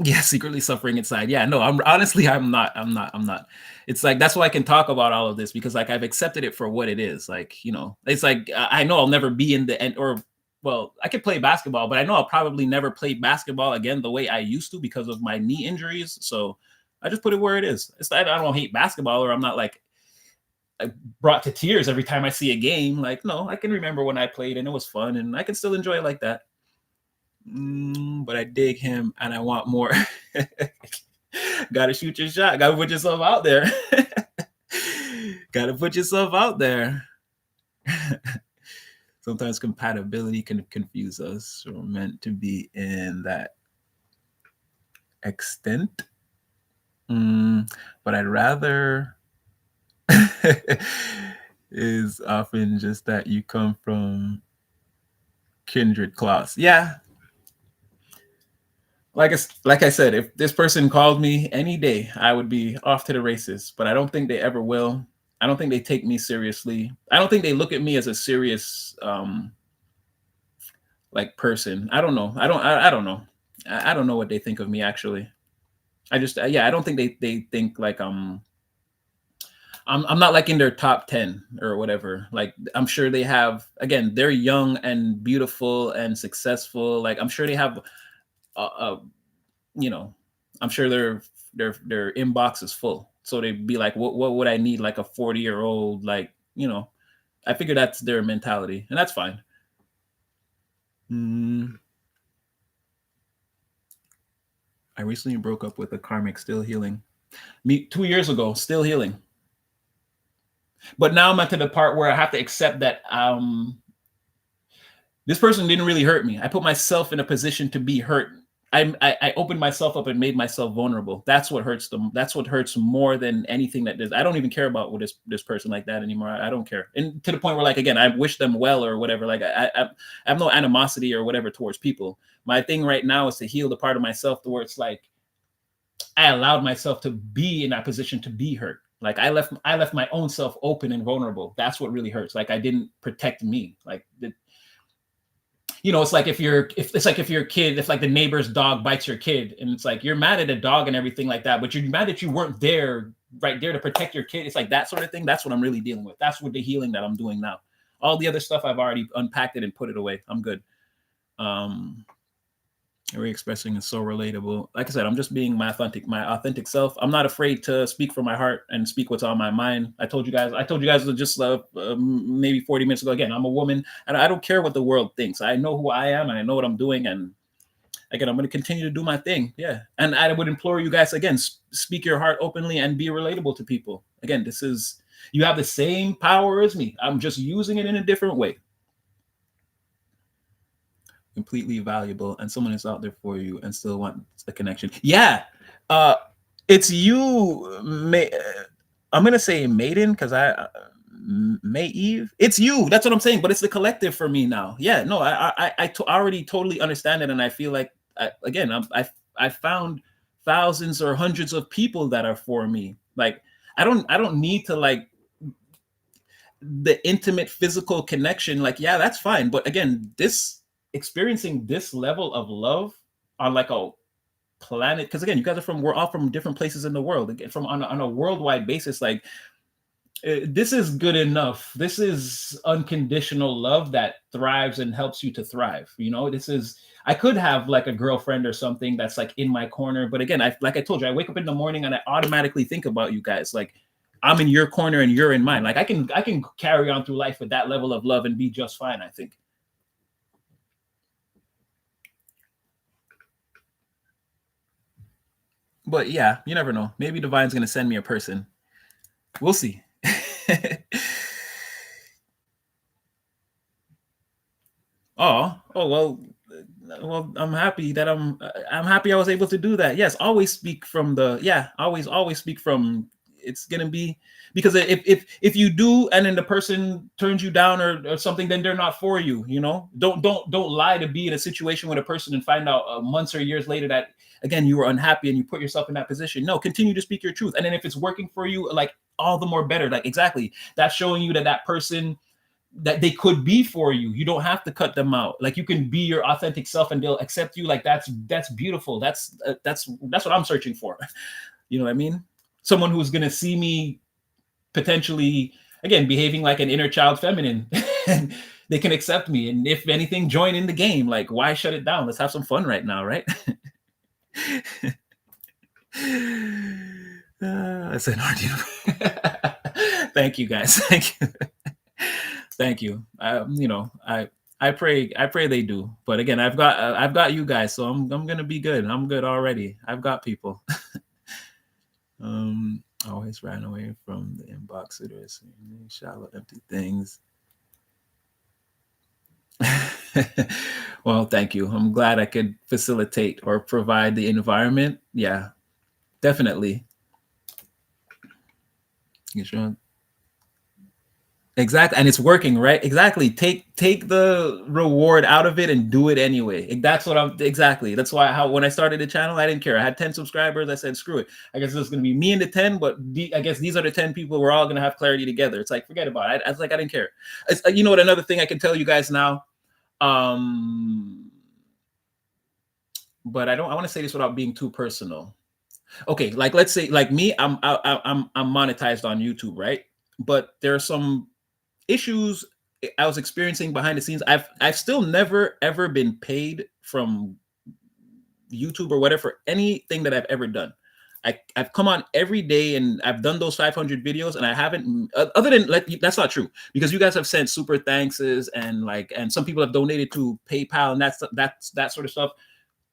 Yeah, secretly suffering inside. Yeah, no, I'm not. It's like that's why I can talk about all of this because like I've accepted it for what it is. Like, it's like I know I'll never be in the end or well, I could play basketball, but I know I'll probably never play basketball again the way I used to because of my knee injuries. So I just put it where it is. It's I don't hate basketball or I'm not like brought to tears every time I see a game. Like, no, I can remember when I played and it was fun and I can still enjoy it like that. But I dig him and I want more. Gotta shoot your shot. Gotta put yourself out there. Gotta put yourself out there. Sometimes compatibility can confuse us. We're meant to be in that extent. But I'd rather is often just that you come from kindred cloths. Yeah. Like I said, if this person called me any day, I would be off to the races. But I don't think they ever will. I don't think they take me seriously. I don't think they look at me as a serious like person. I don't know. I don't know. I don't know what they think of me actually. I just I don't think they think like I'm not like in their top 10 or whatever. Like I'm sure they have again, they're young and beautiful and successful. Like I'm sure they have you know, I'm sure their inbox is full. So they'd be like, what would I need? Like a 40-year-old, like, you know, I figure that's their mentality, and that's fine. I recently broke up with a karmic, still healing. Me 2 years ago, still healing. But now I'm at to the part where I have to accept that this person didn't really hurt me. I put myself in a position to be hurt. I opened myself up and made myself vulnerable. That's what hurts them. That's what hurts more than anything that does. I don't even care about what this person like that anymore. I don't care. And to the point where, like, again, I wish them well or whatever. Like I have no animosity or whatever towards people. My thing right now is to heal the part of myself to where it's like I allowed myself to be in that position to be hurt. Like I left my own self open and vulnerable. That's what really hurts. Like I didn't protect me. Like you know, it's like if you're a kid, if like the neighbor's dog bites your kid, and it's like you're mad at a dog and everything like that, but you're mad that you weren't right there to protect your kid. It's like that sort of thing. That's what I'm really dealing with. That's what the healing that I'm doing now. All the other stuff I've already unpacked it and put it away. I'm good. Re-expressing is so relatable. Like I said, I'm just being my authentic self. I'm not afraid to speak from my heart and speak what's on my mind. I told you guys just maybe 40 minutes ago. Again, I'm a woman, and I don't care what the world thinks. I know who I am, and I know what I'm doing. And again, I'm going to continue to do my thing. Yeah, and I would implore you guys again: speak your heart openly and be relatable to people. Again, you have the same power as me. I'm just using it in a different way. Completely valuable, and someone is out there for you and still want a connection. Yeah, it's you. I'm gonna say Maiden because May Eve. It's you. That's what I'm saying. But it's the collective for me now. Yeah, no, I already totally understand it, and I feel like I found thousands or hundreds of people that are for me. Like I don't need to like the intimate physical connection. Like yeah, that's fine. But again, experiencing this level of love on like a planet, because again, you guys we're all from different places in the world. Again, from on a worldwide basis, like this is good enough. This is unconditional love that thrives and helps you to thrive. You know, I could have like a girlfriend or something that's like in my corner, but again, like I told you, I wake up in the morning and I automatically think about you guys. Like I'm in your corner and you're in mine. Like I can carry on through life with that level of love and be just fine, I think. But yeah, you never know. Maybe Divine's going to send me a person. We'll see. Oh, well, I'm happy that I'm happy I was able to do that. Yes, always speak from always speak from, it's going to be, because if you do and then the person turns you down or something, then they're not for you, you know. Don't lie to be in a situation with a person and find out months or years later that again you were unhappy and you put yourself in that position. No, continue to speak your truth, and then if it's working for you, like all the more better. Like exactly, that's showing you that person, that they could be for you. You don't have to cut them out. Like you can be your authentic self and they'll accept you. Like that's beautiful. That's what I'm searching for. You know what I mean? Someone who's going to see me potentially, again, behaving like an inner child feminine and they can accept me. And if anything, join in the game. Like, why shut it down? Let's have some fun right now, right? I said, thank you guys. Thank you. Thank you. I pray they do. But again, I've got you guys, so I'm gonna be good. I'm good already. I've got people. Always ran away from the inbox. Shallow, empty things. Well, thank you. I'm glad I could facilitate or provide the environment. Yeah, definitely. You sure? Exactly, and it's working, right? Exactly. Take the reward out of it and do it anyway. That's what exactly. That's why when I started the channel, I didn't care. I had 10 subscribers. I said, screw it. I guess it's going to be me and the 10, but I guess these are the 10 people. We're all going to have clarity together. It's like, forget about it. I was like, I didn't care. You know what? Another thing I can tell you guys now. But I want to say this without being too personal. Okay, like let's say, like me, I'm monetized on YouTube, right? But there are some issues I was experiencing behind the scenes. I've still never ever been paid from YouTube or whatever for anything that I've ever done. I've come on every day and I've done those 500 videos, and I haven't, other than that's not true, because you guys have sent super thankses and like, and some people have donated to PayPal and that's that sort of stuff.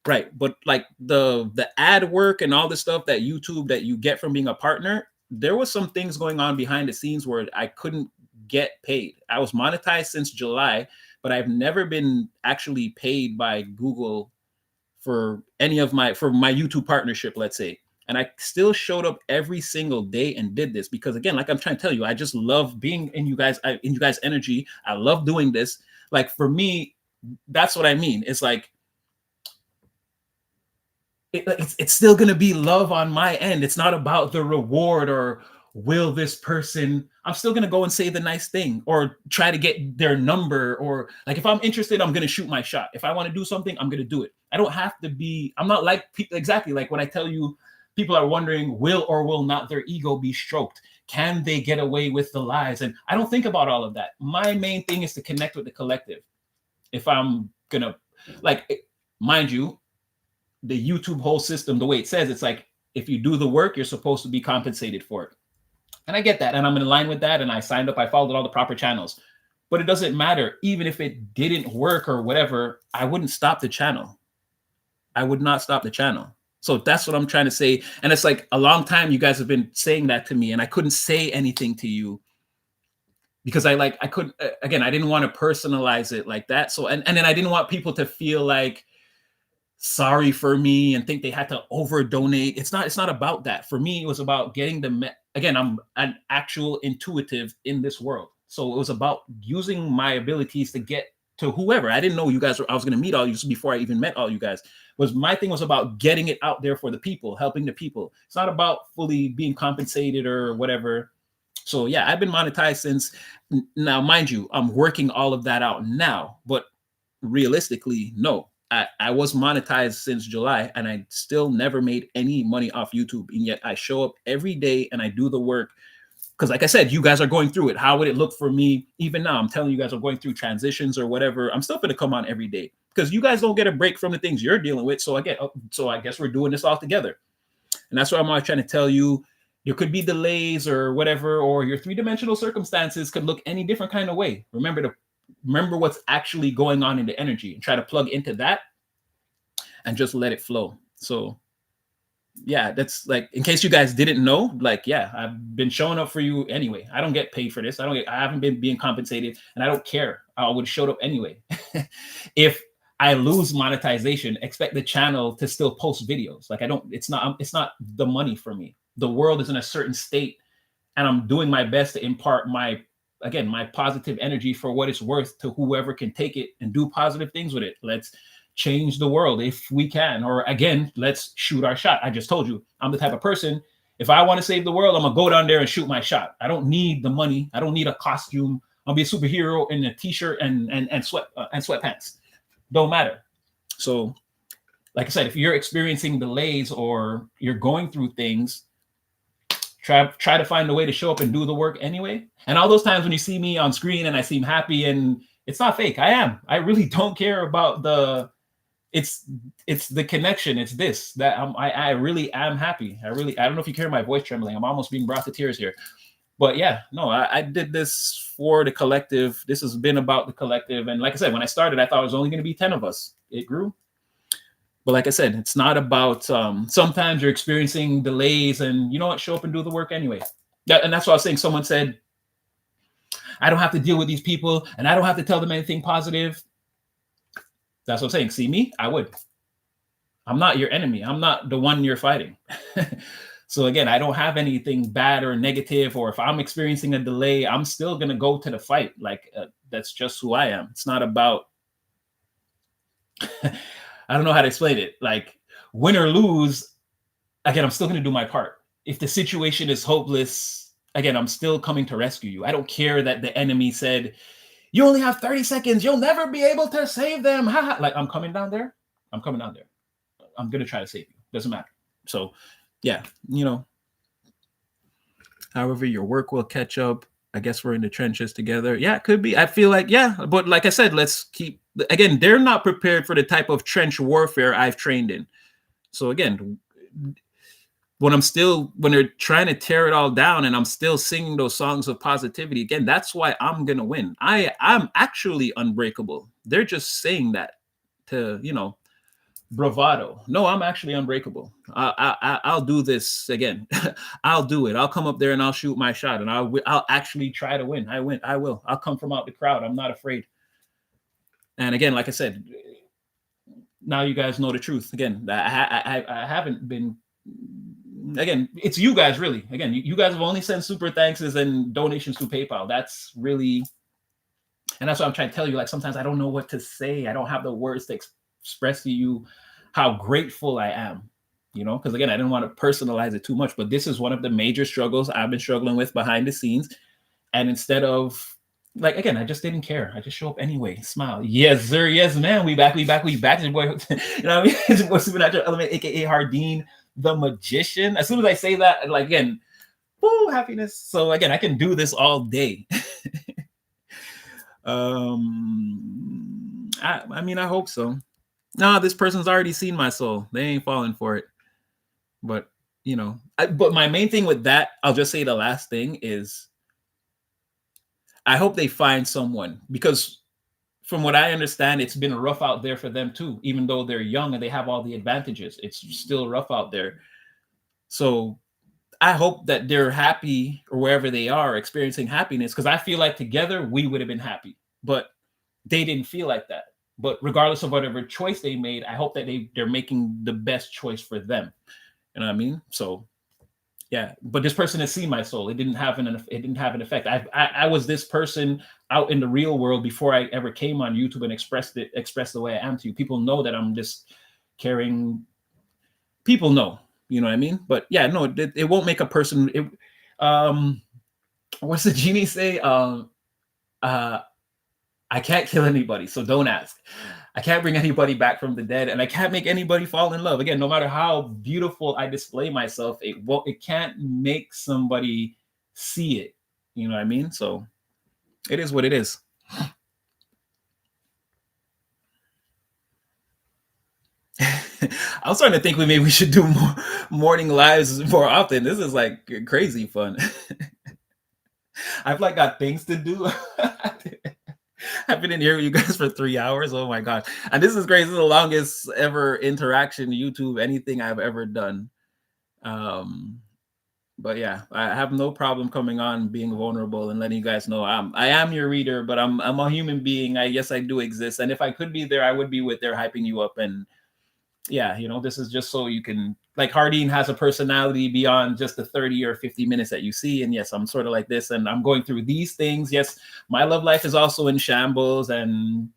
Right. But like the ad work and all the stuff that YouTube that you get from being a partner, there was some things going on behind the scenes where I couldn't get paid. I was monetized since July, but I've never been actually paid by Google for any of my YouTube partnership, let's say. And I still showed up every single day and did this because, again, like I'm trying to tell you, I just love being in you guys' energy. I love doing this. Like for me, that's what I mean. It's like it's still going to be love on my end. It's not about the reward or will this person, I'm still going to go and say the nice thing or try to get their number, or like if I'm interested, I'm going to shoot my shot. If I want to do something, I'm going to do it. I don't have to be, I'm not like people, exactly like when I tell you, people are wondering, will or will not their ego be stroked? Can they get away with the lies? And I don't think about all of that. My main thing is to connect with the collective. If I'm going to, like, mind you, the YouTube whole system, the way it says, it's like, if you do the work, you're supposed to be compensated for it. And I get that. And I'm in line with that. And I signed up, I followed all the proper channels. But it doesn't matter. Even if it didn't work or whatever, I wouldn't stop the channel. I would not stop the channel. So that's what I'm trying to say. And it's like a long time you guys have been saying that to me, and I couldn't say anything to you because I couldn't, again, I didn't want to personalize it like that. So, and then I didn't want people to feel like sorry for me and think they had to over donate. It's not about that. For me, it was about getting again, I'm an actual intuitive in this world. So it was about using my abilities to get to whoever. I didn't know you guys I was going to meet all you before I even met all you guys. My thing was about getting it out there for the people, helping the people. It's not about fully being compensated or whatever. So yeah, I've been monetized since now, mind you, I'm working all of that out now, but realistically, no, I was monetized since July and I still never made any money off YouTube. And yet I show up every day and I do the work. Because like I said, you guys are going through it. How would it look for me? Even now, I'm telling you guys are going through transitions or whatever. I'm still going to come on every day because you guys don't get a break from the things you're dealing with. So I guess we're doing this all together. And that's why I'm always trying to tell you, there could be delays or whatever, or your three-dimensional circumstances could look any different kind of way. Remember what's actually going on in the energy and try to plug into that and just let it flow. So yeah, that's like, in case you guys didn't know, like, yeah, I've been showing up for you anyway. I don't get paid for this. I haven't been being compensated and I don't care. I would have showed up anyway. If I lose monetization, expect the channel to still post videos. Like it's not the money for me. The world is in a certain state and I'm doing my best to impart my positive energy for what it's worth to whoever can take it and do positive things with it. Let's change the world if we can, or again, let's shoot our shot. I just told you, I'm the type of person, if I want to save the world, I'm gonna go down there and shoot my shot. I don't need the money. I don't need a costume. I'll be a superhero in a t-shirt and sweatpants. Don't matter. So like I said, if you're experiencing delays or you're going through things, try to find a way to show up and do the work anyway. And all those times when you see me on screen and I seem happy, and it's not fake, I really don't care about it's the connection. It's this, that I really am happy. I don't know if you can hear my voice trembling. I'm almost being brought to tears here. But yeah, no, I did this for the collective. This has been about the collective. And like I said, when I started, I thought it was only going to be 10 of us. It grew. But like I said, it's not about, sometimes you're experiencing delays and you know what, show up and do the work anyway. And that's what I was saying. Someone said, I don't have to deal with these people and I don't have to tell them anything positive. That's what I'm saying. See me? I would. I'm not your enemy. I'm not the one you're fighting. So again, I don't have anything bad or negative, or if I'm experiencing a delay, I'm still going to go to the fight. Like that's just who I am. It's not about, I don't know how to explain it. Like win or lose, again, I'm still going to do my part. If the situation is hopeless, again, I'm still coming to rescue you. I don't care that the enemy said, you only have 30 seconds. You'll never be able to save them. Like I'm coming down there. I'm going to try to save you. Doesn't matter. So yeah, however your work will catch up. I guess we're in the trenches together. Yeah, it could be. I feel like, yeah. But like I said, let's keep, again, they're not prepared for the type of trench warfare I've trained in. So again, when they're trying to tear it all down and I'm still singing those songs of positivity, again, that's why I'm gonna win. I'm actually unbreakable. They're just saying that to, bravado. No, I'm actually unbreakable. I'll do this again. I'll do it. I'll come up there and I'll shoot my shot, and I'll actually try to win. I will. I'll come from out the crowd. I'm not afraid. And again, like I said, now you guys know the truth. Again, I haven't been. Again, it's you guys really. Again, you guys have only sent super thanks and donations to PayPal. That's really, and that's what I'm trying to tell you. Like sometimes I don't know what to say. I don't have the words to express to you how grateful I am. Because again, I didn't want to personalize it too much, but this is one of the major struggles I've been struggling with behind the scenes. And instead of like, again, I just didn't care. I just show up anyway, smile. Yes, sir. Yes, man. We back. It's boy, what I mean? It's boy Supernatural Element, aka Hardeen the Magician. As soon as I say that, like again, woo, happiness. So again, I can do this all day. I mean, I hope so. No, this person's already seen my soul. They ain't falling for it. But but my main thing with that, I'll just say the last thing is, I hope they find someone, because from what I understand, it's been rough out there for them too. Even though they're young and they have all the advantages, it's still rough out there. So I hope that they're happy, or wherever they are experiencing happiness, because I feel like together we would have been happy, but they didn't feel like that. But regardless of whatever choice they made, I hope that they're making the best choice for them. You know what I mean? So yeah, but this person has seen my soul. It didn't have an effect. I was this person out in the real world before I ever came on YouTube and expressed the way I am to you. People know that I'm just caring. People know, you know what I mean? But yeah, no, it won't make a person. What's the genie say? I can't kill anybody, so don't ask. I can't bring anybody back from the dead, and I can't make anybody fall in love. Again, no matter how beautiful I display myself, it can't make somebody see it. You know what I mean? So it is what it is. I'm starting to think maybe we should do more morning lives more often. This is like crazy fun. I've like got things to do. I've been in here with you guys for 3 hours. Oh my god. And this is crazy. This is the longest ever interaction YouTube, anything I've ever done. But yeah, I have no problem coming on, being vulnerable, and letting you guys know I am your reader, but I'm a human being. Yes, I do exist. And if I could be there, I would be with there hyping you up. And yeah, this is just so you can, like, Hardeen has a personality beyond just the 30 or 50 minutes that you see. And yes, I'm sort of like this, and I'm going through these things. Yes, my love life is also in shambles, and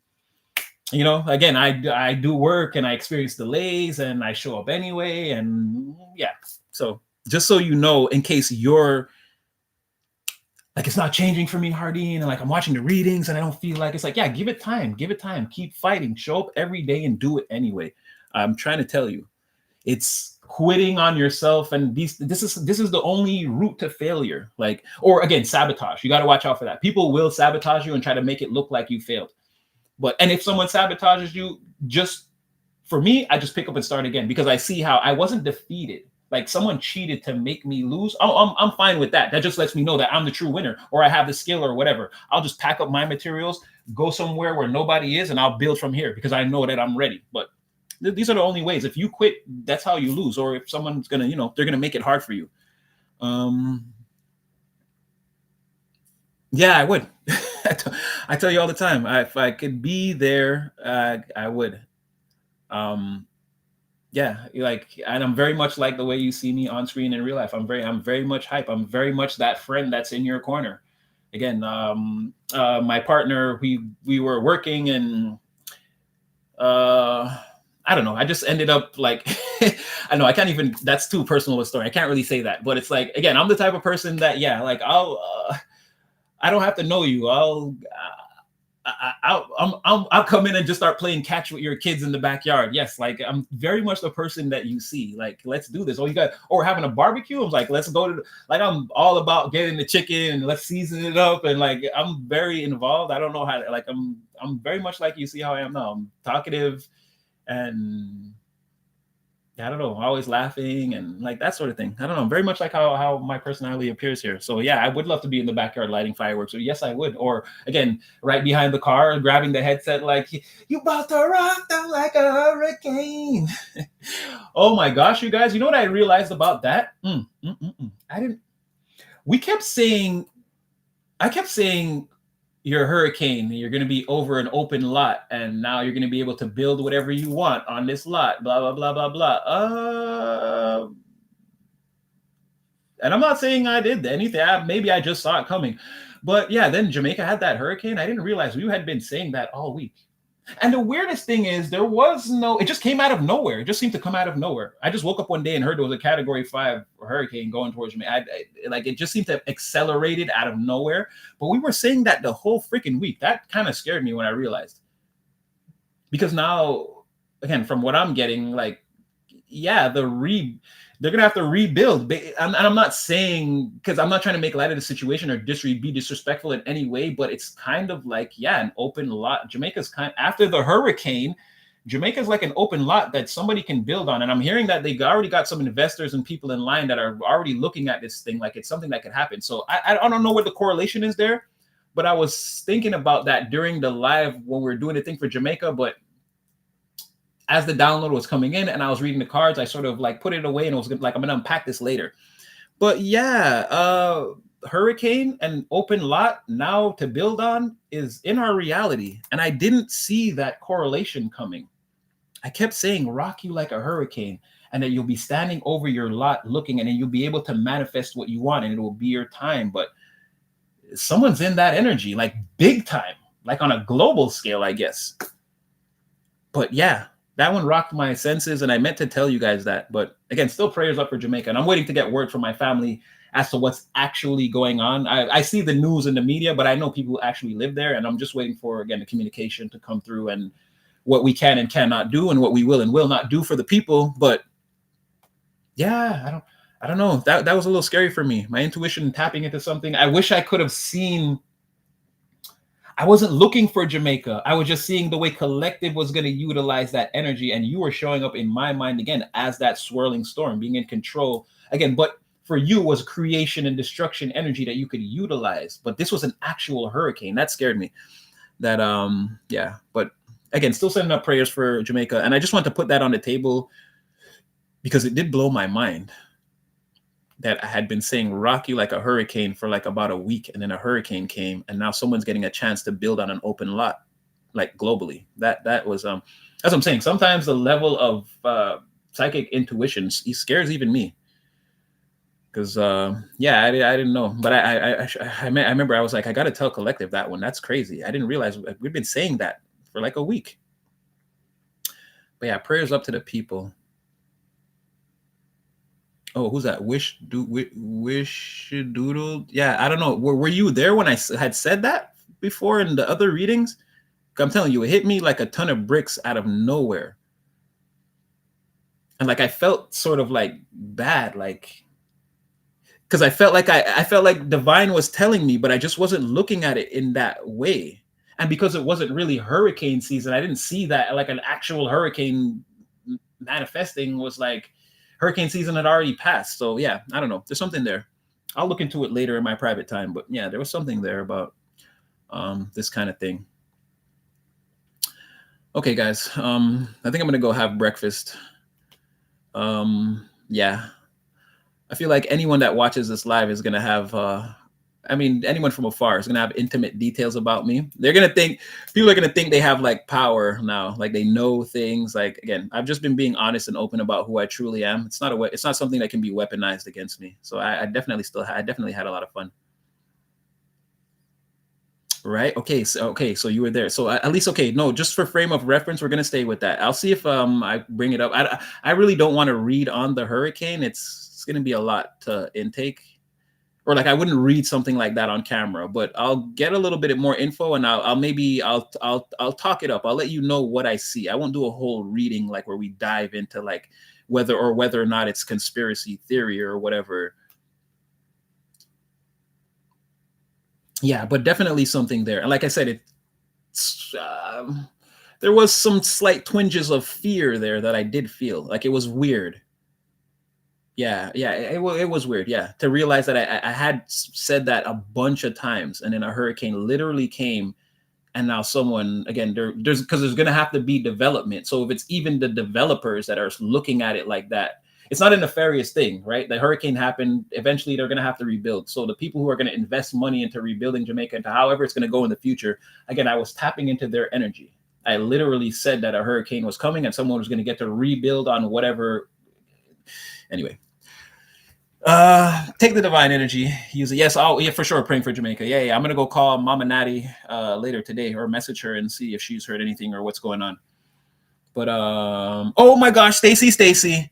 again, I do work and I experience delays and I show up anyway. And yeah, so just so you know, in case you're like, it's not changing for me, Hardeen, and like I'm watching the readings and I don't feel like, it's like, yeah, give it time, keep fighting, show up every day and do it anyway. I'm trying to tell you, it's quitting on yourself, and this is the only route to failure. Like, or again, sabotage. You got to watch out for that. People will sabotage you and try to make it look like you failed. And if someone sabotages you, just for me, I just pick up and start again, because I see how I wasn't defeated. Like, someone cheated to make me lose. I'm fine with that. That just lets me know that I'm the true winner, or I have the skill or whatever. I'll just pack up my materials, go somewhere where nobody is, and I'll build from here because I know that I'm ready. But these are the only ways. If you quit, that's how you lose. Or if someone's gonna, they're gonna make it hard for you. Yeah, I would. I tell you all the time, if I could be there, I would. Yeah, like, and I'm very much like the way you see me on screen in real life. I'm very much hype. I'm very much that friend that's in your corner. Again, my partner, we were working, and I don't know. I just ended up like, I know I can't even, that's too personal a story. I can't really say that, but it's like, again, I'm the type of person that, yeah, like I don't have to know you. I'll come in and just start playing catch with your kids in the backyard. Yes, like, I'm very much the person that you see. Like, let's do this. Or having a barbecue. I'm like, let's go to, like, I'm all about getting the chicken and let's season it up. And like, I'm very involved. I don't know how to, like, I'm very much like you see how I am now. I'm talkative, and I don't know, always laughing and like that sort of thing. I don't know, very much like how my personality appears here. So yeah, I would love to be in the backyard lighting fireworks. So yes, I would. Or again, right behind the car, grabbing the headset, like you about to rock them like a hurricane. Oh my gosh, you guys! You know what I realized about that? I didn't. We kept saying, I kept saying you're a hurricane, you're going to be over an open lot, and now you're going to be able to build whatever you want on this lot, blah blah blah blah blah. And I'm not saying I did anything. Maybe I just saw it coming, but yeah, then Jamaica had that hurricane. I didn't realize we had been saying that all week. And the weirdest thing is there was no, it just came out of nowhere. It just seemed to come out of nowhere. I just woke up one day and heard there was a category 5 hurricane going towards me. Like it just seemed to have accelerated out of nowhere. But we were saying that the whole freaking week. That kind of scared me when I realized. Because now, again, from what I'm getting, like, yeah, they're gonna have to rebuild. And I'm not saying, because I'm not trying to make light of the situation or be disrespectful in any way, but it's kind of like, yeah, an open lot. Jamaica's after the hurricane, Jamaica's like an open lot that somebody can build on. And I'm hearing that they already got some investors and people in line that are already looking at this thing like it's something that could happen. So I don't know what the correlation is there, but I was thinking about that during the live when we were doing the thing for Jamaica. But as the download was coming in and I was reading the cards, I sort of like put it away and was like, I'm gonna unpack this later. But yeah, hurricane and open lot now to build on is in our reality. And I didn't see that correlation coming. I kept saying rock you like a hurricane, and that you'll be standing over your lot looking, and then you'll be able to manifest what you want, and it will be your time. But someone's in that energy, like big time, like on a global scale, I guess. But yeah, that one rocked my senses, and I meant to tell you guys that. But again, still prayers up for Jamaica. And I'm waiting to get word from my family as to what's actually going on. I see the news in the media, but I know people who actually live there. And I'm just waiting for, again, the communication to come through and what we can and cannot do and what we will and will not do for the people. But yeah, I don't know. That was a little scary for me. My intuition tapping into something. I wish I could have seen. I wasn't looking for Jamaica. I was just seeing the way Collective was going to utilize that energy. And you were showing up in my mind again as that swirling storm, being in control again. But for you was creation and destruction energy that you could utilize. But this was an actual hurricane. That scared me. That, yeah. But again, still sending up prayers for Jamaica. And I just want to put that on the table because it did blow my mind that I had been saying rock you like a hurricane for like about a week, and then a hurricane came, and now someone's getting a chance to build on an open lot, like globally. That was that's what I'm saying. Sometimes the level of psychic intuition scares even me, because yeah, I didn't know, but I remember I was like, I got to tell Collective that one. That's crazy. I didn't realize we've been saying that for like a week. But yeah, prayers up to the people. Oh, who's that? Wish Doodle. Yeah, I don't know. Were you there when I had said that before in the other readings? I'm telling you, it hit me like a ton of bricks out of nowhere. And like I felt sort of like bad, like because I felt like I felt like divine was telling me, but I just wasn't looking at it in that way. And because it wasn't really hurricane season, I didn't see that like an actual hurricane manifesting. Was like hurricane season had already passed. So yeah, I don't know. There's something there. I'll look into it later in my private time. But yeah, there was something there about this kind of thing. Okay, guys. I think I'm gonna go have breakfast. Yeah. I feel like anyone that watches this live is gonna have I mean, anyone from afar is gonna have intimate details about me. They're gonna think, people are gonna think they have like power now, like they know things. Like again, I've just been being honest and open about who I truly am. It's not something that can be weaponized against me. So I definitely had a lot of fun. Right? Okay. So you were there. So at least okay. No, just for frame of reference, we're gonna stay with that. I'll see if I bring it up. I really don't want to read on the hurricane. It's gonna be a lot to intake. Or like I wouldn't read something like that on camera, but I'll get a little bit more info and I'll talk it up. I'll let you know what I see. I won't do a whole reading like where we dive into like whether or not it's conspiracy theory or whatever. Yeah, but definitely something there. And like I said, it's there was some slight twinges of fear there that I did feel. Like it was weird. Yeah, yeah, it was weird. Yeah, to realize that I had said that a bunch of times, and then a hurricane literally came, and now someone again there's because there's gonna have to be development. So if it's even the developers that are looking at it like that, it's not a nefarious thing, right? The hurricane happened. Eventually, they're gonna have to rebuild. So the people who are gonna invest money into rebuilding Jamaica, into however it's gonna go in the future, again, I was tapping into their energy. I literally said that a hurricane was coming and someone was gonna get to rebuild on whatever. Anyway. Take the divine energy, use it. Yes, oh yeah, for sure, praying for Jamaica. Yeah, I'm gonna go call Mama Natty later today or message her and see if she's heard anything or what's going on. But oh my gosh, Stacy.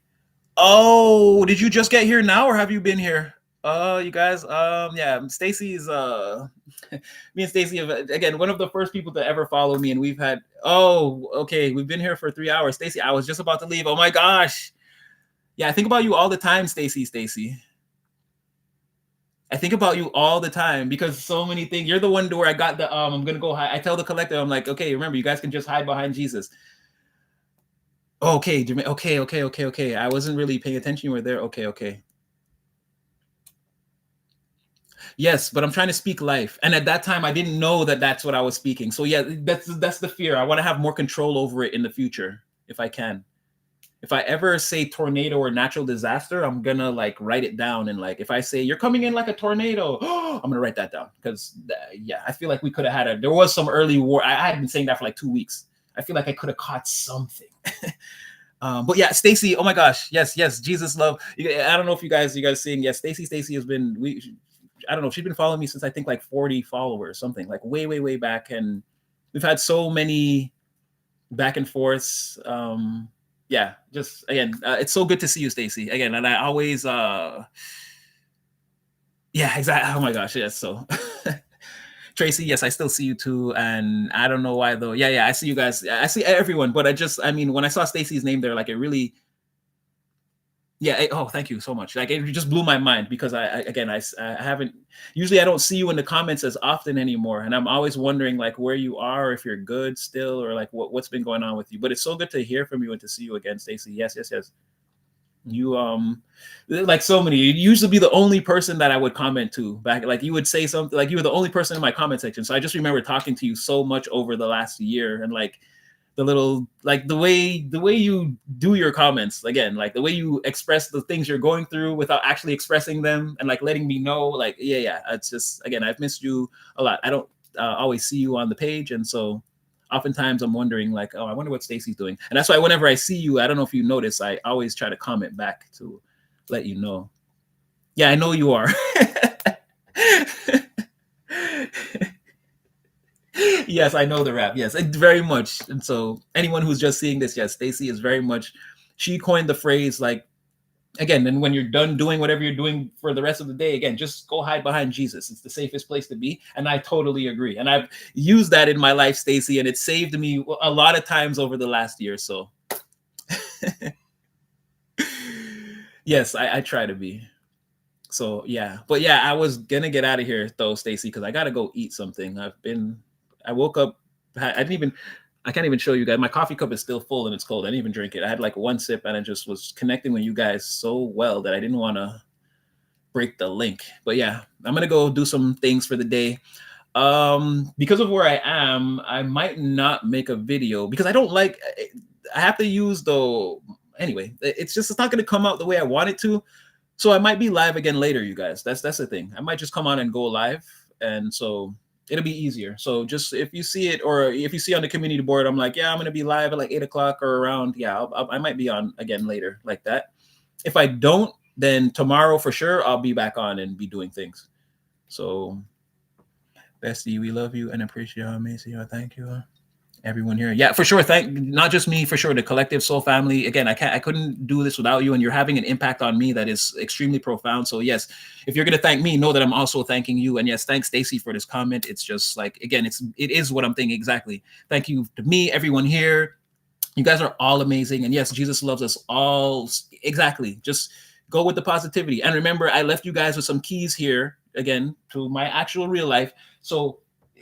Oh, did you just get here now or have you been here? You guys, yeah, Stacy's me and Stacy have again one of the first people to ever follow me, and we've had okay, we've been here for 3 hours. Stacy, I was just about to leave. Oh my gosh. Yeah, I think about you all the time, Stacy. I think about you all the time because so many things. You're the one where I got the I'm gonna go hide. I tell the collective, I'm like, okay, remember, you guys can just hide behind Jesus. Okay, okay. I wasn't really paying attention. You were there. Okay. Yes, but I'm trying to speak life, and at that time, I didn't know that that's what I was speaking. So yeah, that's the fear. I want to have more control over it in the future if I can. If I ever say tornado or natural disaster, I'm gonna like write it down, and like if I say you're coming in like a tornado, I'm gonna write that down because yeah, I feel like we could have had there was some early war. I had been saying that for like 2 weeks. I feel like I could have caught something. But yeah, Stacy, oh my gosh, yes, Jesus love. I don't know if you guys seeing. Yes, Stacy has been I don't know. She's been following me since I think like 40 followers, something like way back, and we've had so many back and forths. Yeah, just again, it's so good to see you, Stacy. Again, and I always, yeah, exactly. Oh my gosh, yes. So, Tracy, yes, I still see you too, and I don't know why though. Yeah, I see you guys. I see everyone, but I mean, when I saw Stacy's name there, like it really. Yeah. Oh, thank you so much. Like it just blew my mind because I haven't. Usually, I don't see you in the comments as often anymore, and I'm always wondering like where you are, if you're good still, or like what's been going on with you. But it's so good to hear from you and to see you again, Stacy. Yes. You like so many. You usually be the only person that I would comment to back. Like you would say something like you were the only person in my comment section. So I just remember talking to you so much over the last year, and like. The little like the way you do your comments again, like the way you express the things you're going through without actually expressing them and like letting me know, like yeah, it's just again I've missed you a lot. I don't always see you on the page, and so oftentimes I'm wondering like, oh, I wonder what Stacy's doing, and that's why whenever I see you, I don't know if you notice, I always try to comment back to let you know. Yeah, I know you are. Yes, I know the rap. Yes, very much. And so anyone who's just seeing this, yes, Stacy is very much, she coined the phrase like, again, and when you're done doing whatever you're doing for the rest of the day, again, just go hide behind Jesus. It's the safest place to be. And I totally agree. And I've used that in my life, Stacy, and it saved me a lot of times over the last year. So yes, I try to be. So yeah, but yeah, I was gonna get out of here though, Stacy, because I gotta go eat something. I woke up. I can't even show you guys. My coffee cup is still full and it's cold. I didn't even drink it. I had like one sip and I just was connecting with you guys so well that I didn't want to break the link. But yeah, I'm going to go do some things for the day. Because of where I am, I might not make a video because I have to use anyway, it's not going to come out the way I want it to. So I might be live again later, you guys. That's the thing. I might just come on and go live. And so it'll be easier. So just if you see it or if you see on the community board, I'm like, yeah, I'm going to be live at like 8 o'clock or around. Yeah, I might be on again later like that. If I don't, then tomorrow for sure, I'll be back on and be doing things. So Bestie, we love you and appreciate you, amazing. Thank you. Everyone here. Yeah, for sure. Not just me, for sure. The collective soul family. Again, I couldn't do this without you, and you're having an impact on me that is extremely profound. So yes, if you're going to thank me, know that I'm also thanking you. And yes, thanks Stacy for this comment. It's just like, again, it is what I'm thinking. Exactly. Thank you to me, everyone here. You guys are all amazing. And yes, Jesus loves us all. Exactly. Just go with the positivity. And remember, I left you guys with some keys here again to my actual real life. So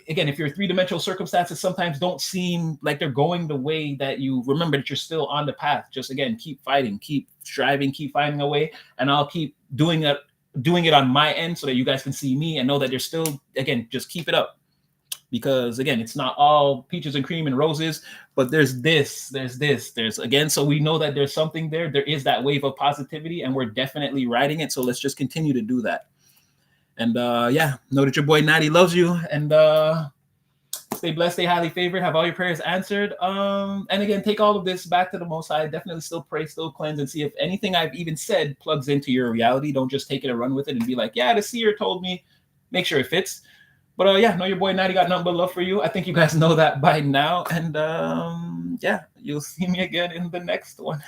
again, if your three-dimensional circumstances sometimes don't seem like they're going the way that you, remember that you're still on the path. Just again, keep fighting, keep striving, keep finding a way, and I'll keep doing it on my end so that you guys can see me and know that there's still, again, just keep it up. Because again, it's not all peaches and cream and roses, but there's again, so we know that there's something there. There is that wave of positivity, and we're definitely riding it. So let's just continue to do that. And yeah, know that your boy Natty loves you, and stay blessed, stay highly favored, have all your prayers answered. And again, take all of this back to the Most High. Definitely still pray, still cleanse, and see if anything I've even said plugs into your reality. Don't just take it and run with it and be like, yeah, the seer told me. Make sure it fits. But yeah, know your boy Natty got nothing but love for you. I think you guys know that by now. And yeah, you'll see me again in the next one.